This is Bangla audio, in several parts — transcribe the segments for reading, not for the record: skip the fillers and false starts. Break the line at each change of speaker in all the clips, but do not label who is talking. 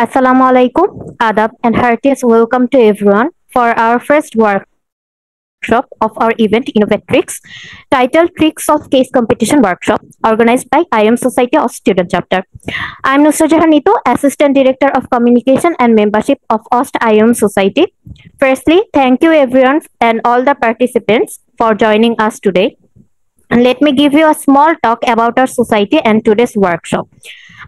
Assalamu alaikum, adab, and heartiest welcome to everyone for our first workshop of our event Innovatrix, titled Tricks of Case Competition Workshop, organized by IM Society of Student Chapter. I am Nusra Jahan Nito, Assistant Director of Communication and Membership of OST IM Society. Firstly, thank you everyone and all the participants for joining us today. And let me give you a small talk about our society and today's workshop.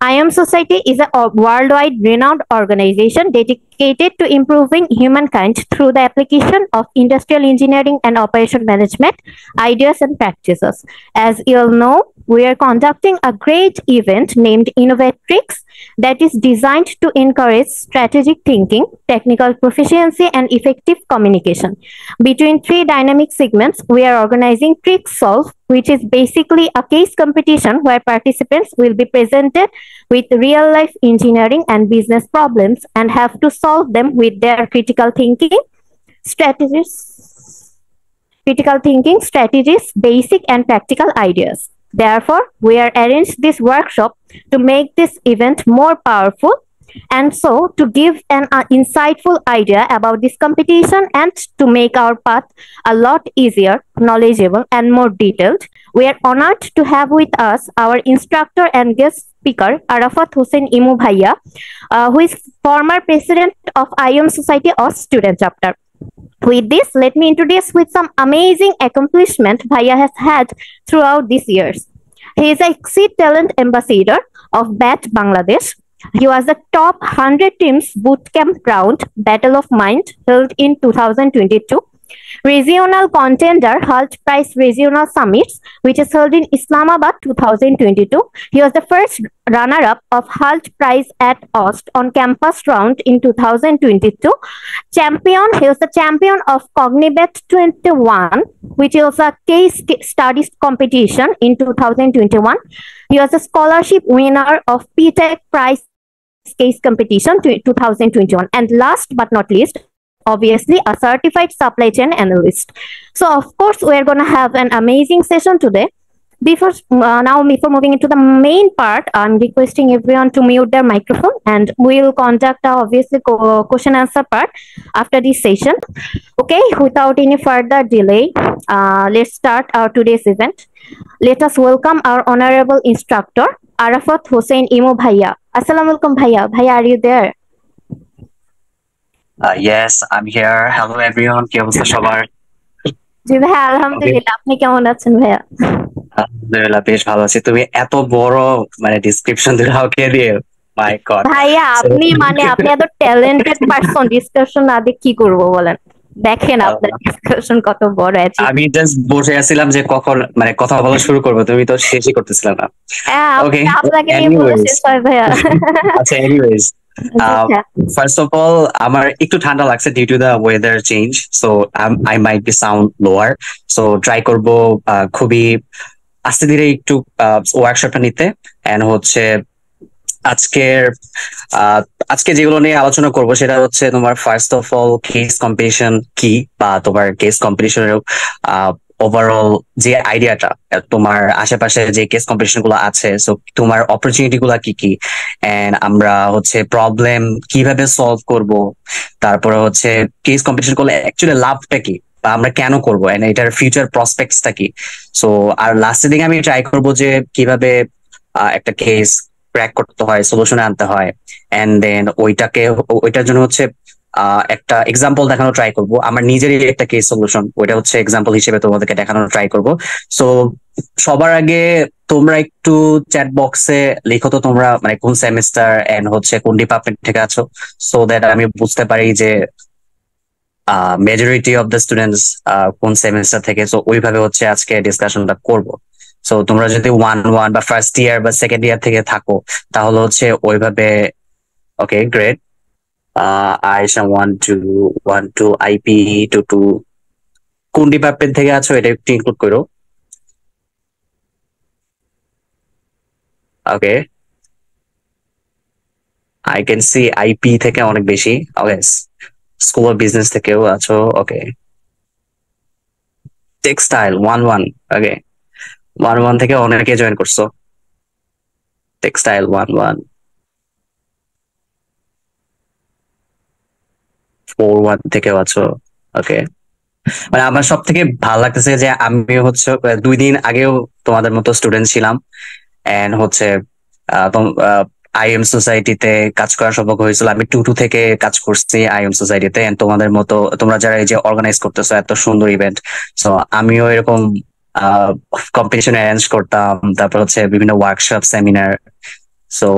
IM Society is a worldwide renowned organization dedicated to improving humankind through the application of industrial engineering and operation management ideas and practices. As you all know, we are conducting a great event named Innovatrix that is designed to encourage strategic thinking, technical proficiency, and effective communication. Between three dynamic segments, we are organizing Trix Solve, which is basically a case competition where participants will be presented with real life engineering and business problems and have to solve them with their critical thinking strategies, basic and practical ideas. Therefore, we are arranged this workshop to make this event more powerful and so to give an insightful idea about this competition and to make our path a lot easier, knowledgeable, and more detailed. We are honored to have with us our instructor and guest speaker, Arafat Hussein Imu Bhaiya, who is former president of IM Society of Student Chapter. With this, let me introduce with some amazing accomplishment Bhaiya has had throughout these years. He is a Exceed Talent Ambassador of BAT Bangladesh. He was the top 100 teams bootcamp round Battle of Mind held in 2022. Regional contender HALT Prize Regional Summits, which is held in Islamabad 2022. He was the first runner-up of HALT Prize at OST on campus round in 2022. He was the champion of Cognibet 21, which was a case studies competition in 2021. He was a scholarship winner of PTEC Prize case competition 2021. And last but not least, obviously a certified supply chain analyst. So of course we are going to have an amazing session today. Before moving into the main part, I'm requesting everyone to mute their microphone and we'll conduct obviously question answer part after this session. Okay, without any further delay, let's start our today's event. Let us welcome our honorable instructor, Arafat Hussein Imu Bhaiya. Assalamu alaikum Bhaiya. Bhaiya, are you there?
Yes, I'm here. Hello everyone. কি অবস্থা সবার?
জি ভাইয়া, আলহামদুলিল্লাহ। আপনি কেমন আছেন ভাইয়া?
আলহামদুলিল্লাহ বেশ ভালো আছি। তুমি এত বড় ডেসক্রিপশন দিলে আমাকে দিয়ে, মাই গড।
ভাইয়া আপনি এত ট্যালেন্টেড পারসন, ডিসকাশন না দিয়ে কি করব বলেন? দেখেন আপনার ডিসকাশন কত বড় আছে।
আমি জাস্ট বসে আছিলাম যে কখন কথা বলা শুরু করব, তুমি তো শেষই করতেছিলে না। ওকে,
আপনাকে নিয়ে বলে শেষ হয় ভাইয়া।
আচ্ছা, এনিওয়েজ, ফার্স্ট অফ অল আমার একটু ঠান্ডা লাগছে due to the weather change, so I might be sound lower, so try করব খুবই আস্তে ধীরে একটু ওয়ার্কশপটা নিতে। এন্ড হচ্ছে আজকে যেগুলো নিয়ে আলোচনা করব সেটা হচ্ছে তোমার first of all case competition কি, বা তোমার কেস কম্পিটিশনের ওভারঅল যে আইডিয়াটা, তোমার আশেপাশে যে কেস কম্পিটিশন গুলো আছে, সো তোমার অপরচুনিটি গুলা কি কি, এন্ড আমরা হচ্ছে প্রবলেম কিভাবে সলভ করব, তারপরে হচ্ছে কেস কম্পিটিশন করলে অ্যাকচুয়ালি লাভটা কি বা আমরা কেন করবো, এন্ড এটার ফিউচার প্রসপেক্টসটা কি। সো আর লাস্টের দিকে আমি ট্রাই করবো যে কিভাবে একটা কেস ক্র্যাক করতে হয়, সলিউশনে আনতে হয়, এন্ড দেন ওইটার জন্য হচ্ছে একটা এক্সাম্পল দেখানো ট্রাই করব। আমার নিজেরই একটা কেস সলিউশন, ওইটা হচ্ছে এক্সাম্পল হিসেবে তোমাদেরকে দেখানোর ট্রাই করব। সো সবার আগে তোমরা একটু চ্যাট বক্সে লিখো তো তোমরা কোন সেমিস্টার এন্ড হচ্ছে কোন ডিপার্টমেন্ট থেকে আছো, সো দ্যাট আমি বুঝতে পারি যে মেজরিটি অফ দ্য স্টুডেন্টস কোন সেমিস্টার থেকে। সো ওইভাবে হচ্ছে আজকে ডিসকাশনটা করব। সো তোমরা যদি 1 বা ফার্স্ট ইয়ার বা সেকেন্ড ইয়ার থেকে থাকো তাহলে হচ্ছে ওইভাবে। ওকে, গ্রেট। আয়েশা 1 2 আইপি 2 কোন ডিপার্টমেন্ট থেকে আছো এটা একটু ইনক্লুড করো। ওকে, আই ক্যান সি আইপি থেকে অনেক বেশি। ওকে, স্কুল অফ বিজনেস থেকেও আছো। ওকে, টেক্সটাইল 1 ওকে, 1 থেকে অনেকে জয়েন করছো। টেক্সটাইল 1 4-1 থেকে আছো। ওকে, মানে আমার সব থেকে ভালো লাগতেছে যে আমি হচ্ছে 2 দিন আগেও তোমাদের মতো স্টুডেন্ট ছিলাম, এন্ড হচ্ছে আইএম সোসাইটিতে কাজ করার সৌভাগ্য হয়েছিল। আমি 2-2 থেকে কাজ করছি আইএম সোসাইটিতে, এন্ড তোমাদের মতো তোমরা যারা এই যে অর্গানাইজ করতেছো এত সুন্দর ইভেন্ট, সো আমিও এরকম কম্পিটিশন অ্যারেঞ্জ করতাম, তারপর হচ্ছে বিভিন্ন workshop seminar. So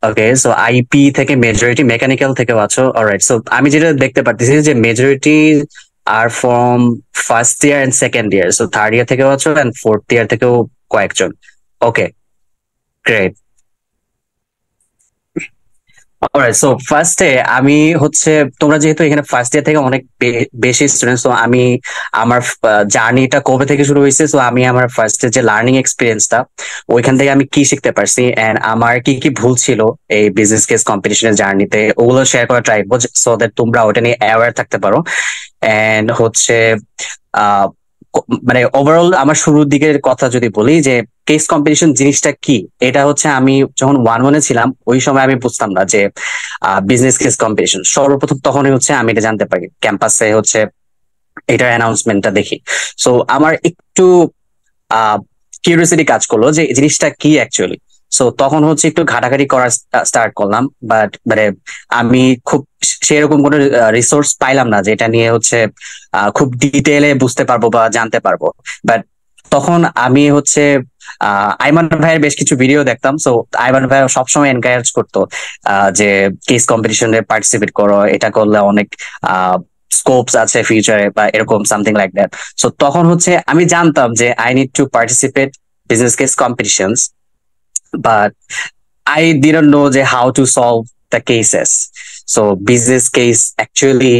okay, so IP থেকে মেজরিটি, মেকানিক্যাল থেকে আছো, অলরাইট। সো আমি যেটা দেখতে পারতেছি যে majority are from first year and second year, so third year থেকেও আছো এন্ড ফোর্থ ইয়ার থেকেও কয়েকজন। ওকে, গ্রেট। অলরাইট, সো ফার্স্টে আমি হচ্ছে, তোমরা যেহেতু এখানে ফার্স্ট ইয়ার থেকে অনেক বেশি স্টুডেন্ট, সো আমি আমার জার্নিটা কবে থেকে শুরু হয়েছে, সো আমি আমার ফার্স্টে যে লার্নিং এক্সপিরিয়েন্সটা, ওইখান থেকে আমি কি শিখতে পারছি এন্ড আমার কি কি ভুল ছিল এই বিজনেস কেস কম্পিটিশনের জার্নিতে, ওগুলো শেয়ার করা ট্রাই করবো, সো দ্যাট তোমরা ওটা নিয়ে অ্যাওয়্যার থাকতে পারো। এন্ড হচ্ছে আহ মানে ওভারঅল আমার শুরুর দিকের কথা যদি বলি যে কেস কম্পিটিশন জিনিসটা কি, এটা হচ্ছে আমি যখন 1-1 ছিলাম ওই সময় আমি বুঝতাম না যে বিজনেস কেস কম্পিটিশন। সর্বপ্রথম তখনই হচ্ছে আমি এটা জানতে পারি ক্যাম্পাসে হচ্ছে এটার অ্যানাউন্সমেন্টটা দেখি। সো আমার একটু কিউরিওসিটি কাজ করলো যে এই জিনিসটা কি অ্যাকচুয়ালি। সো তখন হচ্ছে একটু ঘাটাঘাটি করা স্টার্ট করলাম, বাট মানে আমি খুব সেরকম কোনো রিসোর্স পাইলাম না যে এটা নিয়ে হচ্ছে খুব ডিটেলে বুঝতে পারবো বা জানতে পারবো। বাট তখন আমি হচ্ছে আইমান ভাইয়ের বেশ কিছু ভিডিও দেখতাম। সো আইমান ভাই সবসময় এনকারেজ করতো যে কেস কম্পিটিশনে পার্টিসিপেট করো, এটা করলে অনেক স্কোপস আছে ফিউচারে বা এরকম সামথিং লাইক দ্যাট। সো তখন হচ্ছে আমি জানতাম যে I need to participate business case competitions, but I didn't know যে how to solve the cases. So business case actually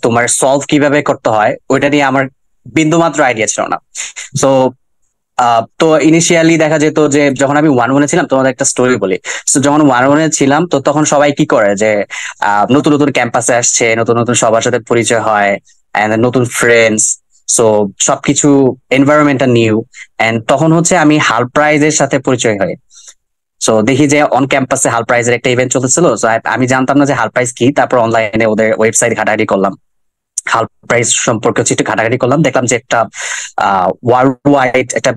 তোমার সলভ কিভাবে করতে হয় ওইটা নিয়ে আমার বিন্দুমাত্র আইডিয়া ছিল না। সো তো ইনিশিয়ালি দেখা যেত যে যখন আমি 1-1 ছিলাম, তোমাদের একটা স্টোরি বলি। তো যখন 1-1 ছিলাম তো তখন সবাই কি করে যে নতুন নতুন ক্যাম্পাসে আসছে, নতুন নতুন সবার সাথে পরিচয় হয়, এন্ড নতুন ফ্রেন্ডস। সো সবকিছু এনভায়রনমেন্টটা নিউ, এন্ড তখন হচ্ছে আমি হাল প্রাইজের সাথে পরিচয় হয়। সো দেখি যে অন ক্যাম্পাসে হাল প্রাইজের একটা ইভেন্ট চলতেছিল। সো আমি জানতাম না যে হাল প্রাইজ কি, তারপর অনলাইনে ওদের ওয়েবসাইট ঘাটাঘাটি করলাম, হাল প্রাইস সম্পর্কে হচ্ছে একটু ঘাটাঘাটি করলাম, দেখলাম যে একটা ওয়ার্ল্ড ওয়াইড একটা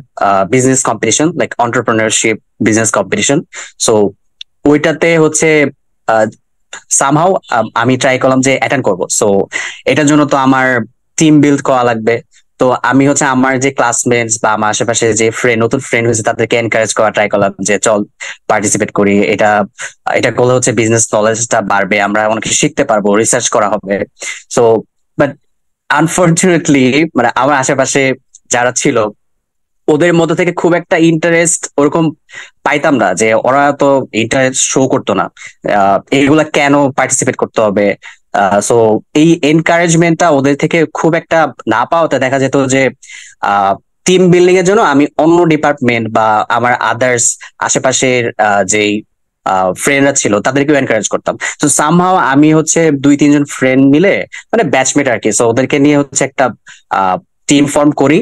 business competition, like entrepreneurship business competition. So ওইটাতে হচ্ছে সামহাউ আমি ট্রাই করলাম যে অ্যাটেন্ড করব। সো এটার জন্য তো আমার টিম বিল্ড করা লাগবে। তো আমি হচ্ছে আমার যে ক্লাসমেটস বা আমার আশেপাশে যে ফ্রেন্ড, নতুন ফ্রেন্ড হয়েছে, তাদেরকে এনকারেজ করা ট্রাই করলাম যে চল পার্টিসিপেট করি, এটা এটা করলে হচ্ছে বিজনেস নলেজটা বাড়বে, আমরা অনেক কিছু শিখতে পারবো, রিসার্চ করা হবে। সো বাট আনফর্চুনেটলি মানে আমার আশেপাশে যারা ছিল ওদের মধ্যে থেকে খুব একটা ইন্টারেস্ট ওরকম পাইতাম না, যে ওরা তো ইন্টারেস্ট শো করতো না এইগুলা কেন পার্টিসিপেট করতে হবে। সো এই এনকারেজমেন্টটা ওদের থেকে খুব একটা না পাওয়াতে দেখা যেত যে টিম বিল্ডিং এর জন্য আমি অন্য ডিপার্টমেন্ট বা আমার আদার্স আশেপাশের যেই ফ্রেন্ডরা ছিল তাদেরকেও এনকারেজ করতাম। তো সামহাও আমি হচ্ছে 2-3 জন ফ্রেন্ড মিলে, মানে ব্যাচমেট আর কি, সো ওদেরকে নিয়ে হচ্ছে একটা টিম ফর্ম করি,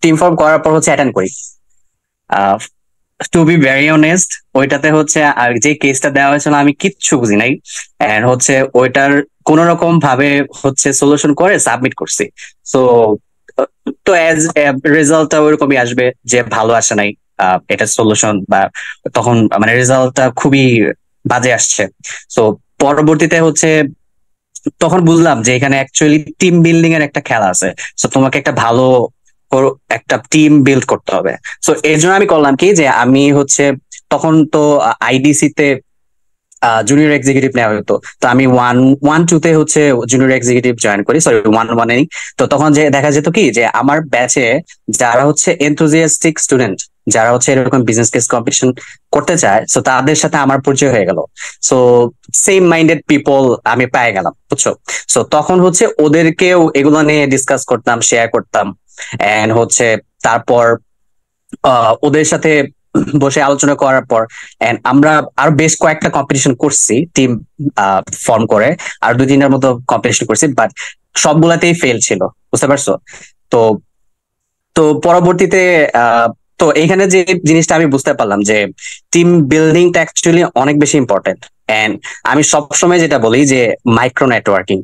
টিম ফর্ম করার পর হচ্ছে অ্যাটেন্ড করি। টু বি ভেরি অনেস্ট, ওইটাতে হচ্ছে যে কেসটা দেওয়া হয়েছিল আমি কিচ্ছু বুঝি নাই, এন্ড হচ্ছে ওইটার কোন রকম ভাবে হচ্ছে সলিউশন করে সাবমিট করছি। সো তো এজ রেজাল্টটা ওইরকমই আসবে যে ভালো আসে নাই এটা সলিউশন, বা তখন মানে রেজাল্টটা খুবই বাজে আসছে। সো পরবর্তীতে হচ্ছে তখন বুঝলাম যে এখানে অ্যাকচুয়ালি টিম বিল্ডিং এর একটা খেলা আছে। সো তোমাকে একটা ভালো একটা টিম বিল্ড করতে হবে। সো এর জন্য আমি করলাম কি যে আমি হচ্ছে তখন তো আইডিসি তে জুনিয়র এক্সিকিউটিভ নেওয়া হতো। তো আমি 1-1-2 তে হচ্ছে জুনিয়র এক্সিকিউটিভ জয়েন করি, সরি 1-1 তো তখন যে দেখা যেত কি যে আমার ব্যাচে যারা হচ্ছে এনথুজিয়াস্টিক স্টুডেন্ট, যারা হচ্ছে এরকম বিজনেস কেস কম্পিটিশন করতে চায়, সো তাদের সাথে আমার পরিচয় হয়ে গেল। সো সেম মাইন্ডেড পিপল আমি পেয়ে গেলাম, বুঝছো। সো তখন হচ্ছে ওদেরকেও এগুলো নিয়ে ডিসকাস করতাম, শেয়ার করতাম, এন্ড হচ্ছে তারপর ওদের সাথে বসে আলোচনা করার পর এন্ড আমরা আরো বেশ কয়েকটা কম্পিটিশন করছি টিম ফর্ম করে, আর 2-3টার মতো কম্পিটিশন করছি, বাট সবগুলাতেই ফেল ছিল, বুঝতে পারছো। তো তো পরবর্তীতে তো এইখানে যে জিনিসটা আমি বুঝতে পারলাম যে টিম বিল্ডিংটা অ্যাকচুয়ালি অনেক বেশি ইম্পর্টেন্ট, এন্ড আমি সবসময় যেটা বলি যে মাইক্রো নেটওয়ার্কিং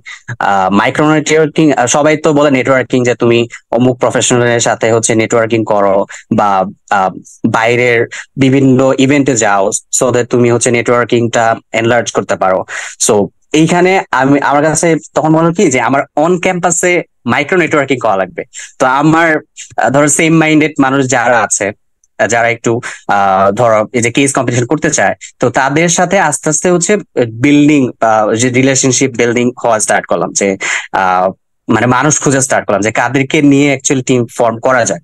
সবাই তো বলে নেটওয়ার্কিং যে তুমি অমুক প্রফেশনালের সাথে হচ্ছে নেটওয়ার্কিং করো বা আহ, বাইরের বিভিন্ন ইভেন্টে যাও সো দ্যাট তুমি হচ্ছে নেটওয়ার্কিংটা এনলার্জ করতে পারো। সো এইখানে আমার কাছে তখন মনে হলো কি যে আমার অন ক্যাম্পাসে মাইক্রো নেটওয়ার্কিং করা লাগবে। তো আমার ধরো সেম মাইন্ডেড মানুষ যারা আছে, যারা একটু ধরো এই যে কেস কম্পিটিশন করতে চায়, তো তাদের সাথে আস্তে আস্তে হচ্ছে বিল্ডিং, যে রিলেশনশিপ বিল্ডিং হওয়া স্টার্ট করলাম, যে আহ, মানে মানুষ খোঁজা স্টার্ট করলাম যে কাদেরকে নিয়ে অ্যাকচুয়ালি টিম ফর্ম করা যায়।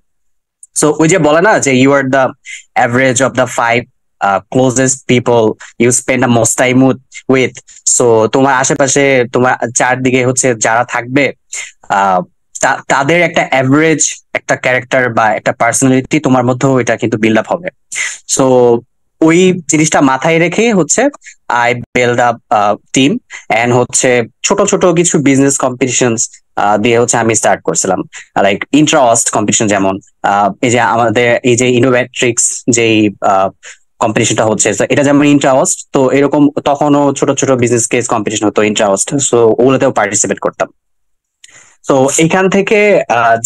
সো ওই যে বলে না যে you are the average of the five closest people you spend the most time with. So তোমার আশেপাশে তোমার চারদিকে হচ্ছে যারা থাকবে, আহ তাদের একটা অ্যাভারেজ একটা ক্যারেক্টার বা একটা পার্সোনালিটি তোমার মধ্যেও এটা কিন্তু বিল্ড আপ হবে। সো ওই জিনিসটা মাথায় রেখে হচ্ছে I build up team, and হচ্ছে ছোট ছোট কিছু বিজনেস কম্পিটিশন দিয়ে হচ্ছে আমি স্টার্ট করছিলাম, লাইক ইন্ট্রাস্ট কম্পিটিশন। যেমন এই যে আমাদের এই যে ইনোভেট্রিক্স যেই কম্পিটিশনটা হচ্ছে, তো এটা যেমন ইন্ট্রাস্ট, তো এরকম তখনও ছোট ছোট বিজনেস কেস কম্পিটিশন হতো ইন্ট্রাস্ট, সো ওগুলোতেও পার্টিসিপেট করতাম। তো এখান থেকে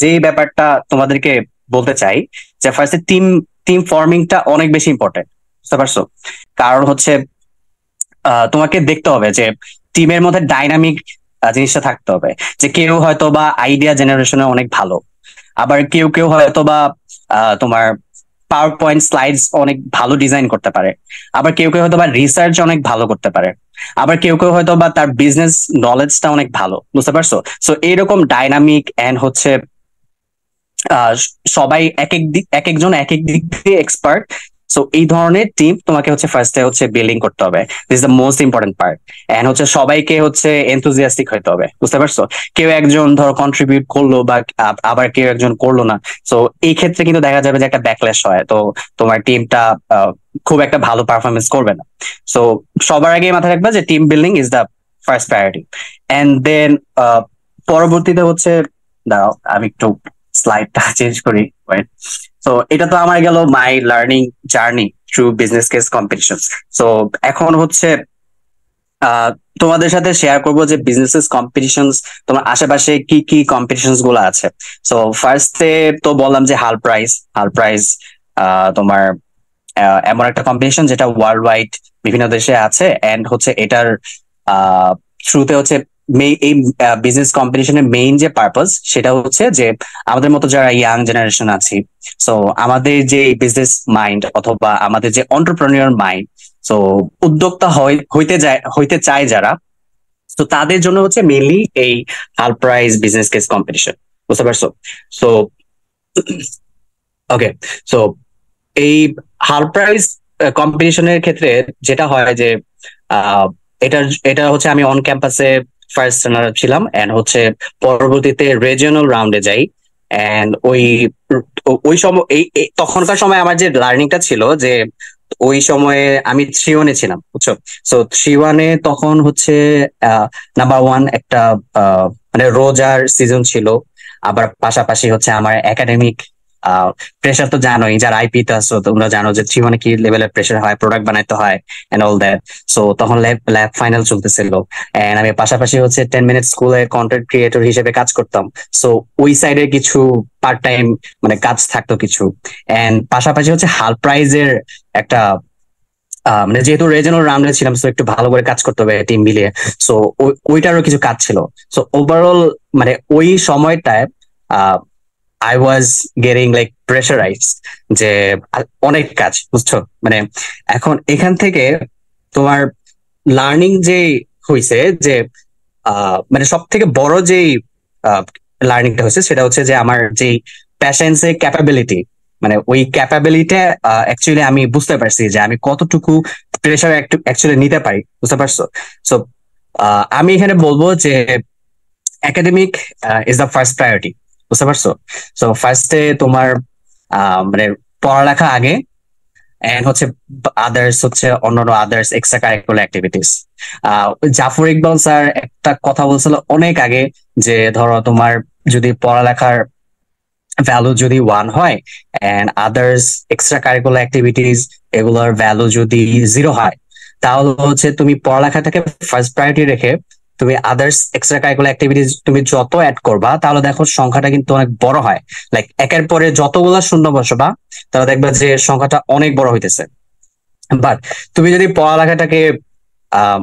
যে ব্যাপারটা তোমাদেরকে বলতে চাই যে ফার্স্টে টিম টিম ফর্মিংটা অনেক বেশি ইম্পর্টেন্ট, বুঝতে পারছো? কারণ হচ্ছে তোমাকে দেখতে হবে যে টিমের মধ্যে ডাইনামিক জিনিসটা থাকতে হবে, যে কেউ হয়তো বা আইডিয়া জেনারেশনে অনেক ভালো, আবার কেউ কেউ হয়তো বা তোমার পাওয়ার পয়েন্ট স্লাইডস অনেক ভালো ডিজাইন করতে পারে, আবার কেউ কেউ হয়তো বা রিসার্চ অনেক ভালো করতে পারে, আবার কেউ কেউ হয়তো বা তার বিজনেস নলেজটা অনেক ভালো, বুঝতে পারছো? সো এইরকম ডাইনামিক এন্ড হচ্ছে আহ, সবাই এক একজন এক এক দিক দিয়ে এক্সপার্ট। সো এই ধরনের টিম তোমাকে হচ্ছে ফার্স্টে হচ্ছে বিল্ডিং করতে হবে, this is the most important part. And হচ্ছে সবাইকে হচ্ছে এনথুজিয়াস্টিক হইতে হবে, বুঝতে পারছো? কেউ একজন ধরো কন্ট্রিবিউট করলো বা আবার কেউ একজন করলো না, সো এই ক্ষেত্রে কিন্তু দেখা যাবে যে একটা ব্যাকল্যাশ হয়, তো তোমার টিমটা খুব একটা ভালো পারফরমেন্স করবে না। সো সবার আগে মাথায় রাখবা যে team building is the first priority. And then পরবর্তীতে হচ্ছে, দাঁড়াও আমি একটু স্লাইডটা চেঞ্জ করি, ওয়েট। তো এটা তো আমার গেল মাই learning journey through business case competition. So এখন হচ্ছে আহ তোমাদের সাথে শেয়ার করবো যে বিজনেস কম্পিটিশন তোমার আশেপাশে কি কি কম্পিটিশন গুলো আছে। সো ফার্স্টে তো বললাম যে হাল প্রাইস তোমার এমন একটা কম্পিটিশন যেটা ওয়ার্ল্ড ওয়াইড বিভিন্ন দেশে আছে, এন্ড হচ্ছে এটার থ্রুতে হচ্ছে এই বিজনেস কম্পিটিশনের মেইন যে পারপাস সেটা হচ্ছে যে আমাদের মতো যারা ইয়াং জেনারেশন আছি, সো আমাদের যে বিজনেস মাইন্ড অথবা আমাদের যে অন্টারপ্রেনিয়র মাইন্ড, সো উদ্যোক্তা হইতে চায় যারা, তো তাদের জন্য হচ্ছে মেইনলি এই হাল প্রাইজ বিজনেস কেস কম্পিটিশন, বুঝতে পারছো? সো ওকে, সো এই হাল প্রাইস কম্পিটিশনের ক্ষেত্রে যেটা হয় যে আহ, এটা এটা হচ্ছে আমি অন ক্যাম্পাসে ফার্স্ট রানার ছিলাম, এন্ড হচ্ছে পরবর্তীতে রিজিওনাল রাউন্ডে যাই। এন্ড ওই সময় তখনকার সময় আমার যে লার্নিংটা ছিল যে ওই সময়ে আমি থ্রি ওয়ানে ছিলাম, বুঝছো? সো থ্রি ওয়ানে তখন হচ্ছে নাম্বার 1 একটা মানে রোজার সিজন ছিল, আবার পাশাপাশি হচ্ছে আমার একাডেমিক প্রেশার তো জানোই, যারা আইপি তে আছো তোমরা জানো যে থ্রি ওয়ানে কি লেভেলের প্রেশার হয়, প্রোডাক্ট বানাইতে হয় এন্ড অল দ্যাট। সো তখন ল্যাব ফাইনাল চলতেছিল, এন্ড আমি পাশাপাশি হচ্ছে 10 মিনিট স্কুলে কন্টেন্ট ক্রিয়েটর হিসেবে কাজ করতাম। সো ওই সাইডে কিছু পার্ট টাইম মানে কাজ থাকতো কিছু, এন্ড পাশাপাশি হচ্ছে হাল প্রাইজের একটা মানে যেহেতু রিজিওনাল রাউন্ডে ছিলাম, তো একটু ভালো করে কাজ করতে হবে টিম মিলিয়ে। সো ওইটারও কিছু কাজ ছিল। সো ওভারঅল মানে ওই সময়টায় I was getting like pressurise, যে অনেক কাজ, বুঝছো? মানে এখন এখান থেকে তোমার লার্নিং যে হয়েছে যে মানে সব থেকে বড় যেই লার্নিংটা হয়েছে সেটা হচ্ছে যে আমার যেই প্যাশেন্স এর ক্যাপাবিলিটি, মানে ওই ক্যাপাবিলিটি অ্যাকচুয়ালি আমি বুঝতে পারছি যে আমি কতটুকু প্রেশার অ্যাকচুয়ালি নিতে পারি, বুঝতে পারছো? সো আমি এখানে বলবো যে academic is the first priority, বুঝতে পারছো? সো ফার্স্টে তোমার মানে পড়ালেখা আগে, এন্ড হচ্ছে আদার্স হচ্ছে অন্যান্য others extra curricular activities. Zafar Iqbal sir একটা কথা বলছিল অনেক আগে, যে ধরো তোমার যদি পড়ালেখার ভ্যালু যদি 1 হয় and others extra curricular activities এগুলোর ভ্যালু যদি 0 হয়, তাহলে হচ্ছে তুমি পড়ালেখাটাকে ফার্স্ট প্রায়োরিটি রেখে তুমি আদার্স এক্সট্রা কারিকুলার অ্যাক্টিভিটিস তুমি যত অ্যাড করবা, তাহলে দেখো সংখ্যাটা কিন্তু অনেক বড় হয়। লাইক একের পরে যতগুলা শূন্য বসাবা, তাহলে দেখবা যে সংখ্যাটা অনেক বড় হইতেছে। বাট তুমি যদি পড়ালেখাটাকে আহ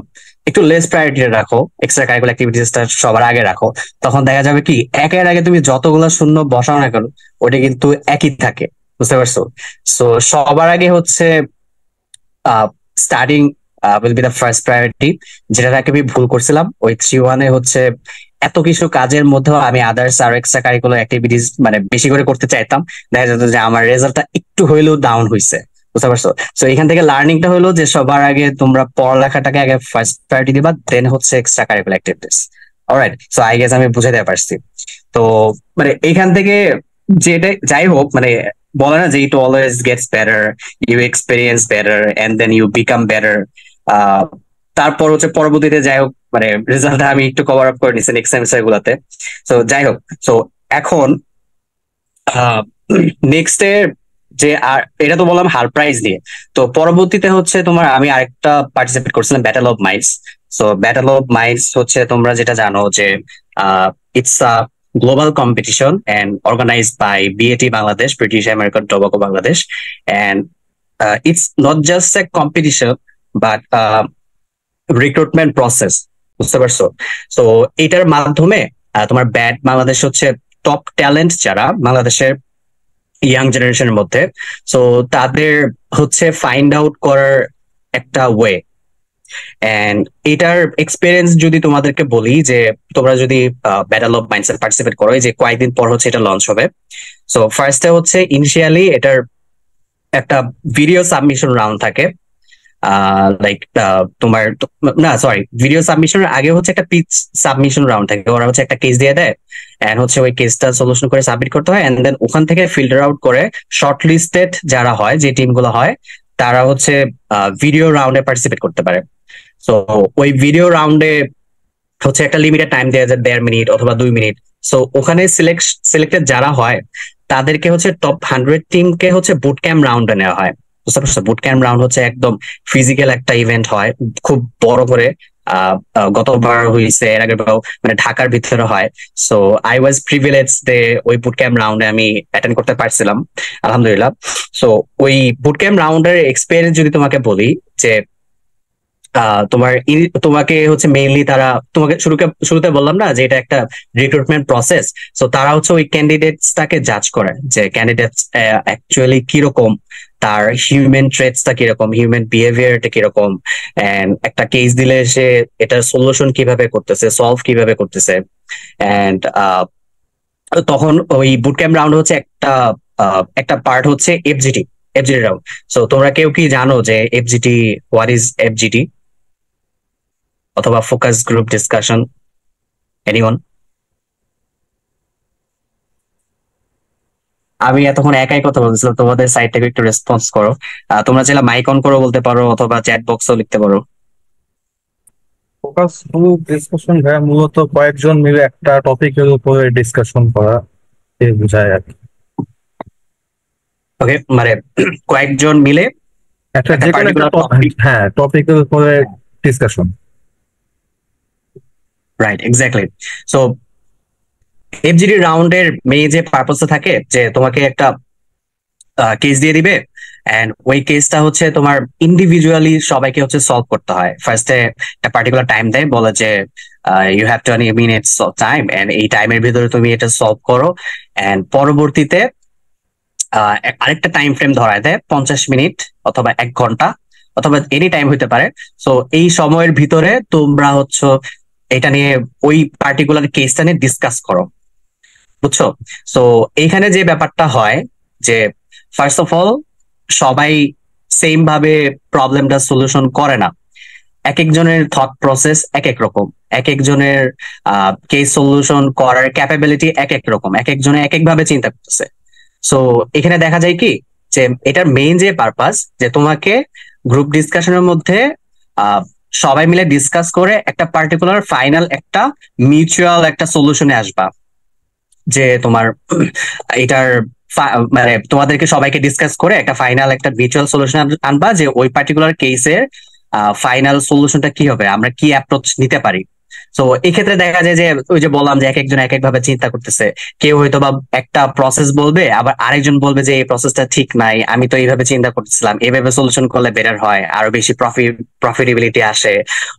একটু লেস প্রায়োরিটি রাখো, এক্সট্রা কারিকুলার অ্যাক্টিভিটিসটা সবার আগে রাখো, তখন দেখা যাবে কি একের আগে তুমি যতগুলো শূন্য বসাও না কেন ওটা কিন্তু একই থাকে। বুঝতে পারছো? সো সবার আগে হচ্ছে starting will be the first priority. যেটা আমি ভুল করছিলাম ওই 3-1-এ হচ্ছে এত কিছু কাজের মধ্যেও আমি আদার্স আর এক্সট্রা কারিকুলার অ্যাক্টিভিটিস মানে বেশি করে করতে চাইতাম, দেখা যেত যে আমার রেজাল্টটা একটু হইলেও ডাউন হয়েছে। বুঝতে পারছো? তো এখান থেকে লার্নিংটা হলো যে সবার আগে তোমরা পড়ালেখাটাকে আগে ফার্স্ট প্রায়োরিটি দিবা, দেন হচ্ছে extra curricular activities. Alright, so I guess আমি বুঝাতে পারছি। তো মানে এখান থেকে যেটা যাই হোক, মানে বলে না যে it always gets better, you experience better and then you become better. তারপর হচ্ছে পরবর্তীতে যাই হোক মানে রেজাল্টটা আমি একটু কভার আপ করে নিচ্ছি নেক্সট সেমিস্টার গুলাতে। তো যাই হোক, তো এখন নেক্সট এর যে আর এটা তো বললাম হার প্রাইজ দিয়ে। তো পরবর্তীতে হচ্ছে তোমার আমি আরেকটা পার্টিসিপেট করছিলাম, battle of minds. So battle of minds হচ্ছে তোমরা যেটা জানো যে it's a global competition and organized by BAT Bangladesh, British American Tobacco Bangladesh, and it's not just a competition but recruitment process. বুঝতে পারছো? তো এটার মাধ্যমে তোমার ব্যাট বাংলাদেশ হচ্ছে টপ ট্যালেন্ট যারা বাংলাদেশের ইয়াং জেনারেশনের মধ্যে, সো তাদের হচ্ছে ফাইন্ড আউট করার একটা ওয়ে। এন্ড এটার এক্সপিরিয়েন্স যদি তোমাদেরকে বলি যে তোমরা যদি ব্যাটল অফ মাইন্ডসে পার্টিসিপেট করো, এই যে কয়েকদিন পর হচ্ছে এটা লঞ্চ হবে। সো ফার্স্টে হচ্ছে ইনিশিয়ালি এটার একটা ভিডিও সাবমিশন রাউন্ড থাকে। লাইক তোমার না সরি, ভিডিও সাবমিশনের আগে হচ্ছে একটা পিচ সাবমিশন রাউন্ড থাকে। ওরা হচ্ছে একটা কেস দিয়ে দেয় এন্ড হচ্ছে ওই কেসটা সলিউশন করে সাবমিট করতে হয়, এন্ড দেন ওখান থেকে ফিল্টার আউট করে শর্ট লিস্টেড যারা হয়, যে টিম গুলো হয়, তারা হচ্ছে ভিডিও রাউন্ডে পার্টিসিপেট করতে পারে। সো ওই ভিডিও রাউন্ডে হচ্ছে একটা লিমিটেড টাইম দেওয়া যায়, 1.5 মিনিট অথবা 2 মিনিট। সো ওখানে সিলেক্টেড যারা হয় তাদেরকে হচ্ছে টপ 100 টিমকে হচ্ছে বুট ক্যাম্প রাউন্ডে নেওয়া হয়। বুঝতে পারছো? বুট ক্যাম্প রাউন্ড হচ্ছে একদম ফিজিক্যাল একটা ইভেন্ট হয়, খুব বড় করে। গতবার হয়েছে, এর আগের মানে ঢাকার ভিতরে হয়। সো আই ওয়াজ প্রিভিলেজ দে ওই বুট ক্যাম্প রাউন্ডে আমি অ্যাটেন্ড করতে পারছিলাম, আলহামদুলিল্লাহ। সো ওই বুট ক্যাম্প রাউন্ডের এক্সপিরিয়েন্স যদি তোমাকে বলি যে তোমাকে হচ্ছে মেইনলি তারা তোমাকে শুরুতে বললাম না যে এটা একটা রিক্রুটমেন্ট প্রসেস। সো তারা হচ্ছে ওই ক্যান্ডিডেটসটাকে জাজ করে যে ক্যান্ডিডেটস অ্যাকচুয়ালি কিরকম, তার হিউম্যান ট্রেটসটা কিরকম, হিউম্যান বিহেভিয়ারটা কিরকম, এন্ড একটা কেস দিলে সে এটা সলিউশন কিভাবে করতেছে, সলভ কিভাবে করতেছে। এন্ড তখন ওই বুট ক্যাম্প রাউন্ড হচ্ছে একটা পার্ট হচ্ছে এফজিটি রাউন্ড। সো তোমরা কেউ কি জানো যে এফজিটি, হোয়াট ইজ এফজিটি অথবা ফোকাস গ্রুপ ডিসকাশন? এনিওয়ান? আমি এতক্ষণ একাই কথা বলছিলাম, তোমাদের সাইড থেকে একটু রেসপন্স করো। তোমরা চাইলে মাইক অন করে বলতে পারো অথবা চ্যাট বক্সও লিখতে পারো।
ফোকাস গ্রুপ ডিসকাশন ভাইয়া মূলত কয়েকজন মিলে একটা টপিকের উপরে ডিসকাশন করা বোঝায় আর কি।
ওকে, মানে কয়েকজন মিলে
একটা
একটা
যে কোনো একটা
পার্টিকুলার টপিক।
হ্যাঁ টপিকের উপরে discussion.
Right, exactly. So FGD রাউন্ডের মেইন যে পারপাসটা থাকে যে তোমাকে একটা কেস দিয়ে দিবে, এন্ড ওই কেসটা হচ্ছে তোমার ইন্ডিভিজুয়ালি সবাইকে হচ্ছে সলভ করতে হয়। ফার্স্টে একটা পার্টিকুলার টাইম দেয়, বলে যে you have 20 minutes of time, and এই টাইমের ভিতরে তুমি এটা সলভ করো। এন্ড পরবর্তীতে আরেকটা টাইম ফ্রেম ধরায় দেয়, 50 মিনিট অথবা 1 ঘন্টা অথবা এনি টাইম হইতে পারে। সো এই সময়ের ভিতরে তোমরা হচ্ছে এটা নিয়ে ওই পার্টিকুলার কেসটা নিয়ে ডিসকাস করো। বুঝছো? সো এইখানে যে ব্যাপারটা হয় যে ফার্স্ট অফ অল সবাই সেম ভাবে প্রবলেমটা সলিউশন করে না। এক একজনের থট প্রসেস এক এক রকম, এক একজনের কেস সলিউশন করার ক্যাপাবিলিটি এক এক রকম, এক একজনে এক এক ভাবে চিন্তা করতেছে। সো এখানে দেখা যায় কি যে এটার মেইন যে পারপাস যে তোমাকে গ্রুপ ডিসকাশনের মধ্যে সবাই মিলে ডিসকাস করে একটা পার্টিকুলার ফাইনাল একটা মিউচুয়াল একটা সলিউশনে আসবা। যে তোমার এটার মানে তোমাদেরকে সবাইকে ডিসকাস করে একটা ফাইনাল একটা মিউচুয়াল সলিউশন আনবা যে ওই পার্টিকুলার কেসের ফাইনাল সলিউশনটা কি হবে, আমরা কি অ্যাপ্রোচ নিতে পারি। তো এই ক্ষেত্রে দেখা যায় যে ওই যে বললাম যে এক একজন এক এক ভাবে চিন্তা করতেছে। কেউ হয়তো বা একটা প্রসেস বলবে, আবার আরেকজন বলবে যে এই প্রসেসটা ঠিক নাই, আমি তো এইভাবে চিন্তা করতেছিলাম, এইভাবে সলিউশন করলে বেটার হয়, আরো বেশি প্রফিটেবিলিটি আসে,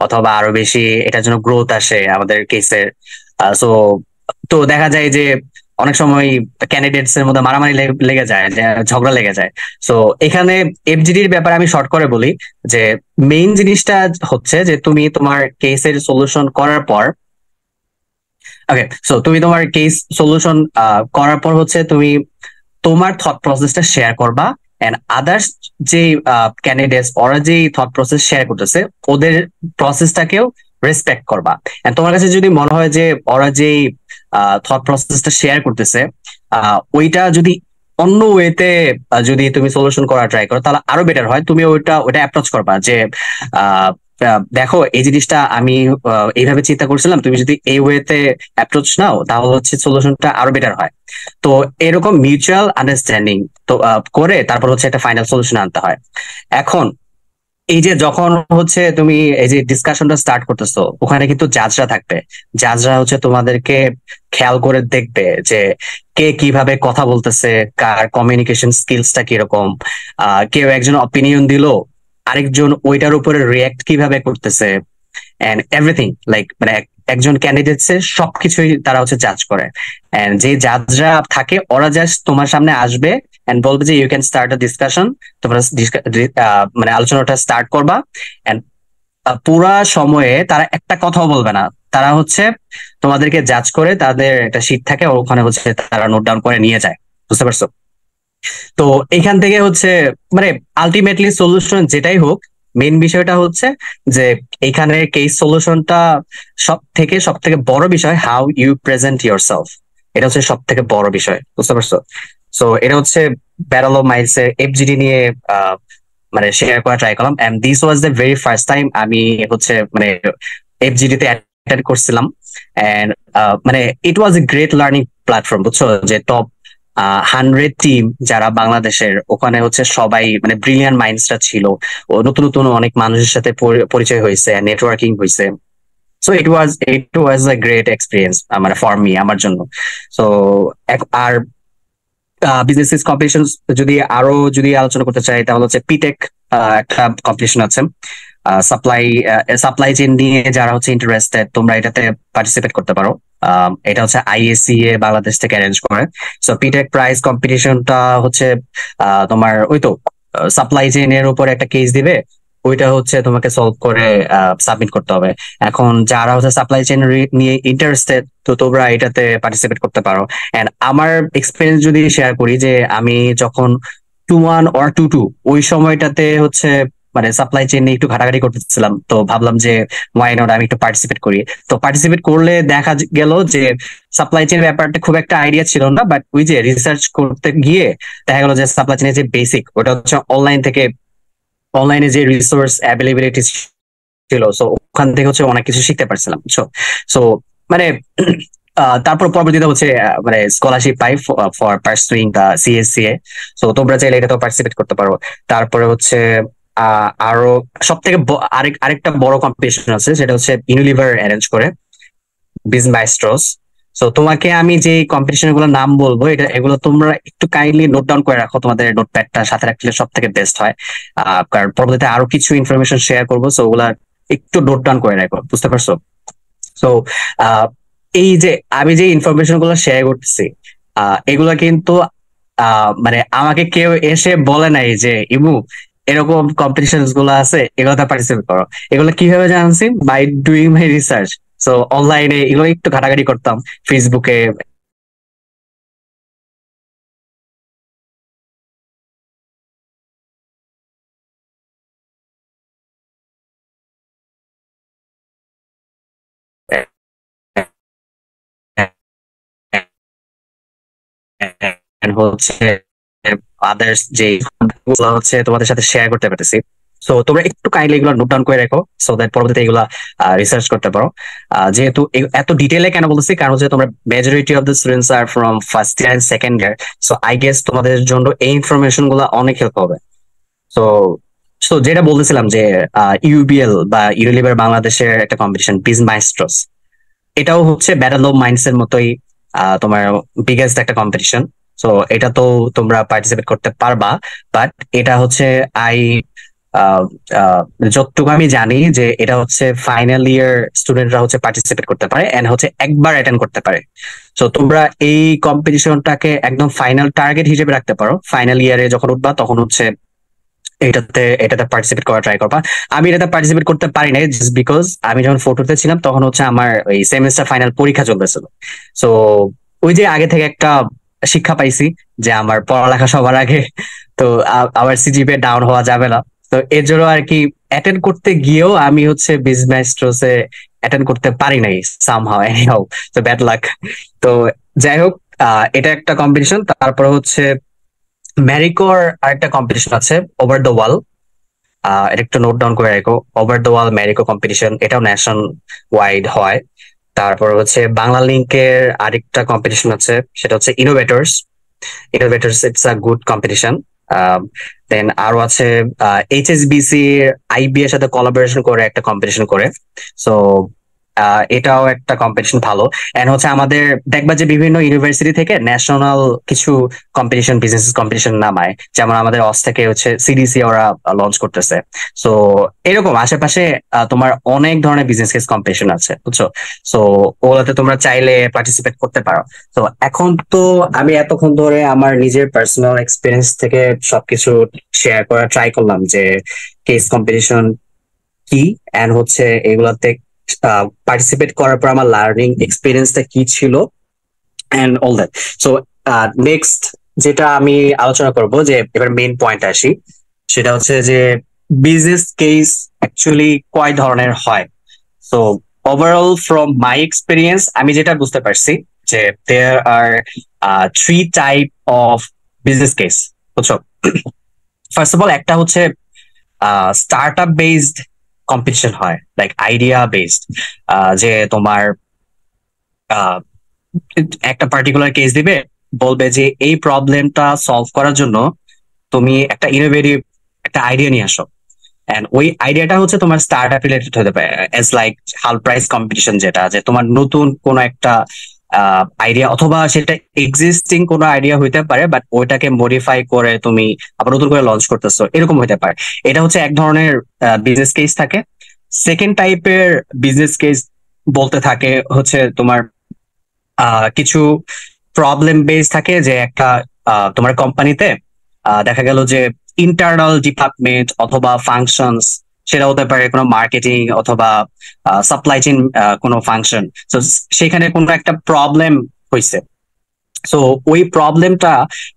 অথবা আরো বেশি এটার জন্য গ্রোথ আসে আমাদের কেসের। সো তো দেখা যায় যে অনেক সময় ক্যান্ডিডেটস এর মধ্যে মারামারি লেগে যায়, ঝগড়া লেগে যায়। সো এখানে এফজিডির ব্যাপারে আমি শর্ট করে বলি যে মেইন জিনিসটা হচ্ছে যে তুমি তোমার কেসের সলিউশন করার পর, ওকে, সো তুমি তোমার কেস সলিউশন করার পর হচ্ছে তুমি তোমার থট প্রসেসটা শেয়ার করবা, এন্ড আদার্স যে ক্যান্ডিডেটস ওরা যে থট প্রসেস শেয়ার করতেছে ওদের প্রসেসটাকেও রেসপেক্ট করবা। এন্ড তোমার কাছে যদি মনে হয় যে ওরা যে থট প্রসেসটা শেয়ার করতেছে ওইটা যদি অন্য ওয়েতে যদি তুমি সলিউশন করা ট্রাই করো তাহলে আরো বেটার হয়, তুমি ওইটা অ্যাপ্রোচ করবা যে দেখো এই জিনিসটা আমি এইভাবে চিন্তা করছিলাম, তুমি যদি এই ওয়েতে অ্যাপ্রোচ নাও তাহলে হচ্ছে সলিউশনটা আরো বেটার হয়। তো এরকম মিউচুয়াল আন্ডারস্ট্যান্ডিং তো করে তারপর হচ্ছে একটা ফাইনাল সলিউশন আনতে হয়। এখন এই যে যখন হচ্ছে তুমি এই যে ডিসকাশনটা স্টার্ট করতেছো ওখানে কিন্তু জাজরা থাকবে। জাজরা হচ্ছে তোমাদেরকে খেয়াল করে দেখবে যে কে কিভাবে কথা বলতেছে, কার কমিউনিকেশন স্কিলসটা কিরকম, কেউ একজন অপিনিয়ন দিল, আরেকজন ওইটার উপরে রিয়াক্ট কিভাবে করতেছে, এন্ড এভরিথিং লাইক মানে একজন ক্যান্ডিডেটস এর সবকিছুই তারা হচ্ছে জাজ করে। এন্ড যে জাজরা থাকে ওরা জাস্ট তোমার সামনে আসবে এন্ড বলবে যে you can start a discussion, তোমরা মানে আলোচনাটা স্টার্ট করবা। এন্ড পুরা সময়ে তারা একটা কথাও বলবে না, তারা হচ্ছে তোমাদেরকে জাজ করে, তাদের একটা শীট থাকে ওখানে হচ্ছে তারা নোট ডাউন করে নিয়ে যায়। বুঝতে পারছো? তো এখান থেকে হচ্ছে মানে আলটিমেটলি সলিউশন যেটাই হোক, মেইন বিষয়টা হচ্ছে যে এখানে কেস সলিউশনটা সব থেকে বড় বিষয় how you present yourself, এটা হচ্ছে সব থেকে বড় বিষয়। বুঝতে পারছো? সো এটা হচ্ছে ব্যাটল অফ মাইন্ডস এর এফজিডি নিয়ে মানে শেয়ার করা ট্রাই করলাম, and this was the very first time আমি হচ্ছে মানে এফজিডি তে অ্যাটেন্ড করছিলাম। এন্ড মানে it was a great learning platform. বুঝছো যে টপ 100 টিম যারা বাংলাদেশের, ওখানে হচ্ছে সবাই মানে ব্রিলিয়ান্ট মাইন্ডসরা ছিল, ও নতুন নতুন অনেক মানুষের সাথে পরিচয় হয়েছে, নেটওয়ার্কিং হয়েছে। So it was a great experience মানে ফর মি, আমার জন্য। সো আর বিজনেস কম্পিটিশন যদি আলোচনা করতে চাই তাহলে হচ্ছে পিটেক একটা কম্পিটিশন আছে সাপ্লাই চেইন নিয়ে, যারা হচ্ছে ইন্টারেস্টেড তোমরা এটাতে পার্টিসিপেট করতে পারো। এটা হচ্ছে আইএসসি এ বাংলাদেশ থেকে অ্যারেঞ্জ করে। সো পিটেক প্রাইজ কম্পিটিশনটা হচ্ছে তোমার ওই তো সাপ্লাই চেইনের উপর একটা কেস দিবে, ওইটা হচ্ছে তোমাকে সলভ করে সাবমিট করতে হবে। এখন যারা হচ্ছে সাপ্লাই চেইন নিয়ে ইন্টারেস্টেড তো তোমরা এটাতে পার্টিসিপেট করতে পারো। এন্ড আমার এক্সপিরিয়েন্স যদি শেয়ার করি যে আমি যখন 2-1 or 2-2 ওই সময়টাতে হচ্ছে মানে সাপ্লাই চেইন নিয়ে একটু ঘাটাঘাটি করতেছিলাম, তো ভাবলাম যে ওয়াই নট আমি একটু পার্টিসিপেট করি। তো পার্টিসিপেট করলে দেখা গেল যে সাপ্লাই চেইন ব্যাপারটা খুব একটা আইডিয়া ছিল না, বাট ওই যে রিসার্চ করতে গিয়ে দেখা গেল যে সাপ্লাই চেইনের যে বেসিক ওটা হচ্ছে অনলাইনে যে রিসোর্স অ্যাভেলেবিলিটি ছিল, সো ওখান থেকে হচ্ছে অনেক কিছু শিখতে পারছিলাম। সো মানে তারপর পরবর্তীতে হচ্ছে মানে স্কলারশিপ পাই for pursuing the CSCA. So তোমরা চাইলে এটাতেও পার্টিসিপেট করতে পারো। তারপরে হচ্ছে আরো সব থেকে আরেকটা বড় কম্পিটিশন আছে, সেটা হচ্ছে ইউনিলিভার অ্যারেঞ্জ করে বিজমাইস্ট্রোস। সো তোমাকে আমি যে কম্পিটিশন গুলোর নাম বলবো এগুলো তোমরা একটু কাইন্ডলি নোট ডাউন করে রাখো, তোমাদের নোটপ্যাডটা সাথে রাখলে সব থেকে বেস্ট হয়। কারণ পরবর্তীতে আরো কিছু ইনফরমেশন শেয়ার করবো, সো ওগুলা একটু নোট ডাউন করে রাখো। বুঝতে পারছো? সো এই যে আমি যে ইনফরমেশন গুলো শেয়ার করতেছি এগুলা কিন্তু মানে আমাকে কেউ এসে বলে নাই যে ইমু এরকম কম্পিটিশন গুলো আছে, এগুলোতে পার্টিসিপেট করো। এগুলো কিভাবে জানছি? By doing my research. So অনলাইনে এগুলো একটু ঘাটাঘাটি করতাম, ফেসবুকে হচ্ছে আদার্স যে হচ্ছে তোমাদের সাথে শেয়ার করতে পারতেছি। সো তোমরা একটু কাইন্ডলি এগুলো নোট ডাউন করে রাখো, সো দ্যাট পরবর্তীতে এগুলা রিসার্চ করতে পারো। যেহেতু এত ডিটেলে কেন বলতেছি, কারণ হচ্ছে তোমরা majority of the students are from first year and second year, so I guess তোমাদের জন্য এই ইনফরমেশন গুলো অনেক হেল্প হবে। সো সো যেটা বলতেছিলাম যে ইউবিএল বা ইউনিলিভার বাংলাদেশের একটা কম্পিটিশন বিজ মাইস্ট্রোস, এটাও হচ্ছে ব্যাটল অফ মাইন্ডস এর মতোই তোমার বিগেস্ট একটা কম্পিটিশন। সো এটা তো তোমরা পার্টিসিপেট করতে পারবা, বাট এটা হচ্ছে আই আহ, আহ, যতটুকু আমি জানি যে এটা হচ্ছে ফাইনাল ইয়ার স্টুডেন্টরা হচ্ছে পার্টিসিপেট করতে পারে এন্ড হচ্ছে একবার অ্যাটেন্ড করতে পারে। তো তোমরা এই কম্পিটিশনটাকে একদম ফাইনাল টার্গেট হিসেবে রাখতে পারো, ফাইনাল ইয়ারে যখন উঠবা তখন হচ্ছে এটাতে পার্টিসিপেট করা ট্রাই করবা। আমি এটাতে পার্টিসিপেট করতে পারি নাই জাস্ট বিকজ আমি যখন ফোর্থতে ছিলাম তখন হচ্ছে আমার ওই সেমিস্টার ফাইনাল পরীক্ষা চলতেছিল। সো ওই যে আগে থেকে একটা শিক্ষা পাইছি যে আমার পড়ালেখা সবার আগে, তো আমার সিজিপিএ ডাউন হওয়া যাবে না। তো এর জন্য আর কি অ্যাটেন্ড করতে গিয়েও আমি হচ্ছে বিজনেস অ্যাটেন্ড করতে পারি নাই সামহাও এনিহাউ, তো ব্যাড লাক। তো যাই হোক, এটা একটা কম্পিটিশন। তারপর হচ্ছে ম্যারিকোর আরেকটা কম্পিটিশন আছে, ওভার দ্য ওয়াল। এটা একটু নোট ডাউন করে রাখো, over the wall Marico competition, এটাও ন্যাশনাল ওয়াইড হয়। তারপর হচ্ছে বাংলা লিঙ্কের আরেকটা কম্পিটিশন আছে, সেটা হচ্ছে innovators, it's a good competition. Then আরো আছে এইচএসবিসি আইবি এর সাথে কোলাবোরেশন করে একটা কম্পিটিশন করে। সো এটাও একটা কম্পিটিশন ভালো। এন্ড হচ্ছে আমাদের দেখবা যে বিভিন্ন ইউনিভার্সিটি থেকে ন্যাশনাল কিছু কম্পিটিশন, বিজনেস কম্পিটিশন নামায়, যেমন আমাদের অস থেকে হচ্ছে সিডিসি ওরা লঞ্চ করতেছে। সো এরকম আশেপাশে তোমার অনেক ধরনের বিজনেস কেস কম্পিটিশন আছে, বুঝছো? সো ওগুলোতে তোমরা চাইলে পার্টিসিপেট করতে পারো। তো এখন তো আমি এতক্ষণ ধরে আমার নিজের পার্সোনাল এক্সপিরিয়েন্স থেকে সবকিছু শেয়ার করা ট্রাই করলাম যে কেস কম্পিটিশন কি, এন্ড হচ্ছে এগুলাতে পার্টিসিপেট করার পর আমার লার্নিং এক্সপিরিয়েন্সটা কি ছিল and all that. So next যেটা আমি আলোচনা করব, যে এবার মেইন পয়েন্ট আসি, সেটা হচ্ছে যে বিজনেস কেস অ্যাকচুয়ালি কয় ধরনের হয়। So overall from my experience আমি যেটা বুঝতে পারছি যে there are three type of business case, বুঝছো? ফার্স্ট অফ অল একটা হচ্ছে স্টার্ট আপ বেসড কম্পিটিশন হয়, লাইক আইডিয়া বেসড, যে তোমার আহ, একটা পার্টিকুলার কেস দিবে, বলবে যে এই প্রবলেমটা সলভ করার জন্য তুমি একটা ইনোভেটিভ একটা আইডিয়া নিয়ে আসো। এন্ড ওই আইডিয়াটা হচ্ছে তোমার স্টার্ট আপ রিলেটেড হতে পারে, এজ লাইক হাল প্রাইস কম্পিটিশন, যেটা যে তোমার নতুন কোনো একটা আইডিয়া, অথবা সেটা এক্সিস্টিং কোনো আইডিয়া হইতে পারে, বাট ওইটাকে মডিফাই করে তুমি আবার নতুন করে লঞ্চ করতেছো, এরকম হতে পারে। এটা হচ্ছে এক ধরনের বিজনেস কেস থাকে। সেকেন্ড টাইপের বিজনেস কেস বলতে থাকে হচ্ছে তোমার কিছু প্রবলেম বেস থাকে, যে একটা তোমার কোম্পানিতে দেখা গেল যে ইন্টারনাল ডিপার্টমেন্ট অথবা ফাংশনস, সেটা হতে পারে কোনো মার্কেটিং অথবা সাপ্লাই চেইন কোনো ফাংশন, তো সেখানে কোনো একটা প্রবলেম হয়েছে। সো ওই প্রবলেমটা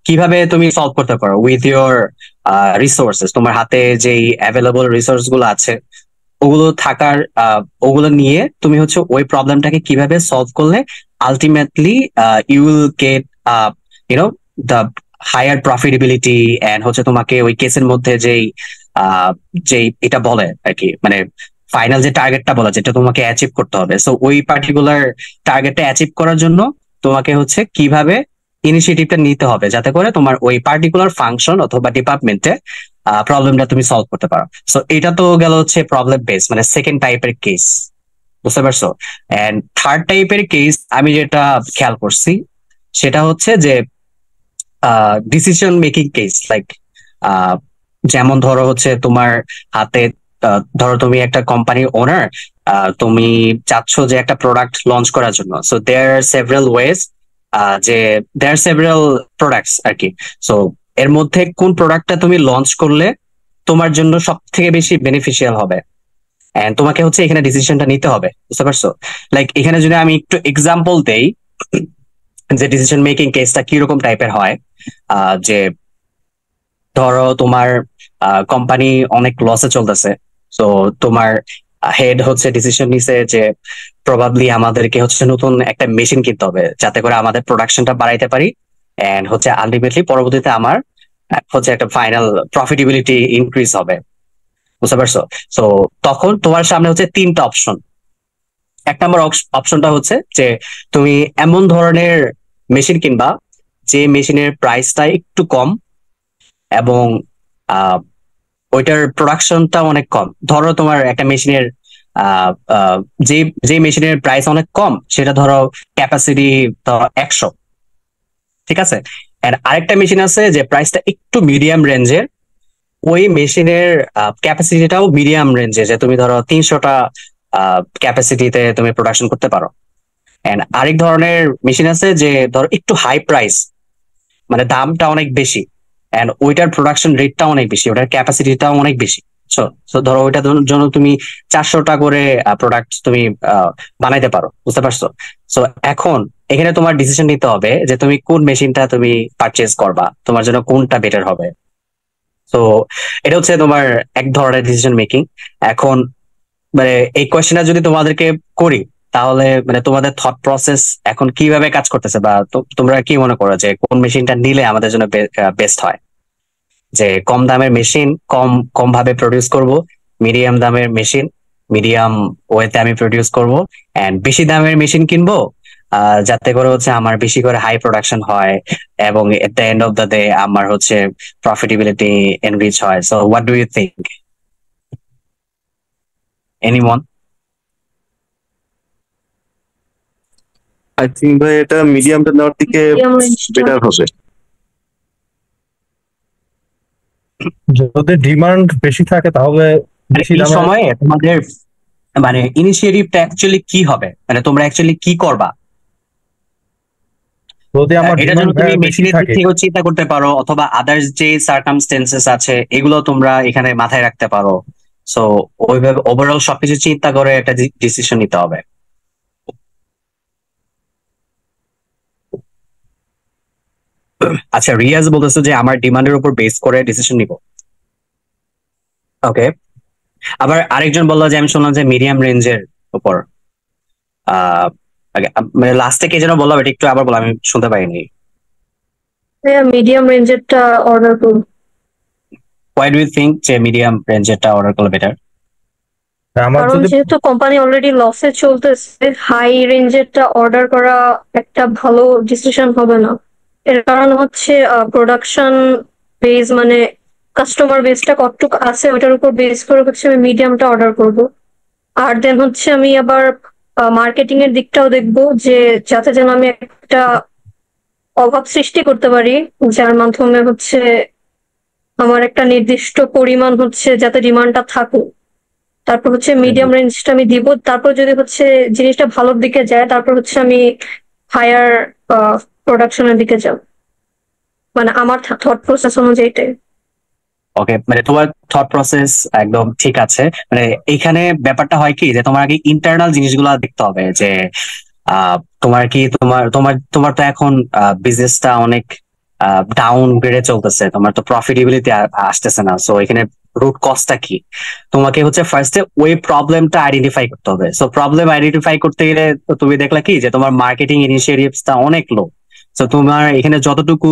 কিভাবে তুমি সলভ করতে পারো উইথ ইউর রিসোর্সেস, তোমার হাতে যেই অ্যাভেলেবল রিসোর্স গুলো আছে ওগুলো থাকার ওগুলো নিয়ে তুমি হচ্ছে ওই প্রবলেমটাকে কিভাবে সলভ করলে ultimately you will get you know the higher profitability, and হচ্ছে তোমাকে ওই কেসের মধ্যে যেই এটা বলে আর কি, মানে ফাইনাল যে টার্গেটটা বলে যেটা তোমাকে অ্যাচিভ করতে হবে। সো ওই পার্টিকুলার টার্গেটটা অ্যাচিভ করার জন্য তোমাকে হচ্ছে কিভাবে ইনিশিয়েটিভটা নিতে হবে যাতে করে তোমার ওই পার্টিকুলার ফাংশন অথবা ডিপার্টমেন্টে প্রবলেমটা তুমি সলভ করতে পারো। সো এটা তো গেল হচ্ছে প্রবলেম বেস, মানে সেকেন্ড টাইপের কেস, বুঝতে পারছো? এন্ড থার্ড টাইপের কেস আমি যেটা খেয়াল করছি সেটা হচ্ছে যে ডিসিশন মেকিং কেস, লাইক যেমন ধরো হচ্ছে তোমার হাতে ধরো তুমি একটা কোম্পানির ওনার, তুমি চাচ্ছ যে একটা প্রোডাক্ট লঞ্চ করার জন্য। So there are several ways, যে দেয়ার সেভারাল প্রোডাক্টস আর কি। সো এর মধ্যে কোন প্রোডাক্টটা তুমি লঞ্চ করলে তোমার জন্য সব থেকে বেশি বেনিফিশিয়াল হবে, এন্ড তোমাকে হচ্ছে এখানে ডিসিশনটা নিতে হবে, বুঝতে পারছো? লাইক এখানে যদি আমি একটু এক্সাম্পল দেই যে ডিসিশন মেকিং কেসটা কিরকম টাইপের হয়, যে ধরো তোমার কোম্পানি অনেক লসে চলতেছে। তো তোমার হেড হচ্ছে ডিসিশন নিছে যে প্রবাবলি আমাদেরকে হচ্ছে নতুন একটা মেশিন কিনতে হবে যাতে করে আমাদের প্রোডাকশনটা বাড়াইতে পারি, এন্ড হচ্ছে আলটিমেটলি পরবর্তীতে আমার হচ্ছে একটা ফাইনাল প্রফিটেবিলিটি ইনক্রিজ হবে, বুঝতে পারছো? তো তখন তোমার সামনে হচ্ছে তিনটা অপশন। এক নম্বর অপশনটা হচ্ছে যে তুমি এমন ধরনের মেশিন কিনবা যে মেশিনের প্রাইসটা একটু কম এবং ওইটার প্রোডাকশনটা অনেক কম। ধরো তোমার একটা মেশিনের যে যে মেশিনের প্রাইস অনেক কম, সেটা ধরো ক্যাপাসিটি ধরো 100, ঠিক আছে। আর আরেকটা মেশিন আছে যে প্রাইসটা একটু মিডিয়াম রেঞ্জের, ওই মেশিনের ক্যাপাসিটিটাও মিডিয়াম রেঞ্জে, যে তুমি ধরো 300টা ক্যাপাসিটিতে তুমি প্রোডাকশন করতে পারো। এন্ড আরেক ধরনের মেশিন আছে যে ধরো একটু হাই প্রাইস, মানে দামটা অনেক বেশি, এন্ড ওইটার প্রোডাকশন রেটটা অনেক বেশি, ওটার ক্যাপাসিটিটাও অনেক বেশি। সো ধরো ওইটার জন্য তুমি 400টা করে প্রোডাক্ট তুমি বানাইতে পারো, বুঝতে পারছো? সো এখন এখানে তোমার ডিসিশন নিতে হবে যে তুমি কোন মেশিনটা তুমি পারচেজ করবা, তোমার জন্য কোনটা বেটার হবে। তো এটা হচ্ছে তোমার এক ধরনের ডিসিশন মেকিং। এখন মানে এই কোয়েশ্চেনটা যদি তোমাদেরকে করি, তাহলে মানে তোমাদের থট প্রসেস এখন কিভাবে কাজ করতেছে, বা তোমরা কি মনে করো যে কোন মেশিনটা নিলে আমাদের জন্য বেস্ট হয়? যে কম দামের মেশিন কম কম ভাবে প্রডিউস করব, মিডিয়াম দামের মেশিন মিডিয়াম ওয়েতে আমি প্রডিউস করব, এন্ড বেশি দামের মেশিন কিনবো যাতে করে হচ্ছে আমার বেশি করে হাই প্রোডাকশন হয়, এবং at the end of the day আমার হচ্ছে প্রফিটেবিলিটি এনরিচ হয়। So what do you think, anyone?
I think ভাই এটা মিডিয়ামটা নেওয়ার দিকে
মিডিয়াম রেঞ্জটা
বেটার হবে।
যদি ডিমান্ড বেশি থাকে তাহলে বেশি
এই
দামে
সময়ে তোমাদের মানে ইনিশিয়েটিভটা অ্যাকচুয়ালি কি হবে, মানে তোমরা অ্যাকচুয়ালি কি করবা?
যদি আমার
এটার জন্য
ডিমান্ড
তুমি
বেশি
মেশিনের দিক
থাকে
থেকেও চিন্তা করতে পারো, অথবা আদার্স যে সার্কামস্টেন্সেস আছে এগুলো তোমরা এখানে মাথায় রাখতে পারো। সো ওইভাবে ওভারঅল সবকিছু চিন্তা করে একটা ডিসিশন নিতে হবে। আচ্ছা, রিয়াজ বলতেছে যে আমার ডিমান্ডের উপর বেস করে ডিসিশন নিব। ওকে, আবার আরেকজন বললো যে আমি শুনলাম যে মিডিয়াম রেঞ্জের উপর। আহ মানে লাস্টে কে যেন বললাম, এটা একটু আবার বলো, আমি শুনতে পাইনি।
মিডিয়াম রেঞ্জেরটা অর্ডার করব।
হোয়াই ডু ইউ থিঙ্ক যে মিডিয়াম রেঞ্জেরটা অর্ডার করলে বেটার?
আমার
কারণ
যদি
যেহেতু কোম্পানি অলরেডি লসে চলতেছে, হাই রেঞ্জেরটা অর্ডার করা একটা ভালো ডিসিশন হবে না। এর কারণ হচ্ছে প্রোডাকশন বেস, মানে কাস্টমার বেসটা কতটুকু আছে ওটার উপর বেস করে হচ্ছে আমি মিডিয়ামটা অর্ডার করব। আর দেন হচ্ছে আমি আবার মার্কেটিং এর দিকটাও দেখবো, যে যাতে যেন আমি একটা অভাব সৃষ্টি করতে পারি, যার মাধ্যমে হচ্ছে আমার একটা নির্দিষ্ট পরিমাণ হচ্ছে যাতে ডিমান্ডটা থাকুক। তারপর হচ্ছে মিডিয়াম রেঞ্জটা আমি দিব, তারপর যদি হচ্ছে জিনিসটা ভালোর দিকে যায় তারপর হচ্ছে আমি হায়ার প্রোডাকশনের দিকে যাব। মানে আমার থট প্রসেস অনুযায়ী এটাই।
ওকে, মানে তোমার থট প্রসেস একদম ঠিক আছে। মানে এইখানে ব্যাপারটা হয় কি, যে তোমার আগে ইন্টারনাল জিনিসগুলো দেখতে হবে, যে তোমার কি তোমার তোমার তোমার তো এখন বিজনেসটা অনেক ডাউন গ্রেডে চলতেছে, তোমার তো প্রফিটেবিলিটি আসতেছে না। সো এখানে রুট কজটা কি, তোমাকে হচ্ছে ফার্স্টে ওই প্রবলেমটা আইডেন্টিফাই করতে হবে। সো প্রবলেম আইডেন্টিফাই করতে গেলে তো তুমি দেখলা কি যে তোমার মার্কেটিং ইনিশিয়েটিভসটা অনেক লো। সো তোমার এখানে যতটুকু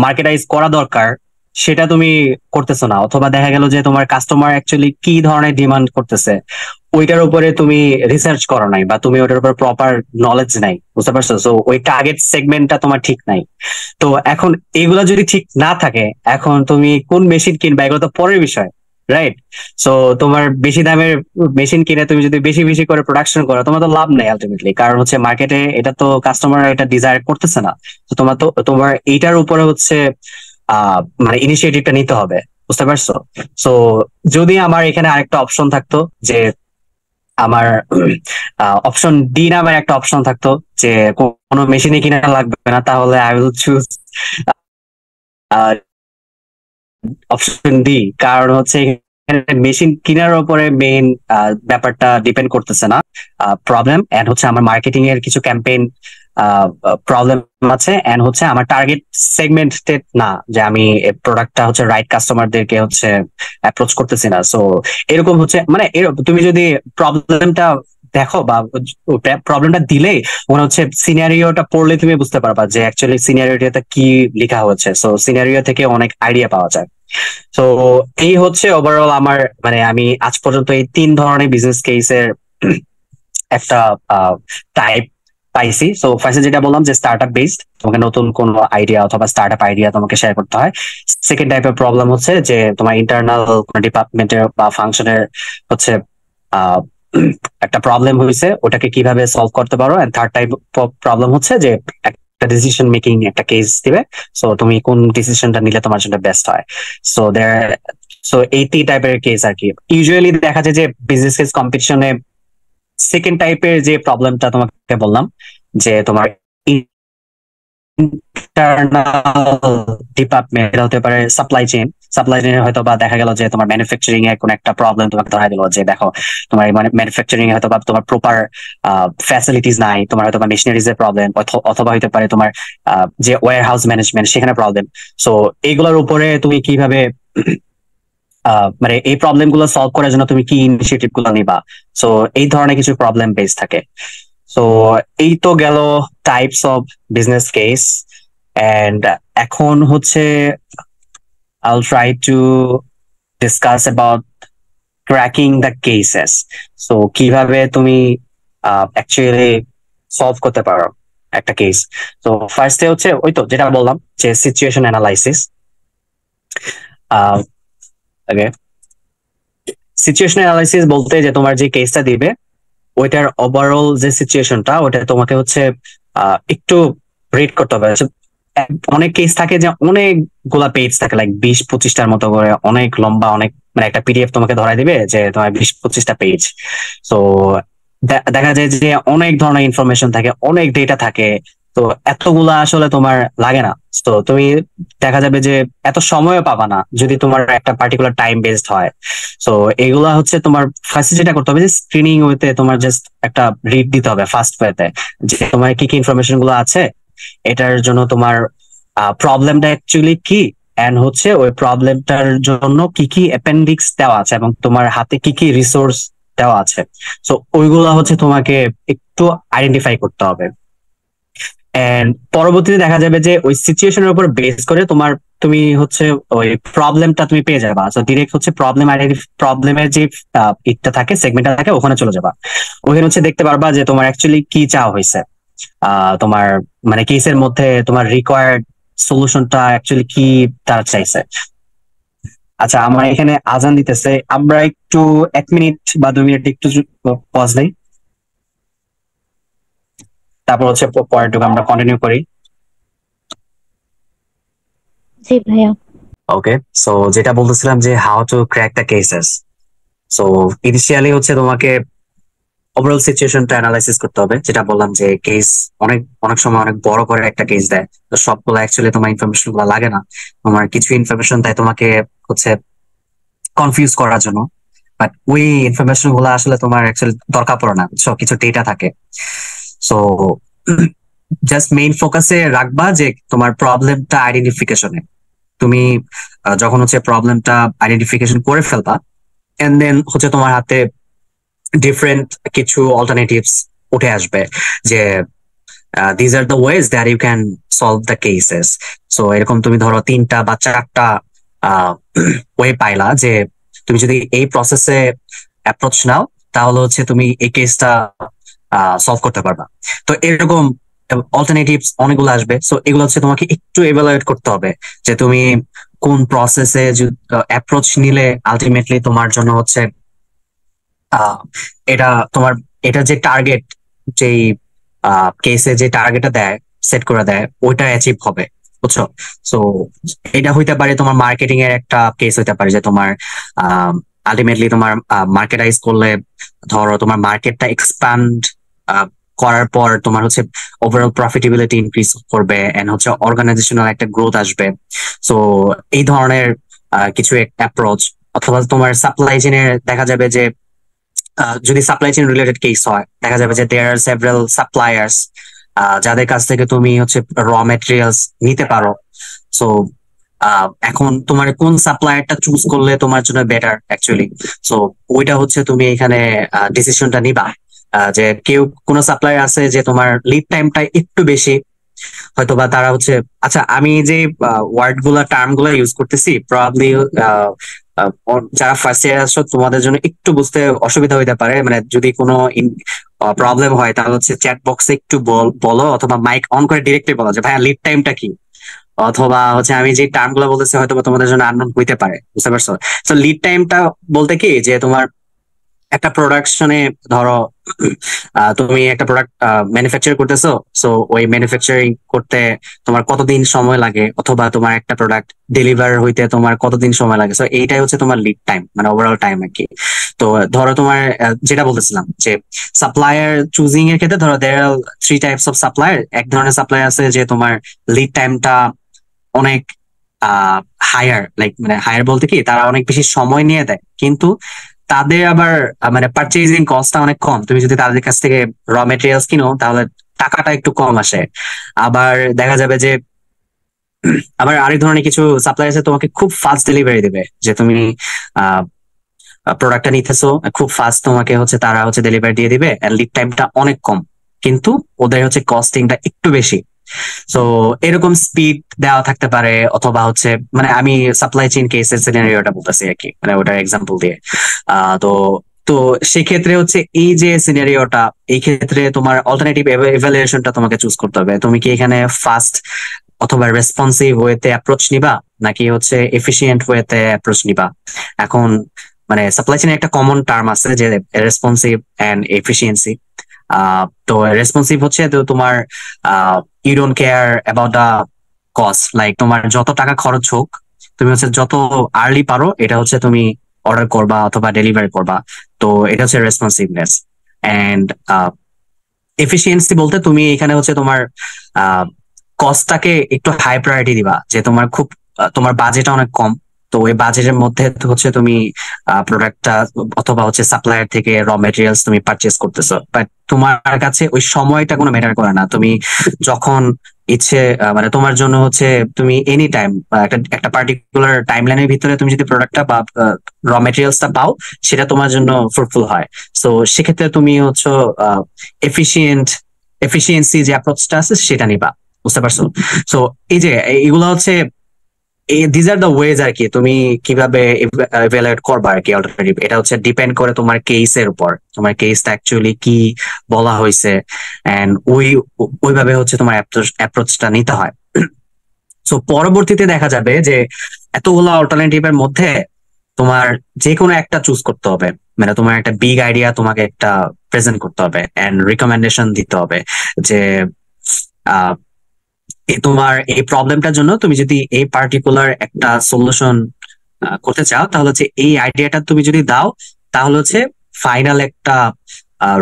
মার্কেটাইজ করা দরকার সেটা তুমি করতেছো না, অথবা দেখা গেল যে তোমার কাস্টমার অ্যাকচুয়ালি কি ধরনের ডিমান্ড করতেছে ওইটার উপরে তুমি রিসার্চ করো নাই, বা তুমি ওটার উপর প্রপার নলেজ নাই, বুঝতে পারছো? সো ওই টার্গেট সেগমেন্টটা তোমার ঠিক নাই। তো এখন এগুলো যদি ঠিক না থাকে, এখন তুমি কোন মেশিন কিনবা এগুলো তো পরের বিষয়, রাইট? সো তোমার বেশি দামের মেশিন কিনে তুমি যদি বেশি বেশি করে প্রোডাকশন করো, তোমার তো লাভ নেই আলটিমেটলি, কারণ হচ্ছে মার্কেটে এটা তো কাস্টমার এটা ডিজায়ার করতেছে না। তো তোমার এইটার উপরে হচ্ছে মানে ইনিশিয়েটিভটা নিতে হবে, বুঝতে পারছো? সো যদি আমার এখানে আরেকটা অপশন থাকতো, যে আমার অপশন ডি নামের একটা অপশন থাকতো, যে কোনো মেশিনই কিনা লাগবে না, তাহলে I will choose option D. কারণ হচ্ছে মেশিন কেনার উপরে মেইন ব্যাপারটা ডিপেন্ড করতেছে না প্রবলেম, এন্ড হচ্ছে আমার মার্কেটিং এর কিছু ক্যাম্পেইন প্রবলেম আছে, এন্ড হচ্ছে আমার টার্গেট সেগমেন্টেড না, যে আমি প্রোডাক্টটা হচ্ছে রাইট কাস্টমারদেরকে হচ্ছে অ্যাপ্রোচ করতেছি না। সো এরকম হচ্ছে মানে তুমি যদি প্রবলেমটা দেখো বা প্রবলেমটা দিলেই মনে হচ্ছে সিনারিওটা পড়লে তুমি বুঝতে পারবা যে অ্যাকচুয়ালি সিনারিওটা কি লেখা হচ্ছে। সো সিনারিও থেকে অনেক আইডিয়া পাওয়া যায়। তো এই হচ্ছে ওভারঅল আমার, মানে আমি আজ পর্যন্ত এই 3 ধরনের বিজনেস কেসের একটা টাইপ পাইছি। সো ফার্স্টে যেটা বললাম যে স্টার্টআপ বেসড, তোমাকে নতুন কোনো আইডিয়া অথবা স্টার্টআপ আইডিয়া তোমাকে শেয়ার করতে হয়। সেকেন্ড টাইপের প্রবলেম হচ্ছে যে তোমার ইন্টারনাল কোনো ডিপার্টমেন্টের বা ফাংশনের হচ্ছে আহ একটা প্রবলেম হয়েছে, ওটাকে কিভাবে সলভ করতে পারো। এন্ড থার্ড টাইপ প্রবলেম হচ্ছে যে একটা ডিসিশন মেকিং একটা কেস দিবে, সো তুমি কোন ডিসিশনটা নিলে তোমার জন্য বেস্ট হয়। সো সো এই টাইপের কেস আর কি। ইউজুয়ালি দেখা যায় যে বিজনেস কেস কম্পিটিশনে সেকেন্ড টাইপের যে প্রবলেমটা তোমাকে বললাম, যে তোমার ইন্টারনাল ডিপার্টমেন্ট হতে পারে সাপ্লাই চেইন হয়তো বা দেখা গেল যে তোমার ম্যানুফ্যাকচারিং এর কোন একটা প্রবলেম তোমাকে ধরা দিল, যে দেখো তোমার ম্যানুফ্যাকচারিং এ হয়তো বা তোমার প্রপার ফ্যাসিলিটিস নাই, তোমার হয়তো বা মেশিনারিজ এর প্রবলেম, অথবা হতে পারে তোমার যে ওয়্যার হাউস ম্যানেজমেন্ট সেখানে প্রবলেম। সো এইগুলোর উপরে তুমি কিভাবে মানে এই প্রবলেম গুলো সলভ করার জন্য তুমি কি ইনিশিয়েটিভ গুলো নিবা। সো এই ধরনের কিছু প্রবলেম বেস থাকে। সো এই তো গেল types of business case. And এখন হচ্ছে I'll try to discuss about cracking the cases. So কিভাবে তুমি অ্যাকচুয়ালি সলভ করতে পারো একটা কেস। তো ফার্স্টে হচ্ছে ওই তো যেটা বললাম যে সিচুয়েশন অ্যানালাইসিস। ওকে, সিচুয়েশন অ্যানালাইসিস বলতে যে তোমার যে কেসটা দিবে ওইটার ওভারঅল যে সিচুয়েশনটা ওটা তোমাকে হচ্ছে একটু রিড করতে হবে। অনেক কেস থাকে যে অনেকগুলা পেজ থাকে, লাইক 20-25টার মতো করে, অনেক লম্বা, অনেক মানে একটা পিডিএফ তোমাকে ধরাই দিবে যে তোমার 20-25টা পেজ। তো দেখা যায় যে অনেক ধরনের ইনফরমেশন থাকে, অনেক ডেটা থাকে, তো এতগুলা আসলে তোমার লাগে না। তো তুমি দেখা যাবে যে এত সময়ও পাবা না যদি তোমার একটা পার্টিকুলার টাইম বেসড হয়। সো এগুলা হচ্ছে তোমার ফার্স্ট যেটা করতে হবে যে স্ক্রিনিং ওয়েতে তোমার জাস্ট একটা রিড দিতে হবে ফার্স্ট ওয়েতে, যে তোমার কি কি ইনফরমেশন গুলো আছে, এটার জন্য তোমার প্রবলেমটা অ্যাকচুয়ালি কি, এন্ড হচ্ছে ওই প্রবলেমটার জন্য কি কি অ্যাপেন্ডিক্স দেওয়া আছে এবং তোমার হাতে কি কি রিসোর্স দেওয়া আছে। সো ওইগুলা হচ্ছে তোমাকে একটু আইডেন্টিফাই করতে হবে। এন্ড পরবর্তীতে দেখা যাবে যে ওই সিচুয়েশনের উপর বেস করে তুমি হচ্ছে ওই প্রবলেমটা তুমি পেয়ে যাবা। সো ডিরেক্ট হচ্ছে প্রবলেমের যে ইটটা থাকে, সেগমেন্টটা থাকে, ওখানে চলে যাবা। ওখানে হচ্ছে দেখতে পারবা যে তোমার অ্যাকচুয়ালি কি চাওয়া হয়েছে, তোমার মানে কেসের মধ্যে তোমার রিকোয়ার্ড সলিউশনটা অ্যাকচুয়ালি কি তারা চাইছে। আচ্ছা, আমার এখানে আজান দিতেছে, আমরা একটু 1 মিনিট বা 2 মিনিট একটু পজ নেই, তারপর হচ্ছে পরেরটুকু আমরা কন্টিনিউ করি।
জি ভাইয়া।
ওকে, সো যেটা বলতেছিলাম যে how two crack the cases. So initially হচ্ছে তোমাকে ওভারঅল সিচুয়েশনটা অ্যানালাইসিস করতে হবে, যেটা বললাম যে কেস অনেক অনেক সময় অনেক বড় করে একটা কেস দেয়, তো সবগুলো অ্যাকচুয়ালি তোমার ইনফরমেশন গুলো লাগে না, তোমার কিছু ইনফরমেশন দেয় তোমাকে হচ্ছে কনফিউজ করার জন্য, বাট ওই ইনফরমেশন গুলো আসলে তোমার অ্যাকচুয়ালি দরকার পড়ে না, বুঝছো, কিছু ডেটা থাকে। সো জাস্ট মেইন ফোকাসে রাখবা যে তোমার প্রবলেমটা আইডেন্টিফিকেশনে। তুমি যখন হচ্ছে প্রবলেমটা আইডেন্টিফিকেশন করে ফেলবা, এন্ড দেন হচ্ছে তোমার হাতে ডিফারেন্ট কিছু অল্টারনেটিভস উঠে আসবে যে these are the ways that you can solve the cases. So এরকম তুমি ধরো 3টা বা 4টা ওয়ে পাইলা যে তুমি যদি এই প্রসেসে অ্যাপ্রোচ নাও তাহলে হচ্ছে তুমি এই কেসটা সলভ করতে পারবা। তো এরকম অল্টারনেটিভস অনেকগুলো আসবে। সো এগুলো হচ্ছে তোমাকে একটু এভালুয়েট করতে হবে যে তুমি কোন প্রসেসে অ্যাপ্রোচ নিলে আলটিমেটলি তোমার জন্য হচ্ছে এটা তোমার এটা যে টার্গেট, যেই কেসে যে টার্গেটটা দেয়, সেট করে দেয়, ওইটা অ্যাচিভ হবে, বুঝছো। সো এটা হইতে পারে তোমার মার্কেটিং এর একটা কেস হইতে পারে যে তোমার আলটিমেটলি তোমার মার্কেটাইজ করলে ধরো তোমার মার্কেটটা এক্সপ্যান্ড করার পর তোমার হচ্ছে ওভারঅল প্রফিটেবিলিটি ইনক্রিজ করবে এন্ড হচ্ছে অর্গানাইজেশনাল একটা গ্রোথ আসবে। সো এই ধরনের কিছু অ্যাপ্রোচ, অথবা তোমার সাপ্লাই চেইনের দেখা যাবে যে যদি সাপ্লাই চেইন রিলেটেড কেস হয়, দেখা যাবে যে দেয়ার আর সেভারাল সাপ্লায়ার্স যাদের কাছ থেকে তুমি হচ্ছে র মেটেরিয়ালস নিতে পারো। সো এখন তোমার কোন সাপ্লায়ারটা চুজ করলে তোমার জন্য বেটার অ্যাকচুয়ালি, সো ওইটা হচ্ছে তুমি এখানে ডিসিশনটা নিবা। যে কেউ কোনো সাপ্লায়ার আছে যে তোমার লিড টাইমটা একটু বেশি, হয়তোবা তারা হচ্ছে, আচ্ছা আমি যে ওয়ার্ড গুলা টার্ম গুলা ইউজ করতেছি প্রবাবলি যারা ফার্স্ট ইয়ার আসছো তোমাদের জন্য একটু বুঝতে অসুবিধা হইতে পারে, মানে যদি কোনো প্রবলেম হয় তাহলে হচ্ছে চ্যাট বক্সে একটু বলো, অথবা মাইক অন করে ডিরেক্টলি বলো যে ভাইয়া লিড টাইমটা কি, অথবা হচ্ছে আমি যে টার্ম গুলো বলতেছি হয়তো বা তোমাদের জন্য আননোন হইতে পারে, বুঝতে পারছো? তো লিড টাইমটা বলতে কি যে তোমার একটা প্রোডাকশনে ধরো তুমি একটা প্রোডাক্ট ম্যানুফ্যাকচার করতেছো, সো ওই ম্যানুফ্যাকচারিং করতে তোমার কতদিন সময় লাগে, অথবা তোমার একটা প্রোডাক্ট ডেলিভার হইতে তোমার কতদিন সময় লাগে, সো এইটাই হচ্ছে তোমার লিড টাইম, মানে ওভারঅল টাইম আর কি। তো ধরো তোমার যেটা বলতেছিলাম যে সাপ্লায়ার চুজিং এর ক্ষেত্রে ধরো দেয়ার আর 3 টাইপস অফ সাপ্লায়ার। এক ধরনের সাপ্লায়ার আছে যে তোমার লিড টাইমটা অনেক হায়ার, লাইক মানে হায়ার বলতে কি তারা অনেক বেশি সময় নিয়ে দেয়, কিন্তু তাদের আবার মানে পারচেজিং কস্টটা অনেক কম। তুমি যদি তাদের কাছ থেকে র মেটেরিয়ালস কিনো তাহলে টাকাটা একটু কম আসে। আবার দেখা যাবে যে আবার আরেক ধরনের কিছু সাপ্লাই আছে তোমাকে খুব ফাস্ট ডেলিভারি দেবে, যে তুমি প্রোডাক্টটা নিতেছো খুব ফাস্ট তোমাকে হচ্ছে তারা হচ্ছে ডেলিভারি দিয়ে দিবে, লিড টাইমটা অনেক কম, কিন্তু ওদের হচ্ছে কস্টিংটা একটু বেশি। সো এরকম স্পিড দেওয়া থাকতে পারে, অথবা হচ্ছে মানে আমি সাপ্লাই চেইন কেসের সিনারিওটা বলতেছি আর কি, মানে ওটার এক্সাম্পল দিয়ে। তো তো সেক্ষেত্রে হচ্ছে এই যে সিনারিওটা, এই ক্ষেত্রে তোমার অল্টারনেটিভ এভালুয়েশনটা তোমাকে চুজ করতে হবে। তুমি কি এখানে ফাস্ট অথবা রেসপন্সিভ ওয়েতে অ্যাপ্রোচ নিবা, নাকি হচ্ছে এফিসিয়েন্ট ওয়েতে অ্যাপ্রোচ নিবা? এখন মানে সাপ্লাই চেইনে একটা কমন টার্ম আছে যে রেসপন্সিভ এন্ড এফিসিয়েন্সি। তো রেসপন্সিভ হচ্ছে তো তোমার you don't care about the cost, like তোমার যত টাকা খরচ হোক তুমি হচ্ছে যত আর্লি পারো এটা হচ্ছে তুমি অর্ডার করবা অথবা ডেলিভারি করবা। তো এটা হচ্ছে রেসপন্সিভনেস। এন্ড এফিসিয়েন্সি বলতে তুমি এখানে হচ্ছে তোমার কস্টটাকে একটু হাই প্রায়োরিটি দিবা, যে তোমার খুব তোমার বাজেট অনেক কম, তো ওই বাজেটের মধ্যে হচ্ছে তুমি প্রোডাক্টটা অথবা হচ্ছে সাপ্লায়ার থেকে র মেটেরিয়ালস তুমি পারচেস করতেছো, বাট তোমার কাছে ওই সময়টা কোনো ম্যাটার করে না। তুমি যখন ইচ্ছে মানে তোমার জন্য হচ্ছে তুমি এনি টাইম একটা একটা পার্টিকুলার টাইম লাইনের ভিতরে তুমি যদি প্রোডাক্টটা বা র মেটেরিয়ালসটা পাও, সেটা তোমার জন্য ফ্রুটফুল হয়। সো সেক্ষেত্রে তুমি হচ্ছে এফিসিয়েন্সি যে অ্যাপ্রোচটা আছে সেটা নিবা, বুঝতে পারছো? সো এই যে এগুলো হচ্ছে দিজ আর দ্য ওয়েজ আর কি, তুমি কিভাবে ইভ্যালুয়েট করবা আর কি অল্টারনেটিভ। এটা হচ্ছে ডিপেন্ড করে তোমার কেসের উপর, তোমার কেসটা অ্যাকচুয়ালি কি বলা হয়েছে, এন্ড ওইভাবে হচ্ছে তোমার অ্যাপ্রোচটা নিতে হয়। সো পরবর্তীতে দেখা যাবে যে এতগুলো অল্টারনেটিভের মধ্যে তোমার যে কোনো একটা চুজ করতে হবে, মানে তোমার একটা বিগ আইডিয়া তোমাকে একটা প্রেজেন্ট করতে হবে এন্ড রিকমেন্ডেশন দিতে হবে যে তোমার এই প্রবলেমটার জন্য তুমি যদি এই পার্টিকুলার একটা সলিউশন করতে চাও, তাহলে হচ্ছে এই আইডিয়াটা তুমি যদি দাও, তাহলে হচ্ছে ফাইনাল একটা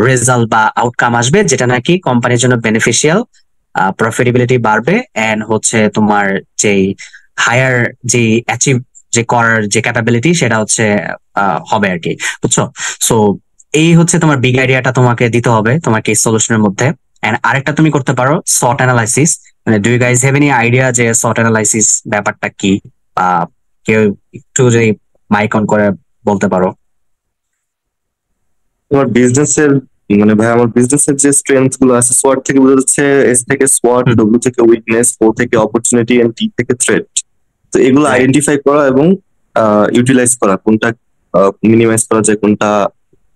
রেজাল্ট বা আউটকাম আসবে যেটা নাকি কোম্পানির জন্য বেনিফিশিয়াল, প্রফিটেবিলিটি বাড়বে, এন্ড হচ্ছে তোমার যেই হায়ার যে অ্যাচিভ যে করার যে ক্যাপাবিলিটি সেটা হচ্ছে হবে আর কি, বুঝছো? সো এই হচ্ছে তোমার বিগ আইডিয়াটা তোমাকে দিতে হবে তোমার কেস সলিউশনের মধ্যে। এন্ড আরেকটা তুমি করতে পারো সর্ট অ্যানালাইসিস। মানে do you guys have any idea যে সর্ট অ্যানালাইসিস ব্যাপারটা কি? বা কেউ একটু যদি মাইক অন করে বলতে পারো।
তোমার বিজনেসের মানে ভাই আমার বিজনেসের যে স্ট্রেংথ গুলো আছে, সোয়াট থেকে বোঝা যাচ্ছে, এস থেকে সোয়াট,
হুম।
ডব্লিউ থেকে উইকনেস, ও থেকে অপরচুনিটি, এন্ড টি থেকে থ্রেট। তো এগুলো
Right.
আইডেন্টিফাই করা এবং ইউটিলাইজ করা, কোনটা মিনিমাইজ করা যায়, কোনটা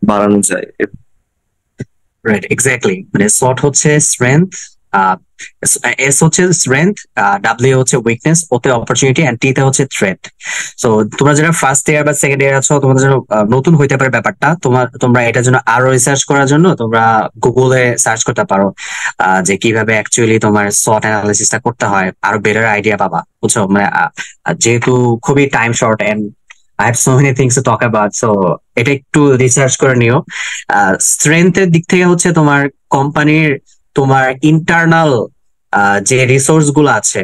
বাড়ানো যায়।
Right, exactly. মানে SWOT হচ্ছে স্ট্রেংথ, এস হচ্ছে স্ট্রেংথ, ডাব্লিউ হচ্ছে উইকনেস, ওতে অপরচুনিটি, এন্ড টি তে হচ্ছে থ্রেট। সো তোমরা যারা ফার্স্ট ইয়ার বা সেকেন্ড ইয়ার আছো, তোমাদের জন্য নতুন হইতে পারে ব্যাপারটা, তোমরা এটার জন্য আরো রিসার্চ করার জন্য তোমরা গুগলে সার্চ করতে পারো যে কিভাবে অ্যাকচুয়ালি তোমার SWOT অ্যানালিসিসটা করতে হয়, আরো বেটার আইডিয়া পাবা, বুঝছো? মানে যেহেতু খুবই time short and I have so many things to talk about, so এটা একটু রিসার্চ করে নিও। স্ট্রেংথের দিক থেকে হচ্ছে তোমার কোম্পানির তোমার ইন্টারনাল যে রিসোর্স গুলো আছে,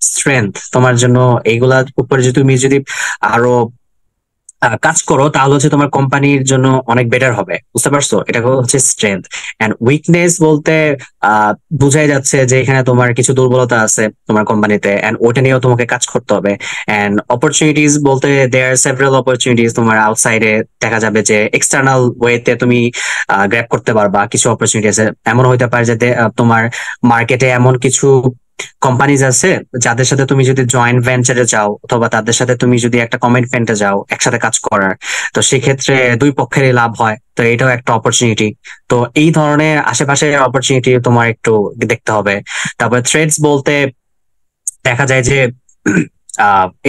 স্ট্রেংথ তোমার জন্য এইগুলার উপরে যদি তুমি আরো কাজ করো, তাহলে হচ্ছে তোমার কোম্পানির জন্য অনেক বেটার হবে, বুঝতে পারছো? এটা হচ্ছে স্ট্রেংথ। এন্ড উইকনেস বলতে বুঝাই যাচ্ছে যে এখানে তোমার কিছু দুর্বলতা আছে তোমার কোম্পানিতে, এন্ড ওটা নিয়েও তোমাকে কাজ করতে হবে। এন্ড অপরচুনিটিস বলতে দেয়ার সেভারাল অপরচুনিটিস, তোমার আউটসাইডে দেখা যাবে যে এক্সটার্নাল ওয়েতে তুমি গ্র্যাব করতে পারবা কিছু অপরচুনিটি আছে। এমন হইতে পারে যে তোমার মার্কেটে এমন কিছু কোম্পানিজ আছে যাদের সাথে তুমি যদি জয়েন্ট ভেঞ্চারে যাও অথবা তাদের সাথে তুমি যদি একটা কমিটমেন্টে যাও একসাথে কাজ করার, তো সেক্ষেত্রে দুই পক্ষেরই লাভ হয়, তো এটাও একটা অপরচুনিটি। তো এই ধরনের আশেপাশে অপরচুনিটি তোমার একটু দেখতে হবে। তারপরে থ্রেডস বলতে দেখা যায় যে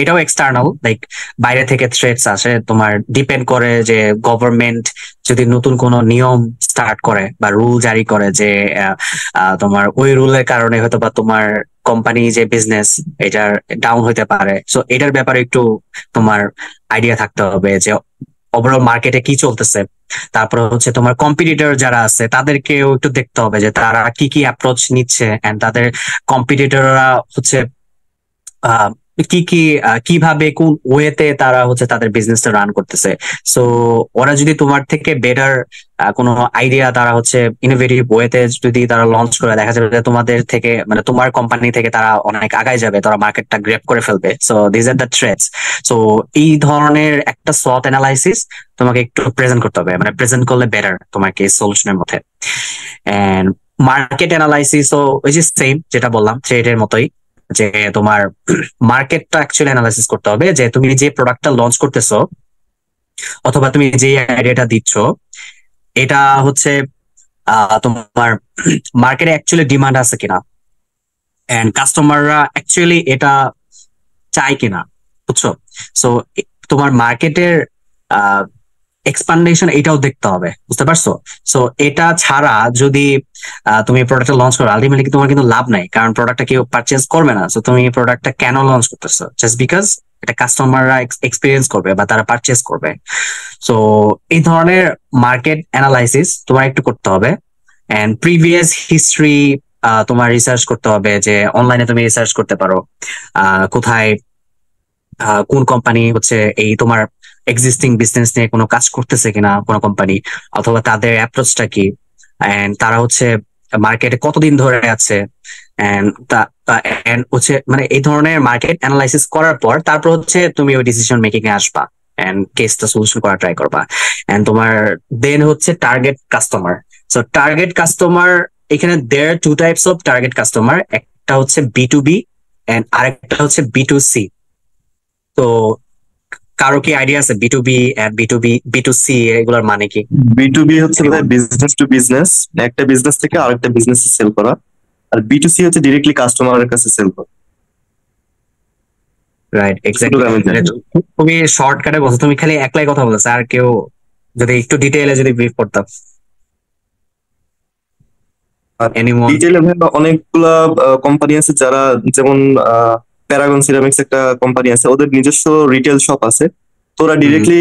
এটাও এক্সটার্নাল, লাইক বাইরে থেকে থ্রেটস আসে, তোমার ডিপেন্ড করে যে গভর্নমেন্ট যদি নতুন কোনো নিয়ম স্টার্ট করে বা রুল জারি করে যে তোমার ওই রুলের কারণে হয়তো বা তোমার কোম্পানি যে বিজনেস এটার ডাউন হতে পারে। সো এটার ব্যাপারে একটু তোমার আইডিয়া থাকতে হবে যে ওভারঅল মার্কেটে কি চলতেছে। তারপরে হচ্ছে তোমার কম্পিটিটর যারা আছে তাদেরকেও একটু দেখতে হবে যে তারা কি কি অ্যাপ্রোচ নিচ্ছে, এন্ড তাদের কম্পিটিটররা হচ্ছে কিভাবে কোন ওয়েতে তারা হচ্ছে তাদের বিজনেসটা রান করতেছে। সো ওরা যদি তোমার থেকে বেটার কোনো আইডিয়া তারা হচ্ছে ইনোভেটিভ ওয়েতে যদি তারা লঞ্চ করে, দেখা যাবে যে তোমাদের থেকে মানে তোমার কোম্পানি থেকে তারা অনেক আগায় যাবে, তারা মার্কেটটা গ্র্যাব করে ফেলবে। So this are the threats. So এই ধরনের একটা SWOT অ্যানালাইসিস তোমাকে একটু প্রেজেন্ট করতে হবে, মানে প্রেজেন্ট করলে বেটার তোমাকে সলিউশনের মধ্যে। এন্ড মার্কেট অ্যানালাইসিসও ওই যে সেম যেটা বললাম থ্রেডের মতোই, যে তোমার মার্কেটটা অ্যাকচুয়ালি অ্যানালাইসিস করতে হবে যে তুমি যে প্রোডাক্টটা লঞ্চ করতেছো অথবা তুমি যে আইডিয়াটা দিচ্ছ এটা হচ্ছে তোমার মার্কেটে অ্যাকচুয়ালি ডিমান্ড আছে কিনা, এন্ড কাস্টমাররা অ্যাকচুয়ালি এটা চায় কিনা, বুঝছো? সো তোমার মার্কেটের এক্সপান্ডেশন এটাও দেখতে হবে, বুঝতে পারছো? সো এটা ছাড়া যদি তুমি প্রোডাক্টটা লঞ্চ করো, আলটিমেটলি তোমার কিন্তু লাভ নাই, কারণ প্রোডাক্টটা কেউ পারচেজ করবে না। সো তুমি প্রোডাক্টটা কেন লঞ্চ করতেছো? জাস্ট বিকজ এটা কাস্টমাররা এক্সপিরিয়েন্স করবে বা তারা পারচেজ করবে। সো এই ধরনের মার্কেট অ্যানালাইসিস তোমার একটু করতে হবে, এন্ড প্রিভিয়াস হিস্ট্রি তোমার রিসার্চ করতে হবে, যে অনলাইনে তুমি রিসার্চ করতে পারো কোথায় কোন কোম্পানি হচ্ছে এই তোমার এক্সিস্টিং বিজনেস নিয়ে কোনো কাজ করতেছে কিনা কোনো কোম্পানি, অথবা তাদের অ্যাপ্রোচটা কি, এন্ড তারা হচ্ছে মার্কেটে কতদিন ধরে আছে, এন্ড হচ্ছে মানে এই ধরনের মার্কেট অ্যানালাইসিস করার পর তারপর হচ্ছে তুমি ওই ডিসিশন মেকিং এ আসবা এন্ড কেসটা সলিউশন করা ট্রাই করবা। এন্ড তোমার দেন হচ্ছে target customer. So target customer এখানে there two types of target customer, একটা হচ্ছে B2B এন্ড আরেকটা হচ্ছে B2C। তো কারো কি আইডিয়া আছে B2B এন্ড B2C এগুলোর মানে কি?
B2B হচ্ছে বিজনেস টু বিজনেস, একটা বিজনেস থেকে আরেকটা বিজনেস সেল করা, আর B2C হচ্ছে ডিরেক্টলি কাস্টমারের কাছে সেল করা।
Right, exactly. তুমি শর্টকাটে বলছো, তুমি খালি একলাই কথা বলছো, আর কেউ যদি একটু ডিটেইলে যদি ব্রিফ করতাম। Anyone?
ডিটেইলে অনেকগুলা কোম্পানি আছে যারা, যেমন প্যারাগন সিরামিক্স একটা কোম্পানি আছে, ওদের নিজস্ব রিটেল শপ আছে, তো ওরা ডিরেক্টলি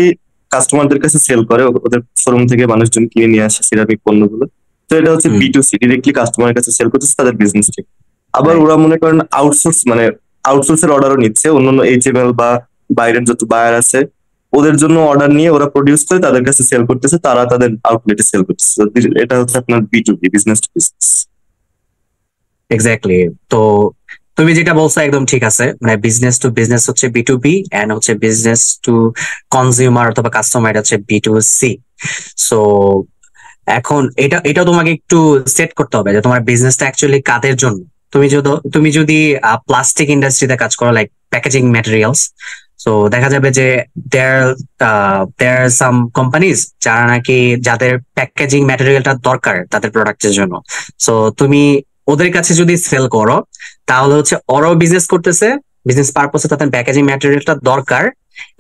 কাস্টমারদের কাছে সেল করে, ওদের শোরুম থেকে মানুষজন কিনে নিয়ে আসে সিরামিক পণ্যগুলো। তো এটা হচ্ছে B2C, ডিরেক্টলি কাস্টমারের কাছে সেল করতেছে তাদের বিজনেস থেকে। আবার ওরা মনে করেন আউটসোর্স, মানে আউটসোর্সের অর্ডারও নিচ্ছে, অন্যান্য HML বা বাইরের যত বায়ার আছে ওদের জন্য অর্ডার নিয়ে ওরা প্রডিউস করে তাদের কাছে সেল করতেছে, তারা তাদের আউটলেটে সেল করতেছে। এটা হচ্ছে আপনার B2B, business to business.
Exactly. তো তুমি যেটা বলছো একদম ঠিক আছে, মানে বিজনেস টু বিজনেস হচ্ছে B2B এন্ড হচ্ছে বিজনেস টু কনজিউমার অথবা কাস্টমার হচ্ছে B2C। সো এখন এটা তোমাকে একটু সেট করতে হবে যে তোমার বিজনেসটা অ্যাকচুয়ালি কাদের জন্য। তুমি যদি প্লাস্টিক ইন্ডাস্ট্রিতে কাজ করো, লাইক প্যাকেজিং ম্যাটেরিয়ালস, সো দেখা যাবে যে দেয়ার সাম কোম্পানিজ যারা নাকি যাদের প্যাকেজিং ম্যাটেরিয়ালটা দরকার তাদের প্রোডাক্টের জন্য। সো তুমি ওদের কাছে যদি সেল করো তাহলে হচ্ছে ওরাও বিজনেস করতেছে, বিজনেস পারপসে তাদের প্যাকেজিং ম্যাটেরিয়ালটা দরকার,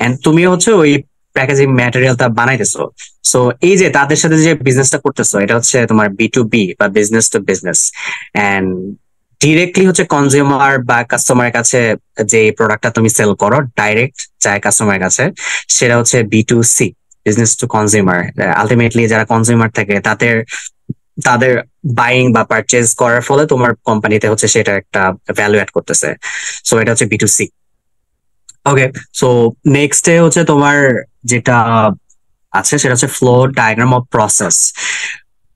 এন্ড তুমিও হচ্ছে ওই প্যাকেজিং ম্যাটেরিয়ালটা বানাইতেছো। সো এই যে তাদের সাথে যে বিজনেসটা করতেছো এটা হচ্ছে তোমার B2B বা business to business. And directly হচ্ছে কনজিউমার বা কাস্টমারের কাছে যে প্রোডাক্টটা তুমি সেল করো ডাইরেক্ট যায় কাস্টমারের কাছে, সেটা হচ্ছে B2C, business to consumer. Ultimately যারা কনজিউমার থাকে তাদের বাইং বা পারচেজ করার ফলে তোমার কোম্পানিতে হচ্ছে সেটা একটা ভ্যালু অ্যাড করতেছে। সো এটা হচ্ছে B2C। ওকে, সো নেক্সট হচ্ছে তোমার যেটা আছে সেটা হচ্ছে flow diagram of process.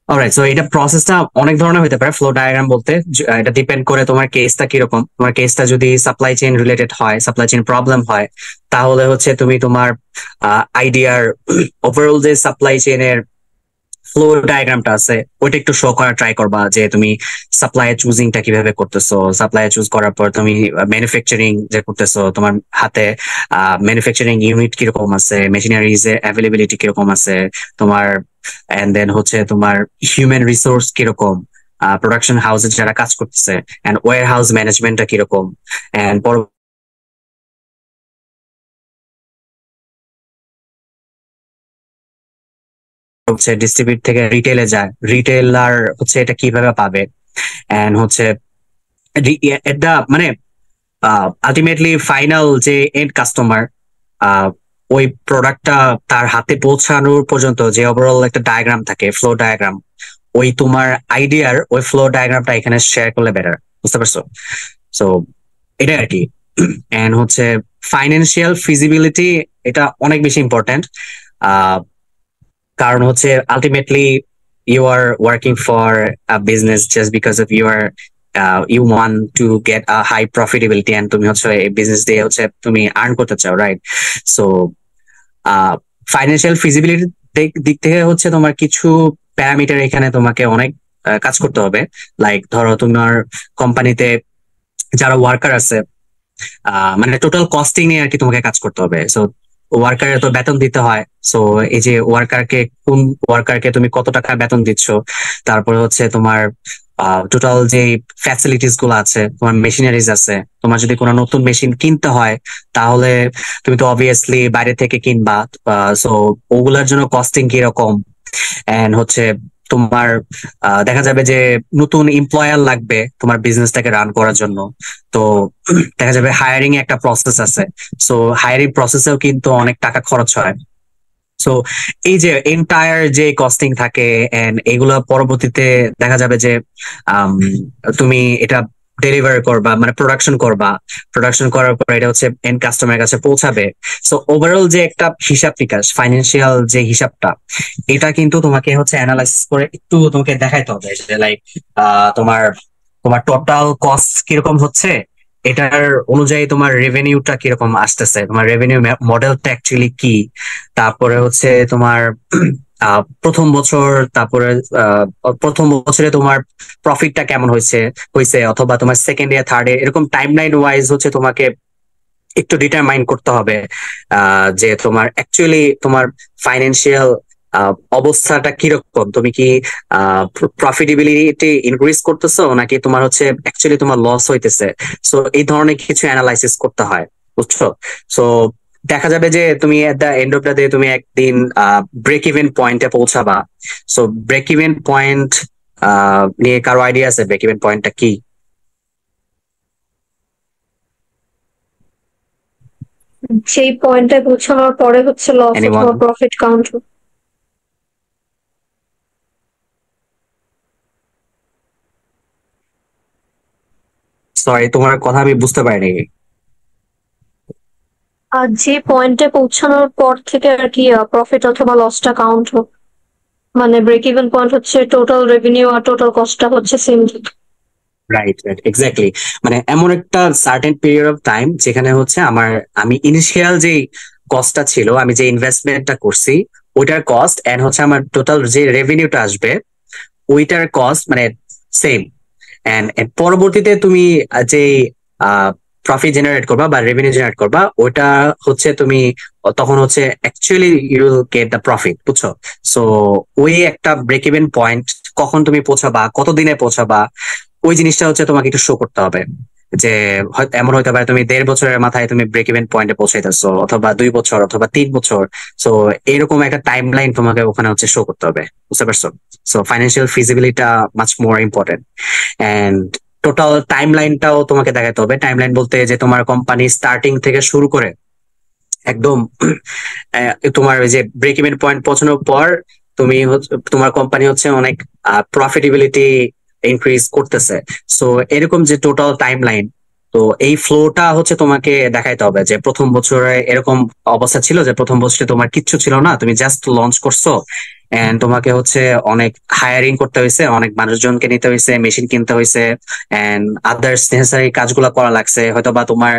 Alright, so এটা প্রসেসটা অনেক ধরনের হতে পারে। ফ্লো ডায়াগ্রাম বলতে এটা ডিপেন্ড করে তোমার কেসটা কিরকম। তোমার কেসটা যদি সাপ্লাই চেইন রিলেটেড হয়, সাপ্লাই চেইন প্রবলেম হয়, তাহলে হচ্ছে তুমি তোমার আইডিয়ার ওভারঅল যে সাপ্লাই চেইনের ফ্লো ডায়াগ্রামটা আছে ওইটা একটু শো করার ট্রাই করবা, যে তুমি সাপ্লায়ার চুজিংটা কিভাবে করতেছো, সাপ্লায়ার চুজ করার পর তুমি ম্যানুফ্যাকচারিং যে করতেছো, তোমার হাতে ম্যানুফ্যাকচারিং ইউনিট কিরকম আছে, মেশিনারিজ এর অ্যাভেলেবিলিটি কিরকম আছে তোমার, এন্ড দেন হচ্ছে তোমার হিউম্যান রিসোর্স কিরকম, প্রোডাকশন হাউসে যারা কাজ করতেছে, এন্ড ওয়্যার হাউস ম্যানেজমেন্টটা কিরকম, এন্ড হচ্ছে ডিস্ট্রিবিউট থেকে রিটেলে যায়, রিটেলার হচ্ছে এটা কিভাবে পাবে, এন্ড হচ্ছে এটা মানে আলটিমেটলি ফাইনাল যে এন্ড কাস্টমার ওই প্রোডাক্টটা তার হাতে পৌঁছানোর পর্যন্ত যে ওভারঅল একটা ডায়াগ্রাম থাকে, ফ্লো ডায়াগ্রাম, ওই তোমার আইডিয়ার ওই ফ্লো ডায়াগ্রামটা এখানে শেয়ার করলে বেটার, বুঝতে পারছো? সো এটা আর কি। এন্ড হচ্ছে ফাইন্যান্সিয়াল ফিজিবিলিটি, এটা অনেক বেশি ইম্পর্টেন্ট, কারণ হচ্ছে ultimately you are working for a business just because of you want to get a high profitability, and তুমি হচ্ছে এই বিজনেস দিয়ে হচ্ছে তুমি আর্ন করতে চাও, রাইট? সো ফাইন্যান্সিয়াল ফিজিবিলিটি দিক থেকে হচ্ছে তোমার কিছু প্যারামিটার এখানে তোমাকে অনেক কাজ করতে হবে। লাইক ধরো তোমার কোম্পানিতে যারা ওয়ার্কার আছে, মানে টোটাল কস্টিং নিয়ে আর কি তোমাকে কাজ করতে হবে। সো ওয়ার্কারের তো বেতন দিতে হয়, সো এই যে কোন ওয়ার্কারকে তুমি কত টাকা বেতন দিচ্ছ, তারপরে হচ্ছে তোমার টোটাল যে ফ্যাসিলিটিস গুলো আছে, তোমার মেশিনারিজ আছে, তোমার যদি কোনো নতুন মেশিন কিনতে হয় তাহলে তুমি তো অবভিয়াসলি বাইরে থেকে কিনবা, সো ওগুলার জন্য কস্টিং কিরকম, এন্ড হচ্ছে তোমার দেখা যাবে যে নতুন এমপ্লয়ার লাগবে তোমার বিজনেসটাকে রান করার জন্য, তো দেখা যাবে হায়ারিং একটা প্রসেস আছে, সো হায়ারিং প্রসেসেও কিন্তু অনেক টাকা খরচ হয়। সো এই যে এন্টায়ার যে কস্টিং থাকে, এন্ড এগুলো পরবর্তীতে দেখা যাবে যে তুমি এটা ডেলিভার করবা, মানে প্রোডাকশন করার পর এটা হচ্ছে এন্ড কাস্টমারের কাছে পৌঁছাবে। সো ওভারঅল যে একটা হিসাব নিকাশ, ফাইন্যান্সিয়াল যে হিসাবটা, এটা কিন্তু তোমাকে হচ্ছে অ্যানালাইসিস করে একটু তোমাকে দেখাইতে হবে যে লাইক তোমার তোমার টোটাল কস্ট কিরকম হচ্ছে, এটার অনুযায়ী তোমার রেভিনিউটা কিরকম আসতেছে, তোমার রেভিনিউ মডেলটা অ্যাকচুয়ালি কি, তারপরে হচ্ছে তোমার প্রথম বছর, তারপরে প্রথম বছরে তোমার প্রফিটটা কেমন হয়েছে অথবা তোমার সেকেন্ড ইয়ার থার্ড ইয়ার, এরকম টাইম লাইন ওয়াইজ হচ্ছে তোমাকে একটু ডিটারমাইন করতে হবে যে তোমার অ্যাকচুয়ালি তোমার ফাইন্যান্সিয়াল অবস্থাটা কিরকম, তুমি কি প্রফিটেবিলিটি ইনক্রিজ করতেছো নাকি তোমার হচ্ছে অ্যাকচুয়ালি তোমার লস হইতেছে। সো এই ধরনের কিছু অ্যানালাইসিস করতে হয়, বুঝছো? সো দেখা যাবে যে তুমি এট the end of the day তুমি একদিন ব্রেক ইভেন পয়েন্টে পৌঁছাবা। সো ব্রেক ইভেন পয়েন্ট নিয়ে কারো আইডিয়া আছে ব্রেক ইভেন পয়েন্টটা কি?
সেই পয়েন্টে পৌঁছানোর পরে হচ্ছে লস
Anyone?
অথবা প্রফিট কাউন্ট।
সরি, তোমার কথা আমি বুঝতে পারিনি।
আর যে পয়েন্টে পৌঁছানোর পর থেকে আর কি প্রফিট অথবা লসটা কাউন্ট হোক, মানে ব্রেক ইভেন পয়েন্ট হচ্ছে টোটাল রেভিনিউ আর টোটাল কস্টটা হচ্ছে সেম।
Right, exactly. মানে এমন একটা সার্টেন পিরিয়ড অফ টাইম যেখানে হচ্ছে আমি ইনিশিয়াল যে কস্টটা ছিল, আমি যে ইনভেস্টমেন্টটা করছি ওইটার কস্ট, এন্ড হচ্ছে আমার টোটাল যে রেভিনিউটা আসবে ওইটার কস্ট মানে সেম। এন্ড পরবর্তীতে তুমি যে প্রফিট জেনারেট করবা বা রেভিনিউ জেনারেট করবা, ওটা হচ্ছে তুমি তখন হচ্ছে actually you will get the profit, বুঝছো? সো ওই একটা ব্রেক ইভেন পয়েন্ট কখন তুমি পৌঁছাবা, কতদিনে পৌঁছাবা, ওই জিনিসটা হচ্ছে তোমাকে একটু শো করতে হবে। যে হয়তো এমন হতে পারে তুমি 1.5 বছরের মাথায় তুমি ব্রেক ইভেন পয়েন্টে পৌঁছাইতেছো, অথবা 2 বছর অথবা 3 বছর। সো এরকম একটা টাইম লাইন তোমাকে ওখানে হচ্ছে শো করতে হবে, বুঝতে পারছো? সো ফাইন্যান্সিয়াল ফিজিবিলিটিটা much more important, and total time লাইনটাও তোমাকে দেখাতে হবে। টাইম লাইন বলতে যে তোমার কোম্পানি স্টার্টিং থেকে শুরু করে একদম তোমার ওই যে ব্রেক ইভেন পয়েন্ট পৌঁছানোর পর তোমার কোম্পানি হচ্ছে অনেক প্রফিটেবিলিটি ইনক্রিজ করতেছে। সো এরকম যে টোটাল টাইম লাইন, তো এই ফ্লোটা হচ্ছে তোমাকে দেখাইতে হবে যে প্রথম বছরে এরকম অবস্থা ছিল যে প্রথম বছরে তোমার কিচ্ছু ছিল না, তুমি জাস্ট লঞ্চ করছো, এন্ড তোমাকে হচ্ছে অনেক হায়ারিং করতে হয়েছে, অনেক মানুষজনকে নিতে হয়েছে, মেশিন কিনতে হয়েছে, এন্ড আদার্স নেসেসারি কাজগুলো করা লাগছে, হয়তোবা তোমার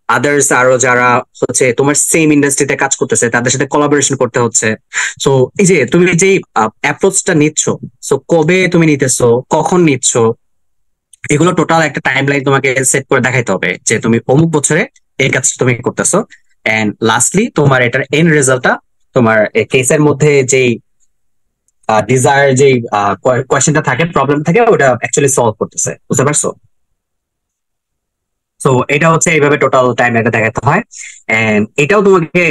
আদার্স আরো যারা হচ্ছে তোমার সেম ইন্ডাস্ট্রিতে কাজ করতেছে তাদের সাথে কোলাবোরেশন করতে হচ্ছে। সো এই যে তুমি যে অ্যাপ্রোচটা নিচ্ছ, সো কবে তুমি নিতেছো, কখন নিচ্ছ, এগুলো টোটাল একটা টাইম লাইন তোমাকে সেট করে দেখাইতে হবে যে তুমি অমুক বছরে এই কাজটা তুমি করতেছো। এন্ড লাস্টলি তোমার এটার এন্ড রেজাল্টটা তোমার কেসের মধ্যে যেই ডিজায়ার যেই কোয়েশ্চেনটা থাকে, প্রবলেম থাকে, ওটা অ্যাকচুয়ালি সলভ করতেছে। বুঝতে পারছো? তো এটা হচ্ছে এইভাবে টোটাল টাইম এটা দেখাতে হয়। এন্ড এটাও তোমাকে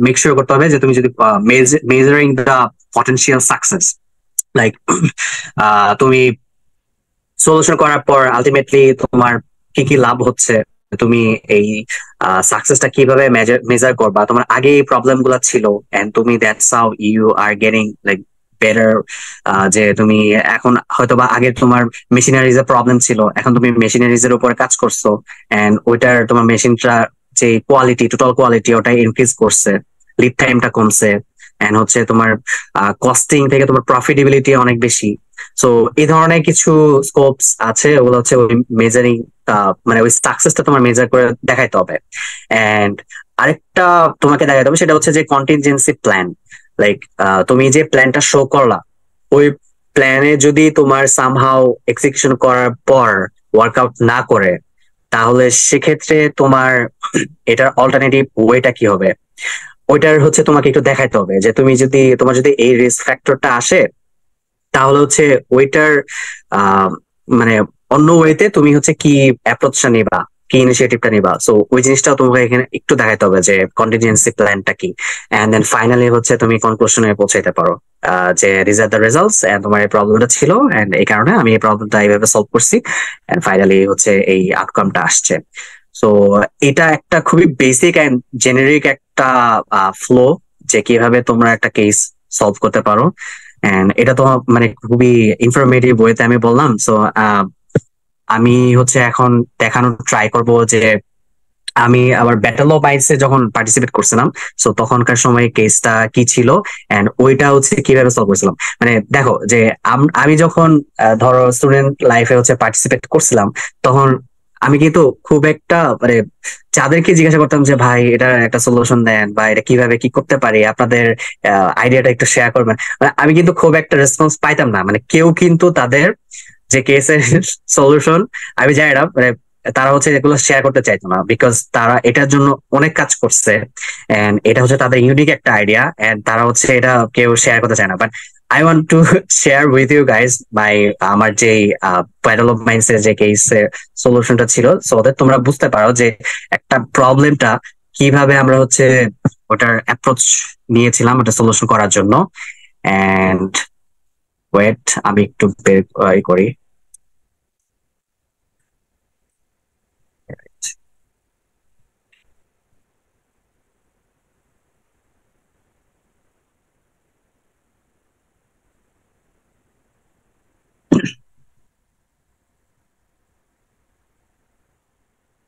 মেক শিওর করতে হবে যে তুমি যদি measuring the potential success, like তুমি সলিউশন করার পর আলটিমেটলি তোমার কি কি লাভ হচ্ছে, তুমি এই সাকসেসটা কিভাবে মেজার করবা, তোমার আগে এই প্রবলেম গুলা ছিল এন্ড তুমি that's how you are getting like better. যে তুমি এখন হয়তোবা আগে তোমার মেশিনারিজ এর প্রবলেম ছিল, এখন তুমি মেশিনারিজ এর উপরে কাজ করছো এন্ড ওইটার তোমার মেশিনটা যে কোয়ালিটি, টোটাল কোয়ালিটি ওটা ইনক্রিজ করছে, লিড টাইমটা কমছে, এন্ড হচ্ছে তোমার কস্টিং থেকে তোমার প্রফিটেবিলিটি অনেক বেশি। সো এই ধরনের কিছু স্কোপস আছে, ওগুলো হচ্ছে ওই মেজারিং, মানে ওই সাকসেসটা তোমার মেজার করে দেখাইতে হবে। এন্ড আরেকটা তোমাকে দেখাইতে হবে সেটা হচ্ছে যে কন্টিনজেন্সি প্ল্যান। লাইক তুমি যে প্ল্যানটা শো করলা, ওই প্ল্যানে যদি তোমার সামহাও এক্সিকিউশন করার পর ওয়ার্কআউট না করে, তাহলে সেক্ষেত্রে তোমার এটার অল্টারনেটিভ ওয়েটা কি হবে, ওইটার হচ্ছে তোমাকে একটু দেখাইতে হবে যে তুমি যদি তোমার যদি এই রিস্ক ফ্যাক্টরটা আসে, তাহলে হচ্ছে ওইটার মানে অন্য ওয়েতে তুমি হচ্ছে কি অ্যাপ্রোচটা নিবা, কি ইনিশিয়েটিভটা নিবা। সো ওই জিনিসটাও তোমাকে এখানে একটু দেখাইতে হবে যে কন্টিনজেন্সি প্ল্যানটা কি। এন্ড দেন ফাইনালি হচ্ছে তুমি কনক্লুশনে পৌঁছাইতে পারো যে this are the results, and তোমার এই প্রবলেমটা ছিল এন্ড এই কারণে আমি এই প্রবলেমটা এইভাবে সলভ করছি, এন্ড ফাইনালি হচ্ছে এই আউটকামটা আসছে। সো এটা একটা খুবই বেসিক এন্ড জেনেরিক একটা ফ্লো যে কিভাবে তোমরা একটা কেস সলভ করতে পারো। এন্ড এটা তো মানে খুবই ইনফরমেটিভ ওয়েতে আমি বললাম। সো আমি হচ্ছে এখন দেখানোর ট্রাই করব যে আমি আবার ব্যাটল অফ মাইন্ডসে যখন পার্টিসিপেট করছিলাম, সো তখনকার সময় কেসটা কি ছিল এন্ড ওইটা হচ্ছে কিভাবে সলভ করছিলাম। মানে দেখো যে আমি যখন ধরো স্টুডেন্ট লাইফে হচ্ছে পার্টিসিপেট করছিলাম, তখন আমি কিন্তু খুব একটা মানে যাদেরকে জিজ্ঞাসা করতাম যে ভাই এটা একটা সলিউশন দেন বা এটা কিভাবে কি করতে পারি, আপনাদের আইডিয়াটা একটু শেয়ার করবেন, মানে আমি কিন্তু খুব একটা রেসপন্স পাইতাম না। মানে কেউ কিন্তু তাদের যে কেসের সলিউশন আমি জানি না, মানে তারা হচ্ছে এগুলো শেয়ার করতে চাইতো না, বিকজ তারা এটার জন্য অনেক কাজ করছে এন্ড এটা হচ্ছে তাদের ইউনিক একটা আইডিয়া এন্ড তারা হচ্ছে এটা কেউ শেয়ার করতে চায় না। But I want to share with you guys by আমার যে প্যাডেল অফ মাইন্ডস এর যে কেস সলিউশনটা ছিল, সো ওদের তোমরা বুঝতে পারো যে একটা প্রবলেমটা কিভাবে আমরা হচ্ছে ওটার অ্যাপ্রোচ নিয়েছিলাম ওটা সলিউশন করার জন্য। এন্ড ওয়েট আমি একটু বের করি।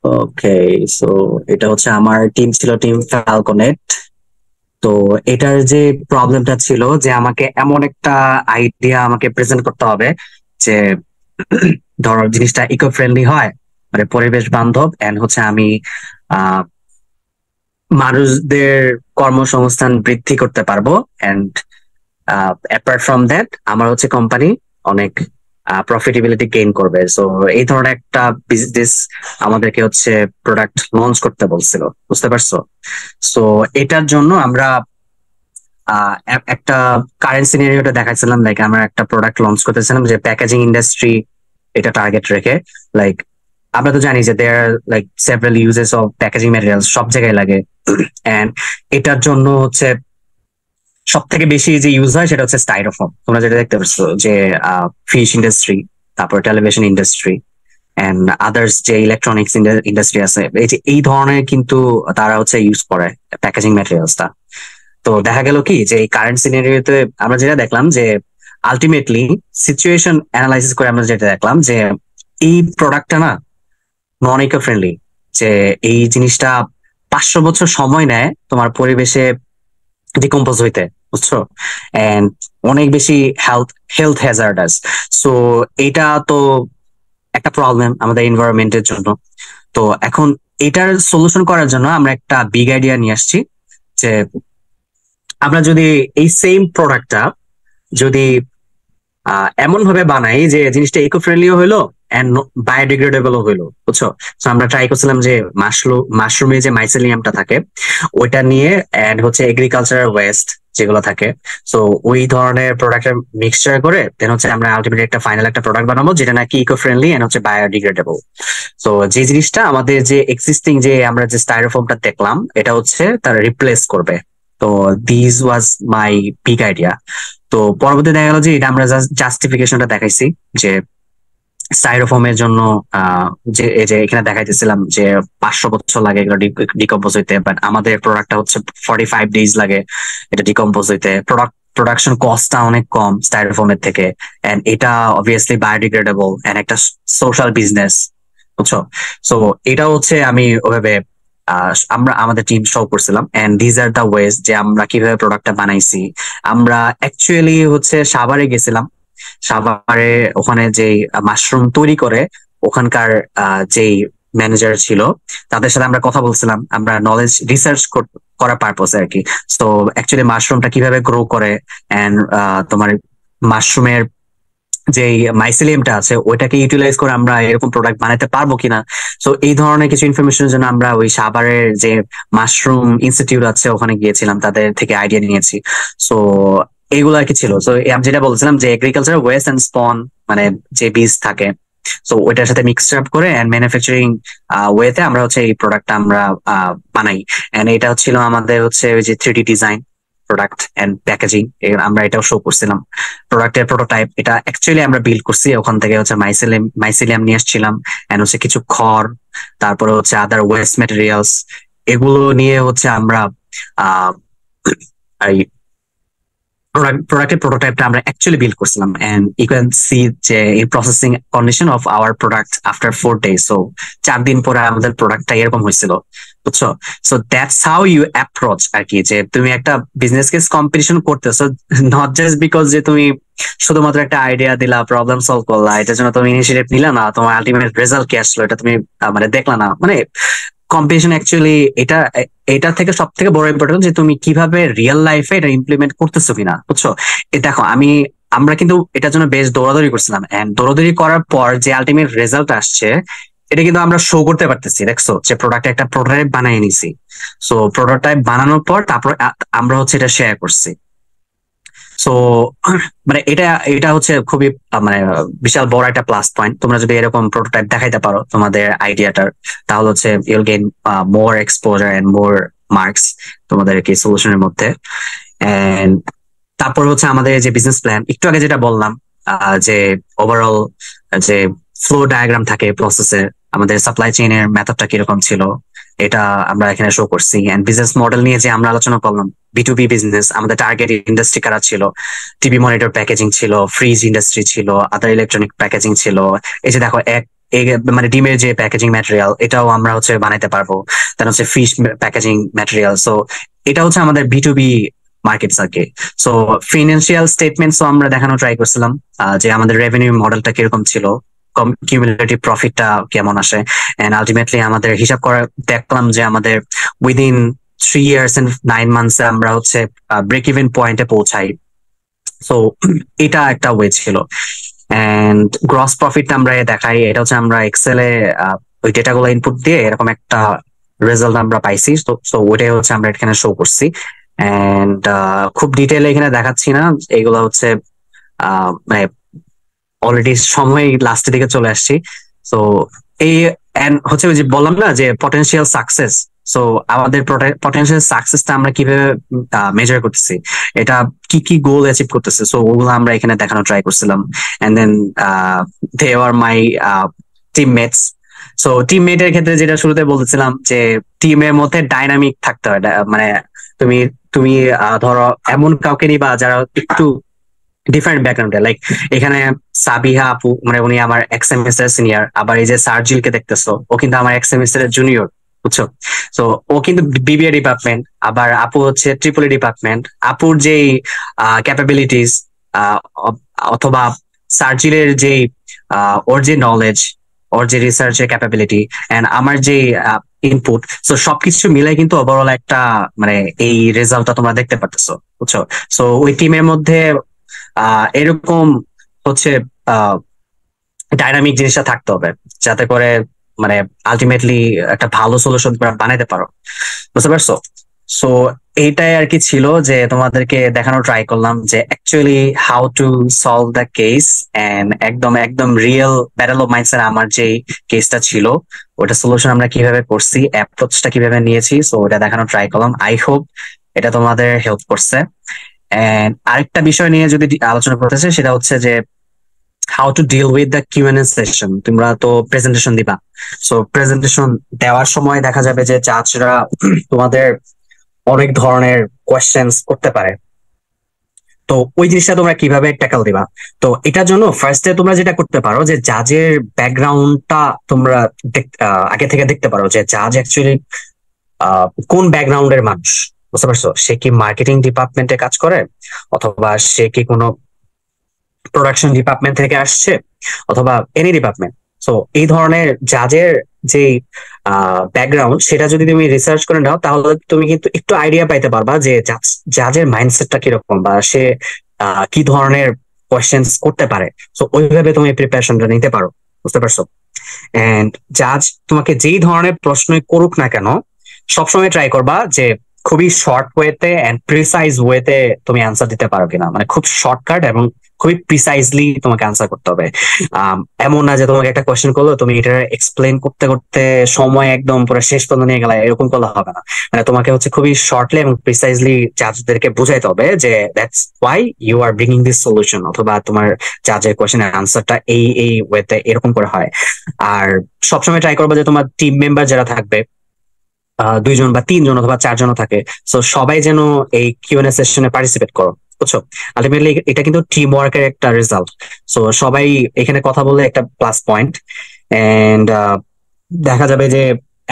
ওকে, সো এটা হচ্ছে আমার টিম ছিল, টিম ফ্যালকনেট। তো এটার যে প্রবলেমটা ছিল যে আমাকে এমন একটা আইডিয়া আমাকে প্রেজেন্ট করতে হবে যে ধরো জিনিসটা ইকো ফ্রেন্ডলি হয়, মানে পরিবেশ বান্ধব, এন্ড হচ্ছে আমি আহ মানুষদের কর্মসংস্থান বৃদ্ধি করতে পারবো। এন্ড অ্যাপার্ট ফ্রম দ্যাট আমার হচ্ছে কোম্পানি অনেক প্রফিটেবিলিটি গেইন করবে। সো এই ধরনের একটা বিজনেস আমাদেরকে হচ্ছে প্রোডাক্ট লঞ্চ করতে বলছিল। বুঝতে পারছো? সো এটার জন্য আমরা একটা কারেন্ট সিনারিওটা দেখাচ্ছিলাম, লাইক আমরা একটা প্রোডাক্ট লঞ্চ করতেছিলাম যে প্যাকেজিং ইন্ডাস্ট্রি এটা টার্গেট রেখে। লাইক আমরা তো জানি যে there like several uses of packaging materials, সব জায়গায় লাগে। এন্ড এটার জন্য হচ্ছে সব থেকে বেশি যে ইউজ হয় সেটা হচ্ছে স্টাইরোফোম। তোমরা যেটা দেখতে পাচ্ছ যে ফিশ ইন্ডাস্ট্রি, তারপর টেলিভিশন ইন্ডাস্ট্রি এন্ড আদার্স যে ইলেকট্রনিক্স ইন্ডাস্ট্রি আছে, এই যে এই ধরনের কিন্তু তারা হচ্ছে ইউজ করে প্যাকেজিং ম্যাটেরিয়ালসটা। তো দেখা গেল কি যে এই কারেন্ট সিনারিওতে আমরা যেটা দেখলাম যে আলটিমেটলি সিচুয়েশন অ্যানালাইসিস করে আমরা যেটা দেখলাম যে এই প্রোডাক্টটা না নন ইকো ফ্রেন্ডলি, যে এই জিনিসটা 500 বছর সময় নেয় তোমার পরিবেশে ডিকম্পোজ হইতে। বুঝছো? এন্ড অনেক বেশি হেলথ হ্যাজার্ডাস। সো এটা তো একটা প্রবলেম আমাদের এনভায়রনমেন্টের জন্য। তো এখন এটার সলিউশন করার জন্য আমরা একটা বিগ আইডিয়া নিয়ে আসছি যে আমরা যদি এই সেম প্রোডাক্টটা যদি এমন ভাবে বানাই যে জিনিসটা ইকো ফ্রেন্ডলিও হইলো এন্ড বায়োডিগ্রেডেবলও হইলো, বুঝছো? তো আমরা ট্রাই করছিলাম যে মাশরুমে যে মাইসেলিয়ামটা থাকে ওইটা নিয়ে এন্ড হচ্ছে এগ্রিকালচারাল ওয়েস্ট যেগুলো থাকে, তো ওই ধরনের প্রোডাক্টের মিক্সচার করে দেন হচ্ছে আমরা আলটিমেটলি একটা ফাইনাল একটা প্রোডাক্ট বানাবো যেটা নাকি ইকো ফ্রেন্ডলি এন্ড হচ্ছে বায়োডিগ্রেডেবল। তো যে জিনিসটা আমাদের যে এক্সিস্টিং যে আমরা যে স্টাইরোফোমটা দেখলাম এটা হচ্ছে তার রিপ্লেস করবে। তো this was my big idea. তো পরবর্তী দেখা গেল যে এটা আমরা জাস্টিফিকেশনটা দেখাইছি যে স্টাইরোফোমের জন্য যে এই যে এখানে দেখাইতেছিলাম যে 500 বছর লাগে এগুলো ডিকম্পোজ হইতে, বাট আমাদের প্রোডাক্টটা হচ্ছে 45 ডেজ লাগে এটা ডিকম্পোজ হইতে। প্রোডাকশন কস্টটা অনেক কম স্টাইরোফোমের থেকে, এন্ড এটা অবভিয়াসলি বায়োডিগ্রেডেবল এন্ড একটা সোশ্যাল বিজনেস, বুঝছো? সো এটা হচ্ছে আমি ওভাবে আমরা আমাদের টিম শো করছিলাম and these are the ways যে আমরা কিভাবে প্রোডাক্টটা বানাইছি। আমরা অ্যাকচুয়ালি হচ্ছে সাভারে গেছিলাম, সাভারে ওখানে যে মাশরুম তৈরি করে ওখানকার যেই ম্যানেজার ছিল তাদের সাথে আমরা কথা বলছিলাম, আমরা নলেজ রিসার্চ করার পারপোসে আর কি। তো অ্যাকচুয়ালি মাশরুমটা কিভাবে গ্রো করে এন্ড তোমার মাশরুমের যে মাইসেলিয়ামটা আছে ওইটাকে ইউটিলাইজ করে আমরা এরকম প্রোডাক্ট বানাতে পারবো কিনা। তো এই ধরনের কিছু ইনফরমেশনের জন্য আমরা ওই সাভারের যে মাশরুম ইনস্টিটিউট আছে ওখানে গিয়েছিলাম, তাদের থেকে আইডিয়া নিয়েছি। সো এইগুলো আর কি ছিল। তো আমি যেটা বলছিলাম যে এগ্রিকালচার ওয়েস্ট এন্ড স্পন মানে যে বীজ থাকে তো ওইটার সাথে মিক্স আপ করে এন্ড ম্যানুফ্যাকচারিং ওয়েতে আমরা হচ্ছে এই প্রোডাক্টটা আমরা বানাই। এন্ড এটা হচ্ছিল আমাদের হচ্ছে ওই যে 3D design product and packaging আমরা এটাও শো করছিলাম। প্রোডাক্টের প্রোটোটাইপ এটা অ্যাকচুয়ালি আমরা বিল্ড করছি, ওখান থেকে হচ্ছে মাইসেলিয়াম নিয়ে আসছিলাম এন্ড হচ্ছে কিছু খড়, তারপরে হচ্ছে আদার ওয়েস্ট ম্যাটেরিয়ালস, এগুলো নিয়ে হচ্ছে আমরা আহ প্রোডাক্টের প্রোটোটাইপটা আমরা অ্যাকচুয়ালি বিল্ড করছিলাম। এন্ড ইউ ক্যান সি যে এই processing condition of our product after 4 days। So 4 দিন পরে আমাদের প্রোডাক্টটা এরকম হয়েছিল, বুঝছো? So that's how you approach আর কি, যে তুমি একটা বিজনেস কেস কম্পিটিশন করতেছো নট জাস্ট বিকজ যে তুমি শুধুমাত্র একটা আইডিয়া দিলা, প্রবলেম সলভ করলা, এটার জন্য তুমি ইনিশিয়েটিভ নিলা না, তোমার আলটিমেট রেজাল্ট কি আসলো এটা তুমি মানে দেখলা না। মানে কম্পিটিশন অ্যাকচুয়ালি এটা থেকে সব থেকে বড় ইম্পর্টেন্ট যে তুমি কিভাবে রিয়েল লাইফে এটা ইমপ্লিমেন্ট করতেছো কিনা, বুঝছো? দেখো আমরা কিন্তু এটার জন্য বেশ দৌড়াদৌড়ি করছিলাম এন্ড দৌড়াদৌড়ি করার পর যে আলটিমেট রেজাল্ট আসছে এটা কিন্তু আমরা শো করতে পারতেছি। দেখছো যে প্রোডাক্ট একটা প্রোটোটাইপ বানিয়ে নিছি। সো প্রোটোটাইপ বানানোর পর তারপর আমরা হচ্ছে এটা শেয়ার করছি। সো মানে এটা হচ্ছে খুবই মানে বিশাল বড় একটা প্লাস পয়েন্ট। তোমরা যদি এরকম প্রোটোটাইপ দেখাইতে পারো তোমাদের আইডিয়াটার, তাহলে হচ্ছে you'll gain more exposure and more marks তোমাদের কি সলিউশনের মধ্যে। এন্ড তারপর হচ্ছে আমাদের যে বিজনেস প্ল্যান একটু আগে যেটা বললাম যে ওভারঅল যে ফ্লো ডায়াগ্রাম থাকে প্রসেসের, আমাদের সাপ্লাই চেইনের মেথডটা কিরকম ছিল এটা আমরা এখানে শো করছি। এন্ড বিজনেস মডেল নিয়ে যে আমরা আলোচনা করলাম, B2B বিজনেস, আমাদের টার্গেট ইন্ডাস্ট্রি কারা ছিল, টিভি মনিটর প্যাকেজিং ছিল, ফ্রিজ ইন্ডাস্ট্রি ছিল, আদার ইলেকট্রনিক প্যাকেজিং ছিল। এই যে দেখো মানে ডিমের যে প্যাকেজিং ম্যাটেরিয়াল এটাও আমরা হচ্ছে বানাইতে পারবো, তার হচ্ছে ফিশ প্যাকেজিং ম্যাটেরিয়াল। সো এটা হচ্ছে আমাদের B2B মার্কেটস আর কি। সো ফিনান্সিয়াল স্টেটমেন্টস আমরা দেখানো ট্রাই করছিলাম যে আমাদের রেভিনিউ মডেলটা কিরকম ছিল, কিউমুলেটিভ প্রফিটটা কেমন আসে। এন্ড আলটিমেটলি আমাদের হিসাব করে দেখলাম যে আমাদের উইদিন 3 years and 9 months আমরা হচ্ছে ব্রেক ইভেন পয়েন্টে পৌঁছাই। সো এটা একটা ওয়ে ছিল। এন্ড গ্রস প্রফিটটা আমরা দেখাই, এটা হচ্ছে আমরা এক্সেলে ওই ডেটাগুলো ইনপুট দিয়ে এরকম একটা রেজাল্ট আমরা পাইছি। সো ওইটাই হচ্ছে আমরা এখানে শো করছি। এন্ড খুব ডিটেইলে এখানে দেখাচ্ছি না, এগুলো হচ্ছে মানে অলরেডি সময় লাস্টের দিকে চলে আসছি। সো এই হচ্ছে ওই যে বললাম না যে পটেনশিয়াল সাকসেস। সো আমাদের পটেনশিয়াল সাকসেসটা আমরা কিভাবে মেজার করতেছি, এটা কি কি গোল অ্যাচিভ করতেছে, সো ওগুলো আমরা এখানে দেখানো ট্রাই করছিলাম। And then they are my teammates. So টিমমেটের ক্ষেত্রে যেটা শুরুতে বলতেছিলাম যে টিমের মধ্যে ডাইনামিক থাকতে হয়। মানে তুমি তুমি ধরো এমন কাউকে নিবা যারা একটু ডিফারেন্ট ব্যাকগ্রাউন্ডে, লাইক এখানে সাবিহা আপু মানে উনি আমার এক সেমিস্টার সিনিয়র, আবার এই যে সার্জিলকে দেখতেছো ও কিন্তু আমার এক সেমিস্টারের জুনিয়র, বুঝছো? তো ও কিন্তু BBA ডিপার্টমেন্ট, আবার আপু হচ্ছে ট্রিপলি ডিপার্টমেন্ট। আপুর যেই ক্যাপাবিলিটিস অথবা সার্জিলের যে ওর যে নলেজ, ওর যে রিসার্চের ক্যাপাবিলিটি, এন্ড আমার যে ইনপুট, সো সবকিছু মিলাই কিন্তু ওভারঅল একটা মানে এই রেজাল্টটা তোমরা দেখতে পারতেছো, বুঝছো? সো ওই টিমের মধ্যে এরকম হচ্ছে ডাইনামিক জিনিসটা থাকতে হবে, যাতে করে মানে আলটিমেটলি একটা ভালো সলিউশন তোমরা বানাইতে পারো, বুঝতে পারছো? সো এইটাই আর কি ছিল যে তোমাদেরকে দেখানো ট্রাই করলাম যে actually how to solve the case, and একদম একদম রিয়েল ব্যাটল অফ মাইন্ডসের আমার যে কেসটা ছিল ওটা সলিউশন আমরা কিভাবে করছি, অ্যাপ্রোচটা কিভাবে নিয়েছি, সো ওটা দেখানো ট্রাই করলাম। আই হোপ এটা তোমাদের হেল্প করছে। এন্ড আরেকটা বিষয় নিয়ে যদি আলোচনা করতেছে সেটা হচ্ছে যে how to deal with the Q and A session. তোমরা তো প্রেজেন্টেশন দিবা, সো প্রেজেন্টেশন দেওয়ার সময় দেখা যাবে যে জাজরা তোমাদের অনেক ধরনের কোয়েশ্চেন্স করতে পারে, তো ওই জিনিসটা তোমরা কিভাবে ট্যাকল দিবা? তো এটার জন্য ফার্স্টে তোমরা যেটা করতে পারো যে জাজের ব্যাকগ্রাউন্ডটা তোমরা আগে থেকে দেখতে পারো যে জাজ অ্যাকচুয়ালি কোন ব্যাকগ্রাউন্ডের মানুষ, বুঝতে পারছো? সে কি মার্কেটিং ডিপার্টমেন্টে কাজ করে, অথবা সে কি কোনো প্রোডাকশন ডিপার্টমেন্ট থেকে আসছে, অথবা এনি ডিপার্টমেন্ট। সো এই ধরনের জাজের যে ব্যাকগ্রাউন্ড সেটা যদি তুমি রিসার্চ করে নাও তাহলে তুমি কিন্তু একটু আইডিয়া পাইতে পারবা যে জাজের মাইন্ডসেটটা কিরকম, বা সে কি ধরনের কোয়েশ্চেন্স করতে পারে। সো ওইভাবে তুমি প্রিপারেশনটা নিতে পারো, বুঝতে পারছো? এন্ড জাজ তোমাকে যেই ধরনের প্রশ্নই করুক না কেন সবসময় ট্রাই করবা যে খুবই শর্ট ওয়েতে এন্ড প্রিসাইজ ওয়েতে তুমি অ্যান্সার দিতে পারো কিনা, মানে খুব শর্টকাট এবং খুবই প্রিসাইজলি তোমাকে আনসার করতে হবে। এমন না যে তোমাকে একটা কোয়েশ্চেন করলো তুমি এটা এক্সপ্লেন করতে করতে সময় একদম পুরো শেষ পর্যন্ত নিয়ে গেলে, এরকম করলে হবে না। মানে তোমাকে হচ্ছে খুবই শর্টলি এবং প্রিসাইজলি জাজদেরকে বুঝাইতে হবে যে that's why you are bringing this solution, অথবা তোমার জাজের কোয়েশ্চেনের আনসারটা এই ওয়েতে এরকম করে হয়। আর সবসময় ট্রাই করবে যে তোমার টিম মেম্বার যারা থাকবে 2 জন বা 3 জন অথবা 4 জনও থাকে, সো সবাই যেন এই কিউএনএ সেশনে পার্টিসিপেট করো, বুঝছো? আলটিমেটলি এটা কিন্তু টিম ওয়ার্কের একটা রেজাল্ট। সো সবাই এখানে কথা বললে একটা প্লাস পয়েন্ট। এন্ড দেখা যাবে যে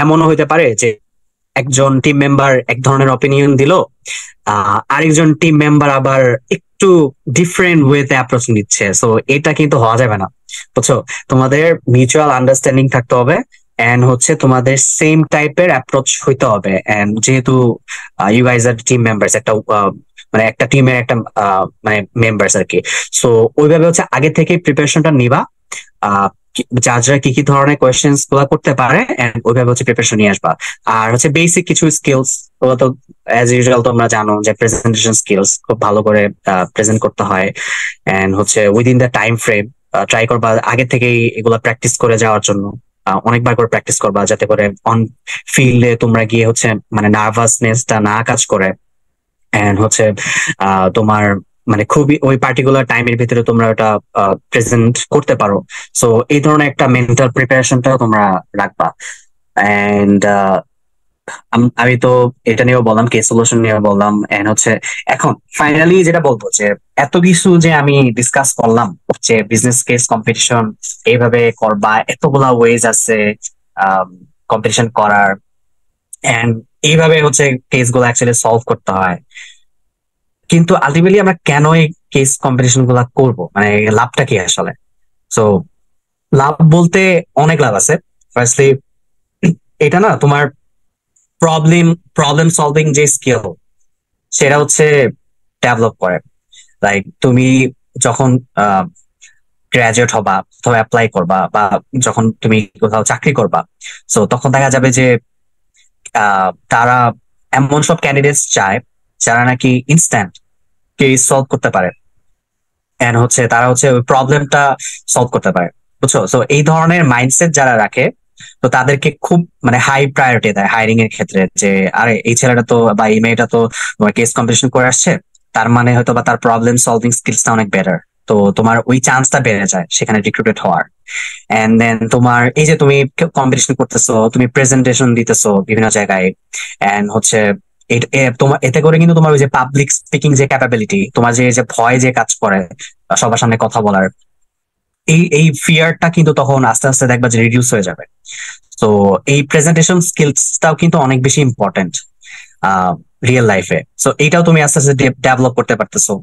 এমনও হইতে পারে যে একজন টিম মেম্বার এক ধরনের অপিনিয়ন দিল, আরেকজন টিম মেম্বার আবার একটু ডিফারেন্ট ওয়েতে অ্যাপ্রোচ নিচ্ছে। সো এটা কিন্তু হওয়া যাবে না, বুঝছো? তোমাদের মিউচুয়াল আন্ডারস্ট্যান্ডিং থাকতে হবে, এন্ড হচ্ছে তোমাদের সেম টাইপের অ্যাপ্রোচ হইতে হবে। এন্ড যেহেতু you guys are team members, একটা মানে একটা টিমের একটা মানে মেম্বার্স আর কি, সো ওইভাবে হচ্ছে আগে থেকে প্রিপারেশনটা নিবা, জাজরা কি কি ধরনের কোয়েশ্চেন্স গুলা করতে পারে এন্ড ওইভাবে হচ্ছে প্রিপারেশন নিয়ে আসবা। আর হচ্ছে বেসিক কিছু স্কিলস, ওগুলো তো অ্যাজ ইউজুয়াল তোমরা জানো যে প্রেজেন্টেশন স্কিলস খুব ভালো করে প্রেজেন্ট করতে হয়, এন্ড হচ্ছে within the time frame try করবা আগে থেকেই এগুলা প্র্যাকটিস করে যাওয়ার জন্য। অনেকবার করে প্র্যাকটিস করবা যাতে করে অন ফিল্ডে তোমরা গিয়ে হচ্ছে মানে নার্ভাসনেসটা না কাজ করে, এন্ড হচ্ছে তোমার মানে খুবই ওই পার্টিকুলার টাইমের ভিতরে তোমরা ওটা প্রেজেন্ট করতে পারো। সো এই ধরনের একটা মেন্টাল প্রিপারেশনটাও তোমরা রাখবা। এন্ড আমি তো এটা নিয়েও বললাম, কেস সলিউশন নিয়েও বললাম, এন্ড হচ্ছে এখন ফাইনালি যেটা বলবো যে এত কিছু যে আমি ডিসকাস করলাম যে বিজনেস কেস কম্পিটিশন এইভাবে করবা, এতগুলা ওয়েজ আছে কম্পিটিশন করার, এন্ড এইভাবে হচ্ছে কেস গুলো অ্যাকচুয়ালি সলভ করতে হয়। কিন্তু আলটিমেটলি আমরা কেন এই কেস কম্পিটিশন গুলা করবো, মানে লাভটা কি আসলে? সো লাভ বলতে অনেক লাভ আছে। ফার্স্টলি এটা না তোমার প্রবলেম সলভিং যে স্কিল সেটা হচ্ছে ডেভেলপ করে। লাইক তুমি যখন গ্রাজুয়েট হবা অথবা অ্যাপ্লাই করবা, বা যখন তুমি কোথাও চাকরি করবা, সো তখন দেখা যাবে যে তারা এমন সব ক্যান্ডিডেটস চায় যারা নাকি ইনস্ট্যান্ট কেস সলভ করতে পারে, এন্ড হচ্ছে তারা হচ্ছে ওই প্রবলেমটা সলভ করতে পারে, বুঝছো? সো এই ধরনের মাইন্ডসেট যারা রাখে তো তাদেরকে খুব মানে হাই প্রায়োরিটি দেয় হায়ারিং এর ক্ষেত্রে, যে আরে এই ছেলেটা তো বা এই মেয়েটা তো তোমার কেস কম্পিটিশন করে আসছে, তার মানে হয়তো বা তার প্রবলেম সলভিং স্কিলসটা অনেক বেটার, তো তোমার ওই চান্সটা বেড়ে যায় সেখানে রিক্রুটেড হওয়ার। এন্ড দেন তোমার এই যে তুমি কম্পিটিশন করতেছো, তুমি প্রেজেন্টেশন দিতেছো বিভিন্ন জায়গায়, এন্ড হচ্ছে তোমার এতে করে কিন্তু তোমার ওই যে পাবলিক স্পিকিং যে ক্যাপাবিলিটি, তোমার যে ভয় যে কাজ করে সবার সামনে কথা বলার, এই ফিয়ারটা কিন্তু তখন আস্তে আস্তে দেখবা যে রিডিউস হয়ে যাবে। তো এই প্রেজেন্টেশন স্কিলসটাও কিন্তু অনেক বেশি ইম্পর্টেন্ট রিয়েল লাইফে। সো এইটাও তুমি আস্তে আস্তে ডেভেলপ করতে পারতেছো।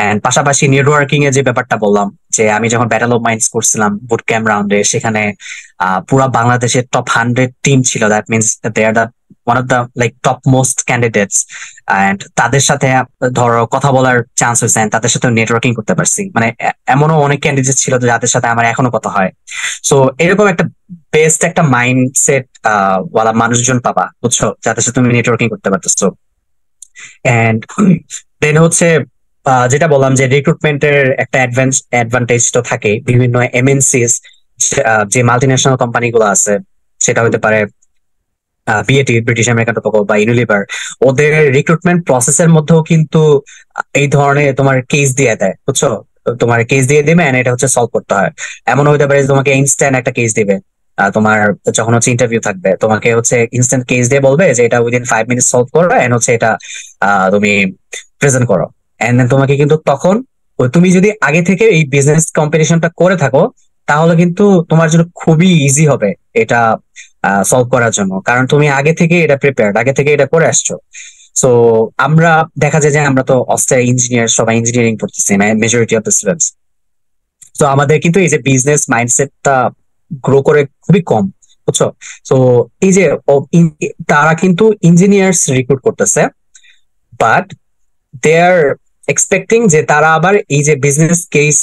এন্ড পাশাপাশি নেটওয়ার্কিং এর যে ব্যাপারটা বললাম যে আমি যখন ব্যাটল অফ মাইন্ডস করছিলাম বুট ক্যাম্প রাউন্ডে, সেখানে পুরা বাংলাদেশের টপ 100 টিম ছিল। That means they are the one of the like top most candidates, and তাদের সাথে ধরো কথা বলার চান্স হয়েছে, and তাদের সাথে নেটওয়ার্কিং করতে পারছি। মানে এমনও অনেক ক্যান্ডিডেট ছিল যাদের সাথে আমার এখনো কথা হয়। সো এরকম একটা বেস্ট একটা মাইন্ডসেট ওয়ালা মানুষজন পাবা, বুঝছো, যাদের সাথে তুমি নেটওয়ার্কিং করতে পারতেছো। এন্ড দেন হচ্ছে যেটা বললাম যে রিক্রুটমেন্টের একটা অ্যাডভান্টেজ তো থাকে। বিভিন্ন এমএনসিস, যে মাল্টি ন্যাশনাল কোম্পানি গুলো আছে, সেটা হতে পারে বিএটি, ব্রিটিশ আমেরিকান টোবাকো বা ইউনিলিভার, ওদের রিক্রুটমেন্ট প্রসেসের মধ্যেও কিন্তু এই ধরনের তোমার কেস দিয়ে দেয়, বুঝছো। তোমার কেস দিয়ে দিবে, and এটা হচ্ছে সলভ করতে হয়। এমন হতে পারে যে তোমাকে ইনস্ট্যান্ট একটা কেস দিবে, তোমার যখন হচ্ছে ইন্টারভিউ থাকবে, তোমাকে হচ্ছে ইনস্ট্যান্ট কেস দিয়ে বলবে যে এটা উইদিন 5 মিনিট সলভ করো, এন্ড হচ্ছে এটা তুমি প্রেজেন্ট করো। এন্ড দেন তোমাকে কিন্তু তখন তুমি যদি আগে থেকে এই বিজনেস কম্পিটিশনটা করে থাকো, তাহলে কিন্তু তোমার জন্য খুবই ইজি হবে এটা সলভ করার জন্য, কারণ তুমি আগে থেকে এটা প্রিপেয়ার্ড, আগে থেকে এটা করে আসছো। সো আমরা দেখা যায় যে আমরা তো অস্ট্রিয়া ইঞ্জিনিয়ার, সবাই ইঞ্জিনিয়ারিং পড়তেছি, মেজরিটি অফ দ্য স্টুডেন্টস। তো আমাদের কিন্তু এই যে বিজনেস মাইন্ডসেটটা গ্রো করে খুবই কম, বুঝছো। তো এই যে তারা কিন্তু ইঞ্জিনিয়ার্স রিক্রুট করতেছে, বাট দে আর এক্সপেক্টিং যে তারা আবার এই যে বিজনেস কেস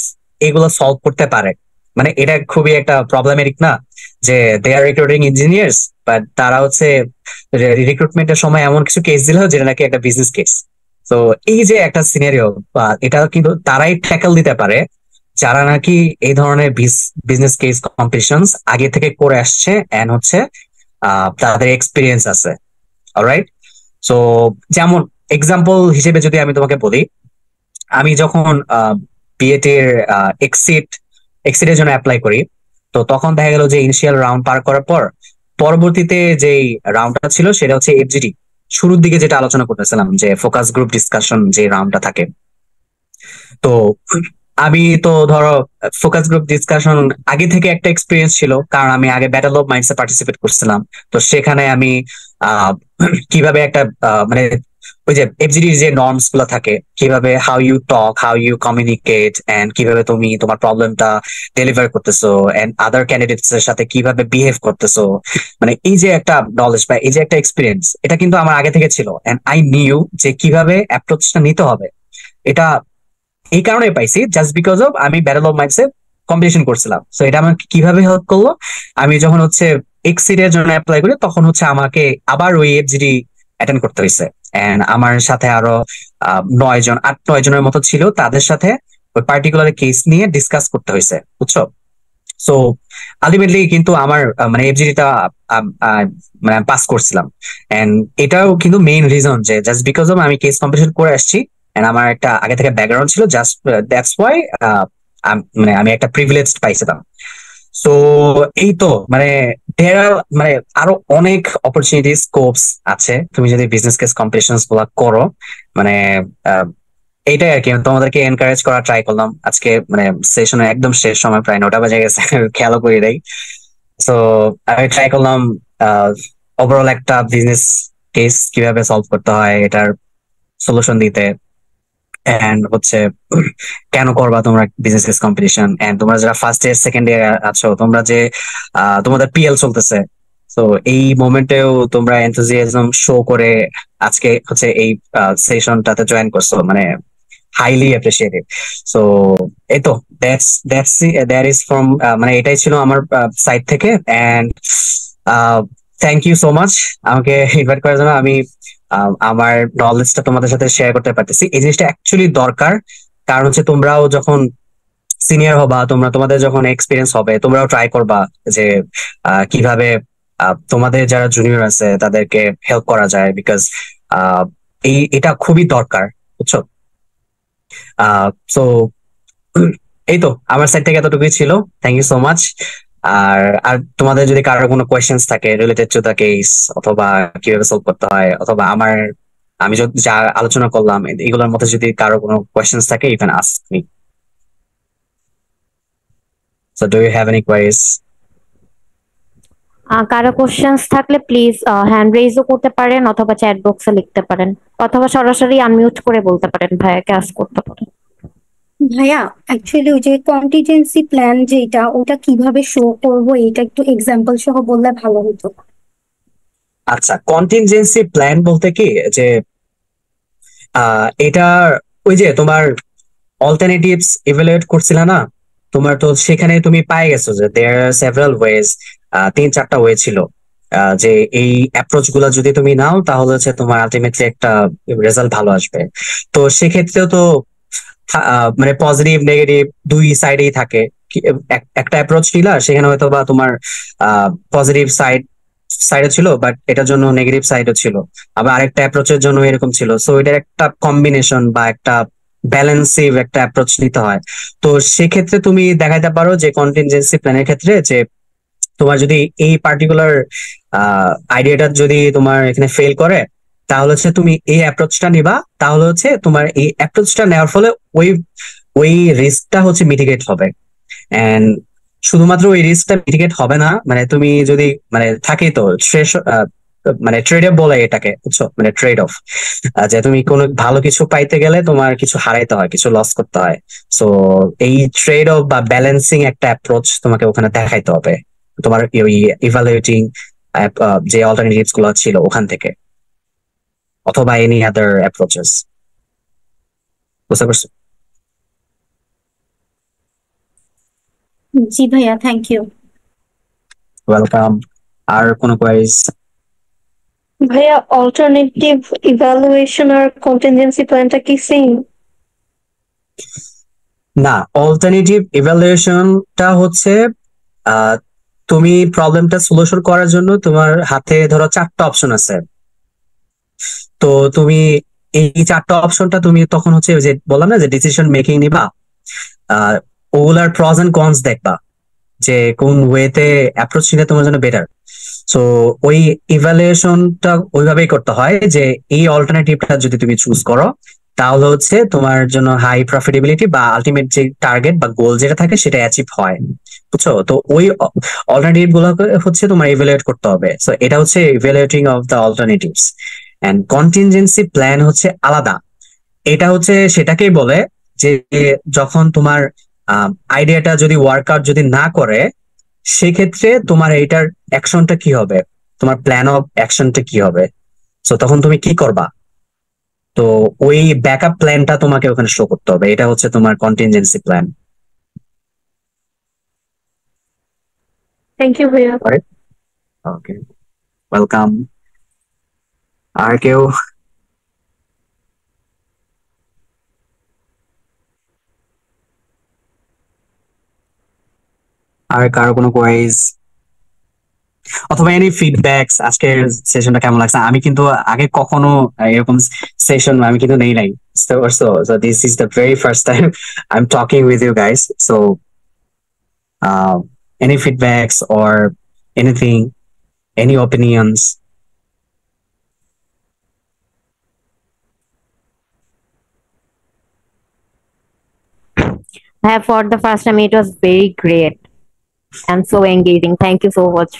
এগুলো সলভ করতে পারে। মানে এটা খুবই একটা প্রবলেমেটিক না, যে দে আর রিক্রুটিং ইঞ্জিনিয়ার্স, বাট তারা হচ্ছে রিক্রুটমেন্টের সময় এমন কিছু কেস দিল যেটা নাকি একটা বিজনেস কেস। তো এই যে একটা সিনারিও, এটা কিন্তু তারাই ট্যাকল দিতে পারে যারা নাকি এই ধরনের বিজনেস কেস কম্পিটিশনস আগে থেকে করে আসছে, এন্ড হচ্ছে তাদের এক্সপিরিয়েন্স আছে। অলরাইট। সো যেমন এক্সাম্পল হিসেবে যদি আমি তোমাকে বলি, আমি যখন বিএড এর এক্সিটের জন্য অ্যাপ্লাই করি, তো তখন দেখা গেল যে ইনিশিয়াল রাউন্ড পার করার পর পরবর্তীতে যে রাউন্ডটা ছিল সেটা হচ্ছে এফজিডি। শুরুর দিকে যেটা আলোচনা করতেছিলাম যে ফোকাস গ্রুপ ডিসকাশন যে রাউন্ডটা থাকে, তো আমি তো ধরো ফোকাস গ্রুপ ডিসকাশন আগে থেকে একটা এক্সপিরিয়েন্স ছিল, কারণ আমি আগে ব্যাটল অফ মাইন্ডসে পার্টিসিপেট করছিলাম। তো সেখানে আমি কিভাবে একটা মানে ওই যে এফজিডির যে নর্মস গুলো থাকে, কিভাবে how you talk, how you communicate, and কিভাবে তুমি তোমার প্রবলেমটা ডেলিভার করতেছো, এন্ড আদার ক্যান্ডিডেটস এর সাথে কিভাবে বিহেভ করতেছো, মানে এই যে একটা নলেজ বা এই যে একটা এক্সপিরিয়েন্স, এটা কিন্তু আমার আগে থেকে ছিল, এন্ড আই নিউ যে কিভাবে অ্যাপ্রোচটা নিতে হবে। এটা এই কারণে পাইছি জাস্ট বিকজ অফ আমি ব্যাটল অফ মাইন্ডসে কম্পিটিশন করছিলাম। সো এটা আমাকে কিভাবে হেল্প করলো, আমি যখন হচ্ছে এক্সিড এর জন্য অ্যাপ্লাই করি, তখন হচ্ছে আমাকে আবার ওই এফজিডি অ্যাটেন্ড করতে হয়েছে, এন্ড আমার সাথে আরো 8-9 জনের মতো ছিল, তাদের সাথে ওই পার্টিকুলার কেস নিয়ে ডিসকাস করতে হয়েছে, বুঝছো। সো আলটিমেটলি কিন্তু আমার মানে এফজিডিটা মানে পাস করছিলাম, এন্ড এটাও কিন্তু মেইন রিজন যে জাস্ট বিকজ অফ আমি কেস কম্পিটিশন করে আসছি, এন্ড আমার একটা আগে থেকে ব্যাকগ্রাউন্ড ছিল, জাস্ট দ্যাটস ওয়াই মানে আমি একটা প্রিভিলেজ পাইছিলাম। সো এই তো মানে মানে আরো অনেক অপরচুনিটি স্কোপস আছে তুমি যদি বিজনেস কেস কম্পিটিশন গুলা করো। মানে এইটাই আর কি, তোমাদেরকে এনকারেজ করা ট্রাই করলাম আজকে। মানে সেশনের একদম শেষ সময়, প্রায় 9টা বাজে গেছে, খেয়ালও করি নাই। সো আমি ট্রাই করলাম ওভারঅল একটা বিজনেস কেস কিভাবে সলভ করতে হয় এটার সলিউশন দিতে, এন্ড হচ্ছে কেন করবা তোমরা বিজনেস কেস কম্পিটিশন, এন্ড তোমরা যারা ফার্স্ট ইয়ার সেকেন্ড ইয়ার আছো, তোমরা যে তোমাদের পিএল চলতেছে, তো এই মোমেন্টেও তোমরা এনথুজিয়াজম শো করে আজকে হচ্ছে এই সেশনটাতে জয়েন করছো, মানে হাইলি অ্যাপ্রিসিয়েটেড। সো এই তো দ্যাট ইজ ফ্রম মানে এটাই ছিল আমার সাইড থেকে, and thank you so much আমাকে ইনভাইট করার জন্য। আমি আমার নলেজটা তোমাদের সাথে শেয়ার করতে পারতেছি, এই জিনিসটা অ্যাকচুয়ালি দরকার। কারণ হচ্ছে তোমরাও যখন সিনিয়র হবা, তোমাদের যখন এক্সপিরিয়েন্স হবে, তোমরাও ট্রাই করবা যে কিভাবে তোমাদের যারা জুনিয়র আছে তাদেরকে হেল্প করা যায়, বিকজ এটা খুবই দরকার, বুঝছো। সো এই তো আমার সাইড থেকে এতটুকুই ছিল। Thank you so much. আর আর তোমাদের যদি কারোর কোনো কোয়েশ্চেন্স থাকে রিলেটেড টু দ্য কেস, অথবা কিভাবে সলভ করতে হয়, অথবা আমি যা আলোচনা করলাম এগুলোর মধ্যে যদি কারো কোনো কোয়েশ্চেন্স থাকে, you can ask me. So do you have any queries?
কারো কোশ্চেন্স থাকলে প্লিজ হ্যান্ড রেইজও করতে পারেন, অথবা চ্যাট বক্সে লিখতে পারেন, অথবা সরাসরি আনমিউট করে বলতে পারেন, ভাইয়াকে আস্ক করতে পারেন।
ভাইয়া অ্যাকচুয়ালি ওই যে কন্টিজেন্সি প্ল্যান যেটা ওটা কিভাবে শো করবো এটা একটু এক্সাম্পল সহ বললে ভালো হতো।
আচ্ছা, কন্টিনজেন্সি প্ল্যান বলতে কি যে এটা ওই যে তোমার অল্টারনেটিভস ইভালুয়েট করছিল না, তোমার তো সেখানে তুমি পাই গেছো যে there are several wedge, 3-4টা way ছিল, যে এই অ্যাপ্রোচ গুলা যদি তুমি নাও তাহলে হচ্ছে তোমার আলটিমেটলি একটা রেজাল্ট ভালো আসবে। তো সেক্ষেত্রেও তো মানে পজিটিভ নেগেটিভ দুই সাইডেই থাকে। একটা অ্যাপ্রোচ নিলা, সেখানে হয়তো বা তোমার পজিটিভ সাইডও ছিল, বাট এটার জন্য নেগেটিভ সাইডও ছিল। আবার আরেকটা অ্যাপ্রোচের জন্য এরকম ছিল। সো এটার একটা কম্বিনেশন বা একটা ব্যালেন্সিভ একটা অ্যাপ্রোচ নিতে হয়। তো সেক্ষেত্রে তুমি দেখাইতে পারো যে কন্টিনজেন্সি প্ল্যানের ক্ষেত্রে যে তোমার যদি এই পার্টিকুলার আইডিয়াটা যদি তোমার এখানে ফেল করে, তাহলে হচ্ছে তুমি এই অ্যাপ্রোচটা নিবা, তাহলে হচ্ছে তোমার এই অ্যাপ্রোচটা নেওয়ার ফলে ওই ওই রিস্কটা হচ্ছে মিটিগেট হবে। এন্ড শুধুমাত্র ওই রিস্কটা মিটিগেট হবে না, মানে তুমি যদি মানে থাকেই তো মানে ট্রেড অফ বলে এটাকে, বুঝছো, মানে ট্রেড অফ, যে তুমি কোনো ভালো কিছু পাইতে গেলে তোমার কিছু হারাইতে হয়, কিছু লস করতে হয়। সো এই ট্রেড অফ বা ব্যালেন্সিং একটা অ্যাপ্রোচ তোমাকে ওখানে দেখাইতে হবে তোমার ওই ইভালুয়েটিং যে অল্টারনেটিভস গুলো ছিল ওখান থেকে, অথবা এনি আদার অ্যাপ্রোচেস। বুঝতে পারছো?
জি ভাইয়া, থ্যাংক ইউ।
ওয়েলকাম। আর কোনো কোয়ারিজ?
ভাইয়া অল্টারনেটিভ ইভ্যালুয়েশন আর কন্টিনজেন্সি প্ল্যানটা কি সেম?
না, অল্টারনেটিভ ইভ্যালুয়েশনটা হচ্ছে আহ, তুমি প্রবলেমটা সলিউশন করার জন্য তোমার হাতে ধরো 4টা অপশন আছে। তো তুমি এই 4টা অপশনটা তুমি তখন হচ্ছে ওই যে বললাম না যে ডিসিশন মেকিং নিবা, ওগুলার প্রস এন্ড কনস দেখবা যে কোন ওয়েতে অ্যাপ্রোচ নিলে তোমার জন্য বেটার। সো ওই ইভ্যালুয়েশনটা ওইভাবেই করতে হয় যে এই অল্টারনেটিভটা যদি তুমি চুজ করো, তাহলে হচ্ছে তোমার জন্য হাই প্রফিটেবিলিটি বা আলটিমেট যে টার্গেট বা গোল যেটা থাকে সেটা অ্যাচিভ হয়। বুঝছো? তো ওই অল্টারনেটিভ গুলোকে হচ্ছে তোমার ইভ্যালুয়েট করতে হবে। সো এটা হচ্ছে evaluating of the alternatives. And contingency plan হচ্ছে আলাদা। এটা হচ্ছে সেটাকেই বলে যে যখন তোমার আইডিয়াটা যদি ওয়ার্কআউট যদি না করে, সেক্ষেত্রে তোমার এইটার অ্যাকশনটা কি হবে, তোমার প্ল্যান অফ অ্যাকশনটা কি হবে। সো তখন তুমি কি করবা, তো ওই ব্যাকআপ প্ল্যানটা তোমাকে ওখানে শো করতে হবে। এটা হচ্ছে তোমার কন্টিনজেন্সি প্ল্যান।
থ্যাংক ইউ ভাইয়া।
ওকে, ওয়েলকাম। আর কেউ? আর কারো কোনো কোয়ারিজ অথবা এনি ফিডব্যাকস? আজকের সেশনটা কেমন লাগছে? আমি কিন্তু আগে কখনো এরকম সেশন আমি কিন্তু নেই নাই। So this is the very first time I'm talking with you guys. So any feedbacks or anything, any opinions?
For the first time, it was very great and so engaging. Thank you so much.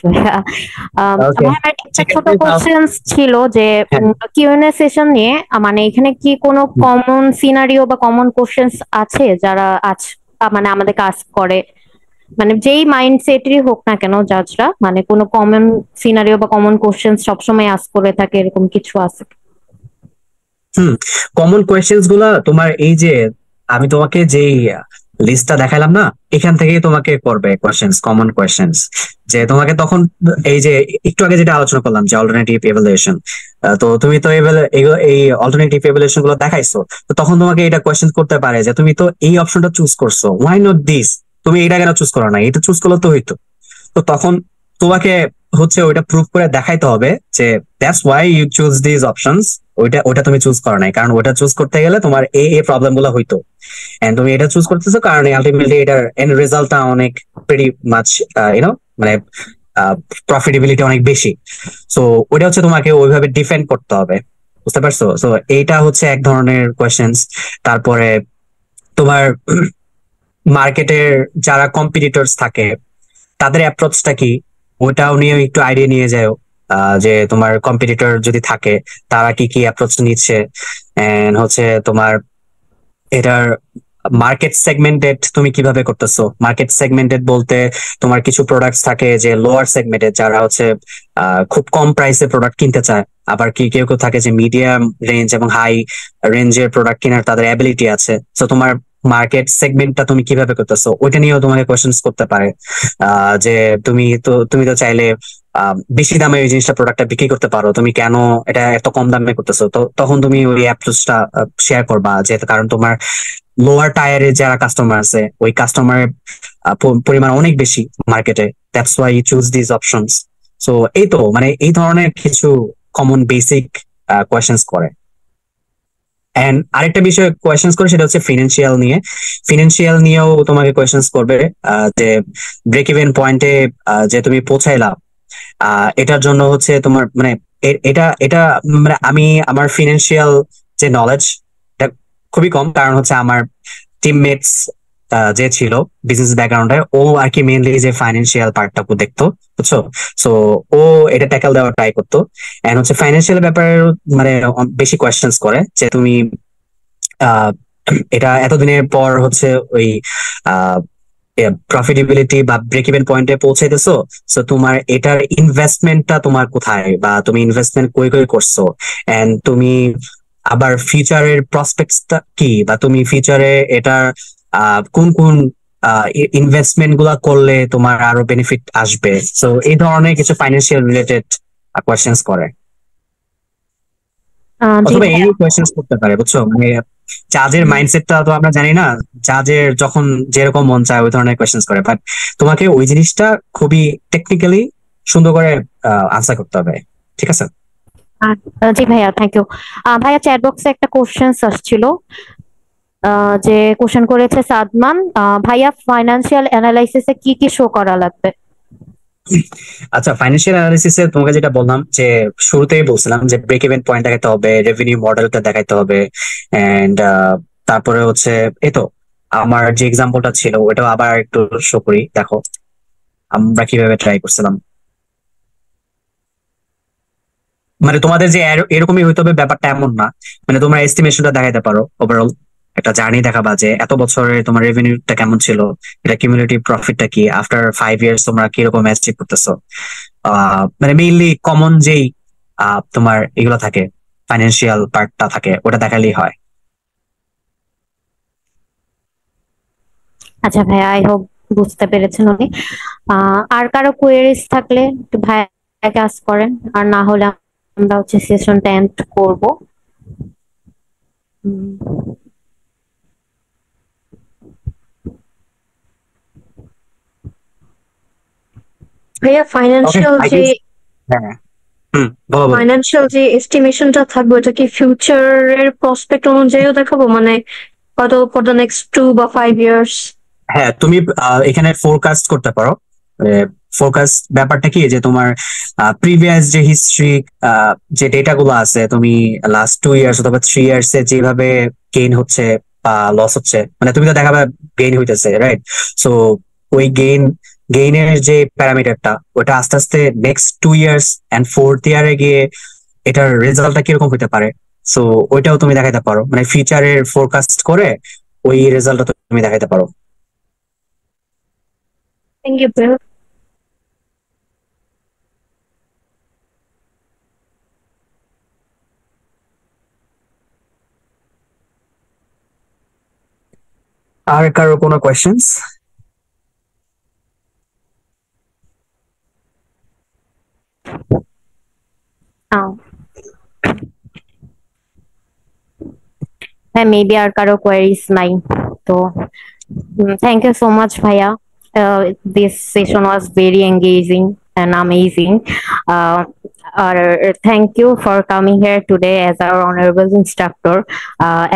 Okay.
আমার একটা
ঠিক
ছোট
আছে,
কোশ্চেন ছিল যে
হ্যাঁ।
কিউএনএ সেশন নিয়ে মানে এখানে কি কোনো কমন সিনারিও বা কমন কোশ্চেন্স আছে যারা মানে আমাদের কাজ করে, মানে যেই মাইন্ডসেটেরই হোক না কেন জাজরা, মানে কোনো কমন সিনারিও বা কমন কোশ্চেন্স সবসময় আস্ক করে থাকে, এরকম কিছু আছে?
কমন কোয়েশ্চেন্স গুলা তোমার এই যে আমি তোমাকে যেই লিস্টটা দেখালাম না, এখান থেকেই তোমাকে করবে কোয়েশ্চেন্স, কমন কোয়েশ্চেন্স। যে তোমাকে তখন এই যে একটু আগে যেটা আলোচনা করলাম যে অল্টারনেটিভ এভালুয়েশন, তো তুমি তো এই অল্টারনেটিভ এভালুয়েশন গুলো দেখাইছো, তো তখন তোমাকে এটা কোয়েশ্চেন করতে পারে যে তুমি তো এই অপশনটা চুজ করছো, হোয়াই নট দিস, তুমি এটা কেন চুজ করো না, এটা চুজ করলে তো হইতো। তো তখন তোমাকে হচ্ছে ওইটা প্রুভ করে দেখাইতে হবে যে that's why you choose this options. ওইটা তুমি চুজ করো নাই, কারণ ওইটা চুজ করতে গেলে তোমার এই প্রবলেম গুলো হইতো। এন্ড তুমি এটা চুজ করতেছো কারণ আলটিমেটলি এটার এন্ড রেজাল্টটা অনেক প্রিটি মাচ ইউনো মানে প্রফিটেবিলিটি অনেক বেশি। সো ওইটা হচ্ছে তোমাকে ওইভাবে ডিফেন্ড করতে হবে। বুঝতে পারছো? সো এইটা হচ্ছে এক ধরনের কোয়েশ্চেন্স। তারপরে তোমার মার্কেটের যারা কম্পিটিটরস থাকে তাদের অ্যাপ্রোচটা কি, ওটাও নিয়ে একটু আইডিয়া নিয়ে যাও। যে তোমার কম্পিটিটর যদি থাকে তারা কি কি অ্যাপ্রোচ নিচ্ছে, এন্ড হচ্ছে তোমার এটার মার্কেট সেগমেন্টেড তুমি কিভাবে করতেছো? মার্কেট সেগমেন্টেড বলতে তোমার কিছু প্রোডাক্টস থাকে যে লোয়ার সেগমেন্টেড, যারা হচ্ছে খুব কম প্রাইসে প্রোডাক্ট কিনতে চায়, আবার কেউ কেউ থাকে যে মিডিয়াম রেঞ্জ এবং হাই রেঞ্জের প্রোডাক্ট কেনার তাদের অ্যাবিলিটি আছে। তো তোমার মার্কেট সেগমেন্টটা তুমি কিভাবে করতেছো ওইটা নিয়েও তোমাকে কোয়েশ্চেন্স করতে পারে। যে তুমি তো চাইলে বেশি দামে ওই জিনিসটা প্রোডাক্টটা বিক্রি করতে পারো, তুমি কেন এটা এত কম দামে করতেছো? তো তখন তুমি ওই অ্যাপ্রোচটা শেয়ার করবা, যে কারণ তোমার লোয়ার টায়ারের যারা কাস্টমার আছে ওই কাস্টমারের পরিমাণ অনেক বেশি মার্কেটে, that's why you choose this options. So এই তো মানে এই ধরনের কিছু কমন বেসিক কোয়েশ্চেন্স করে। এন্ড আরেকটা বিষয় কোয়েশ্চেন্স করে সেটা হচ্ছে ফিনান্সিয়াল নিয়ে। ফিনান্সিয়াল নিয়েও তোমাকে কোয়েশ্চেন্স করবে, যে ব্রেক ইভেন পয়েন্টে যে তুমি পৌঁছাইলা, এটার জন্য হচ্ছে তোমার মানে এটা এটা মানে আমি আমার ফিনান্সিয়াল যে নলেজ এটা খুবই কম, কারণ হচ্ছে আমার টিমমেটস যে ছিল বিজনেস ব্যাকগ্রাউন্ডে, ও আর কি মেইনলি যে ফাইন্যান্সিয়াল পার্টটাকে দেখতো, বুঝছো? সো ও এটা ট্যাকেল দেওয়ার ট্রাই করতো। এন্ড হচ্ছে ফাইন্যান্সিয়াল ব্যাপারে মানে বেশি কোয়েশ্চেন্স করে, যে তুমি আহ এটা এতদিনের পর হচ্ছে ওই প্রফিটেবিলিটি বা ব্রেক ইভেন পয়েন্টে পৌঁছাইতেছো, সো তোমার এটার ইনভেস্টমেন্টটা তোমার কোথায়, বা তুমি ইনভেস্টমেন্ট কই কই করছো, এন্ড তুমি আবার ফিউচারের প্রসপেক্টসটা কি, বা তুমি ফিউচারে এটার কোন কোন ইনভেস্টমেন্ট গুলা করলে তোমার আরো বেনিফিট আসবে। সো এই ধরনের কিছু ফাইন্যান্সিয়াল রিলেটেড কোয়েশ্চেন্স করে,
জি
অথবা এই
ভাইয়া।
কোয়েশ্চেন্স করতে পারে, বুঝছো? মানে জাজের মাইন্ডসেটটা তো আমরা জানি না, জাজের যখন যেরকম মন চায় ওই ধরনের কোয়েশ্চেন্স করে, বাট তোমাকে ওই জিনিসটা খুবই টেকনিক্যালি সুন্দর করে আনসার করতে হবে, ঠিক আছে?
জি ভাইয়া, থ্যাংক ইউ। ভাইয়া চ্যাট বক্সে একটা কোশ্চেন আসছিল, যে কোশ্চেন করেছে সাদমান, ভাইয়া ফাইন্যান্সিয়াল অ্যানালাইসিসে কি কি শো করা লাগবে?
আচ্ছা, ফাইন্যান্সিয়াল অ্যানালিসিসে তোমাকে যেটা বললাম, যে শুরুতেই বলছিলাম যে ব্রেক ইভেন পয়েন্ট দেখাতে হবে, রেভিনিউ মডেলটা দেখাতে হবে, এন্ড তারপরে হচ্ছে এই তো আমার যে এক্সাম্পলটা ছিল ওটাও আবার একটু শো করি, দেখো আমরা কিভাবে ট্রাই করছিলাম। মানে তোমাদের যে এরকমই হইতে হবে ব্যাপারটা এমন না, মানে তোমরা এস্টিমেশনটা দেখাইতে পারো, ওভারঅল একটা জার্নি দেখাবা যে এত বছরে তোমার রেভিনিউটা কেমন ছিল, এটা কিউমুলেটিভ প্রফিটটা কি, আফটার 5 ইয়ার্স তোমরা কিরকম অ্যাচিভ করতেছো। মানে মেইনলি কমন যেই তোমার এগুলো থাকে, ফাইন্যান্সিয়াল পার্টটা থাকে, ওটা দেখালেই হয়।
আচ্ছা ভাইয়া, আই হোপ বুঝতে পেরেছেন উনি। আর কারো কোয়েরিজ থাকলে একটু ভাইয়াকে আস্ক করেন, আর না হলে আমরা হচ্ছে সেশনটা এন্ড করবো।
ভাইয়া ফাইন্যান্সিয়াল
I
যে
guess- হ্যাঁ, বলো বলো।
ফাইন্যান্সিয়াল যে এস্টিমেশনটা থাকবে ওটা কি ফিউচারের প্রসপেক্ট অনুযায়ীও দেখাবো, মানে হয়তো ফর দ্য নেক্সট 2 বা 5 ইয়ার্স?
হ্যাঁ, তুমি এখানে ফোরকাস্ট করতে পারো। ফোরকাস্ট ব্যাপারটা কি, যে তোমার প্রিভিয়াস যে হিস্ট্রি, যে ডেটা গুলো আছে, তুমি লাস্ট 2 ইয়ার্স অথবা 3 ইয়ার্স এ যেভাবে গেইন হচ্ছে বা লস হচ্ছে, মানে তুমি তো দেখাবে গেইন হইতেছে, রাইট? সো ওই গেইনের যে প্যারামিটারটা, ওটা আস্তে আস্তে নেক্সট 2 ইয়ার্স এন্ড 4th ইয়ারে গিয়ে এটার রেজাল্টটা কিরকম হতে পারে, সো ওইটাও তুমি দেখাইতে পারো, মানে ফিউচারের ফোরকাস্ট করে ওই রেজাল্টটা তুমি দেখাইতে পারো।
থ্যাংক ইউ ভাইয়া।
আর কারো কোনো কোয়েশ্চেন্স?
হ্যাঁ, মেবি আর কারো কোয়েরিজ নাই। তো থ্যাংক ইউ সো মাচ ভাইয়া, this session was very engaging and amazing. Uh, thank you for coming here today as our honorable instructor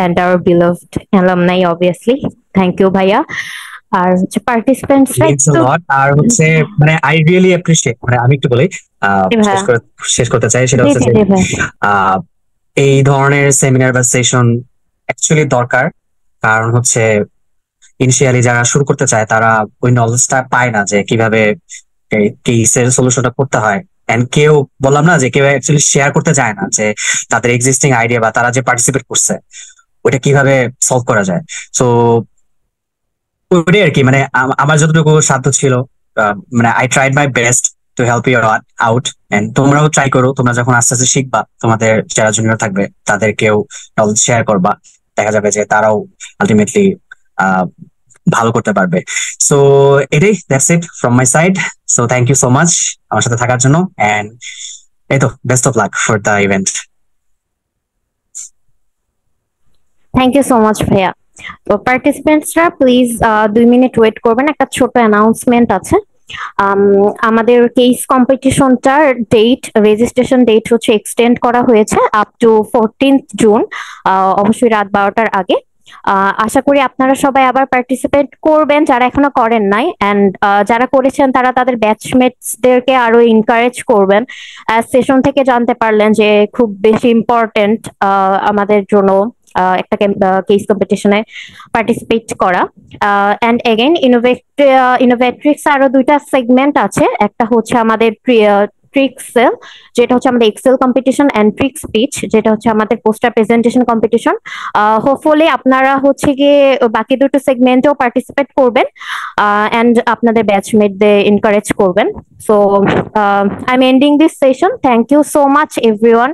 and our beloved alumni, obviously. Thank you, Bhaiya. আর হচ্ছে পার্টিসিপেন্টস
Means a lot. আর হচ্ছে মানে আই রিয়েলি অ্যাপ্রিশিয়েট, মানে আমি একটু বলি শেষ করতে চাই, সেটা হচ্ছে যে এই ধরনের সেমিনার বা সেশন অ্যাকচুয়ালি দরকার, কারণ হচ্ছে ইনিশিয়ালি যারা শুরু করতে চায় তারা ওই নলেজটা পায় না যে কিভাবে কেসের সলিউশনটা করতে হয়। এন্ড কেউ বললাম না যে কেউ অ্যাকচুয়ালি শেয়ার করতে চায় না যে তাদের এক্সিস্টিং আইডিয়া বা তারা যে পার্টিসিপেট করছে ওটা কিভাবে সলভ করা যায়। সো ওটাই আর কি, মানে আমার যতটুকু সাধ্য ছিল, মানে I tried my best to help you out. And তোমরাও ট্রাই করো, তোমরা যখন আস্তে আস্তে শিখবা, তোমাদের যারা জুনিয়র থাকবে তাদেরকেও নলেজ শেয়ার করবা, দেখা যাবে যে তারাও আলটিমেটলি ভালো করতে পারবে। সো এটাই, that's it from my side. So thank you so much আমার সাথে থাকার জন্য, এন্ড এই তো, best of luck for the event.
Thank you so much ভাইয়া। তো পার্টিসিপেন্টসরা প্লিজ 2 মিনিট ওয়েট করবেন, একটা ছোট অ্যানাউন্সমেন্ট আছে। আমাদের কেস কম্পিটিশনটার ডেট, রেজিস্ট্রেশন ডেট হচ্ছে এক্সটেন্ড করা হয়েছে আপ টু 14th জুন, অবশ্যই রাত 12টার আগে। আশা করি আপনারা সবাই আবার পার্টিসিপেট করবেন যারা এখনো করেন নাই, অ্যান্ড যারা করেছেন তারা তাদের ব্যাচমেটসদেরকে আরো এনকারেজ করবেন। সেশন থেকে জানতে পারলেন যে খুব বেশি ইম্পর্টেন্ট আমাদের জন্য একটা কেস কম্পিটিশনে পার্টিসিপেট করা। অ্যান্ড এগেইন ইনোভেট্রিক্স আরো 2টা সেগমেন্ট আছে, একটা হচ্ছে আমাদের ট্রিক্সেল, যেটা হচ্ছে আমাদের Excel competition, and trick speech, যেটা হচ্ছে আমাদের পোস্টার প্রেজেন্টেশন কম্পিটিশন। হোপফুলি আপনারা হচ্ছে গিয়ে বাকি দুটো সেগমেন্টেও পার্টিসিপেট করবেন এন্ড আপনাদের ব্যাচমেটদের এনকারেজ করবেন। So I am ending this session. Thank you so much everyone,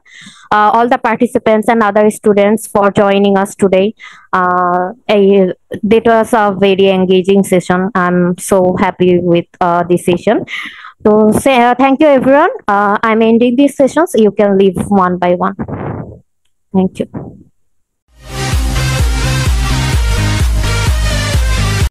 all the participants and other students for joining us today. That was a very engaging session. I'm so happy with this session. So say thank you everyone. I'm ending these sessions. You can leave one by one. Thank you.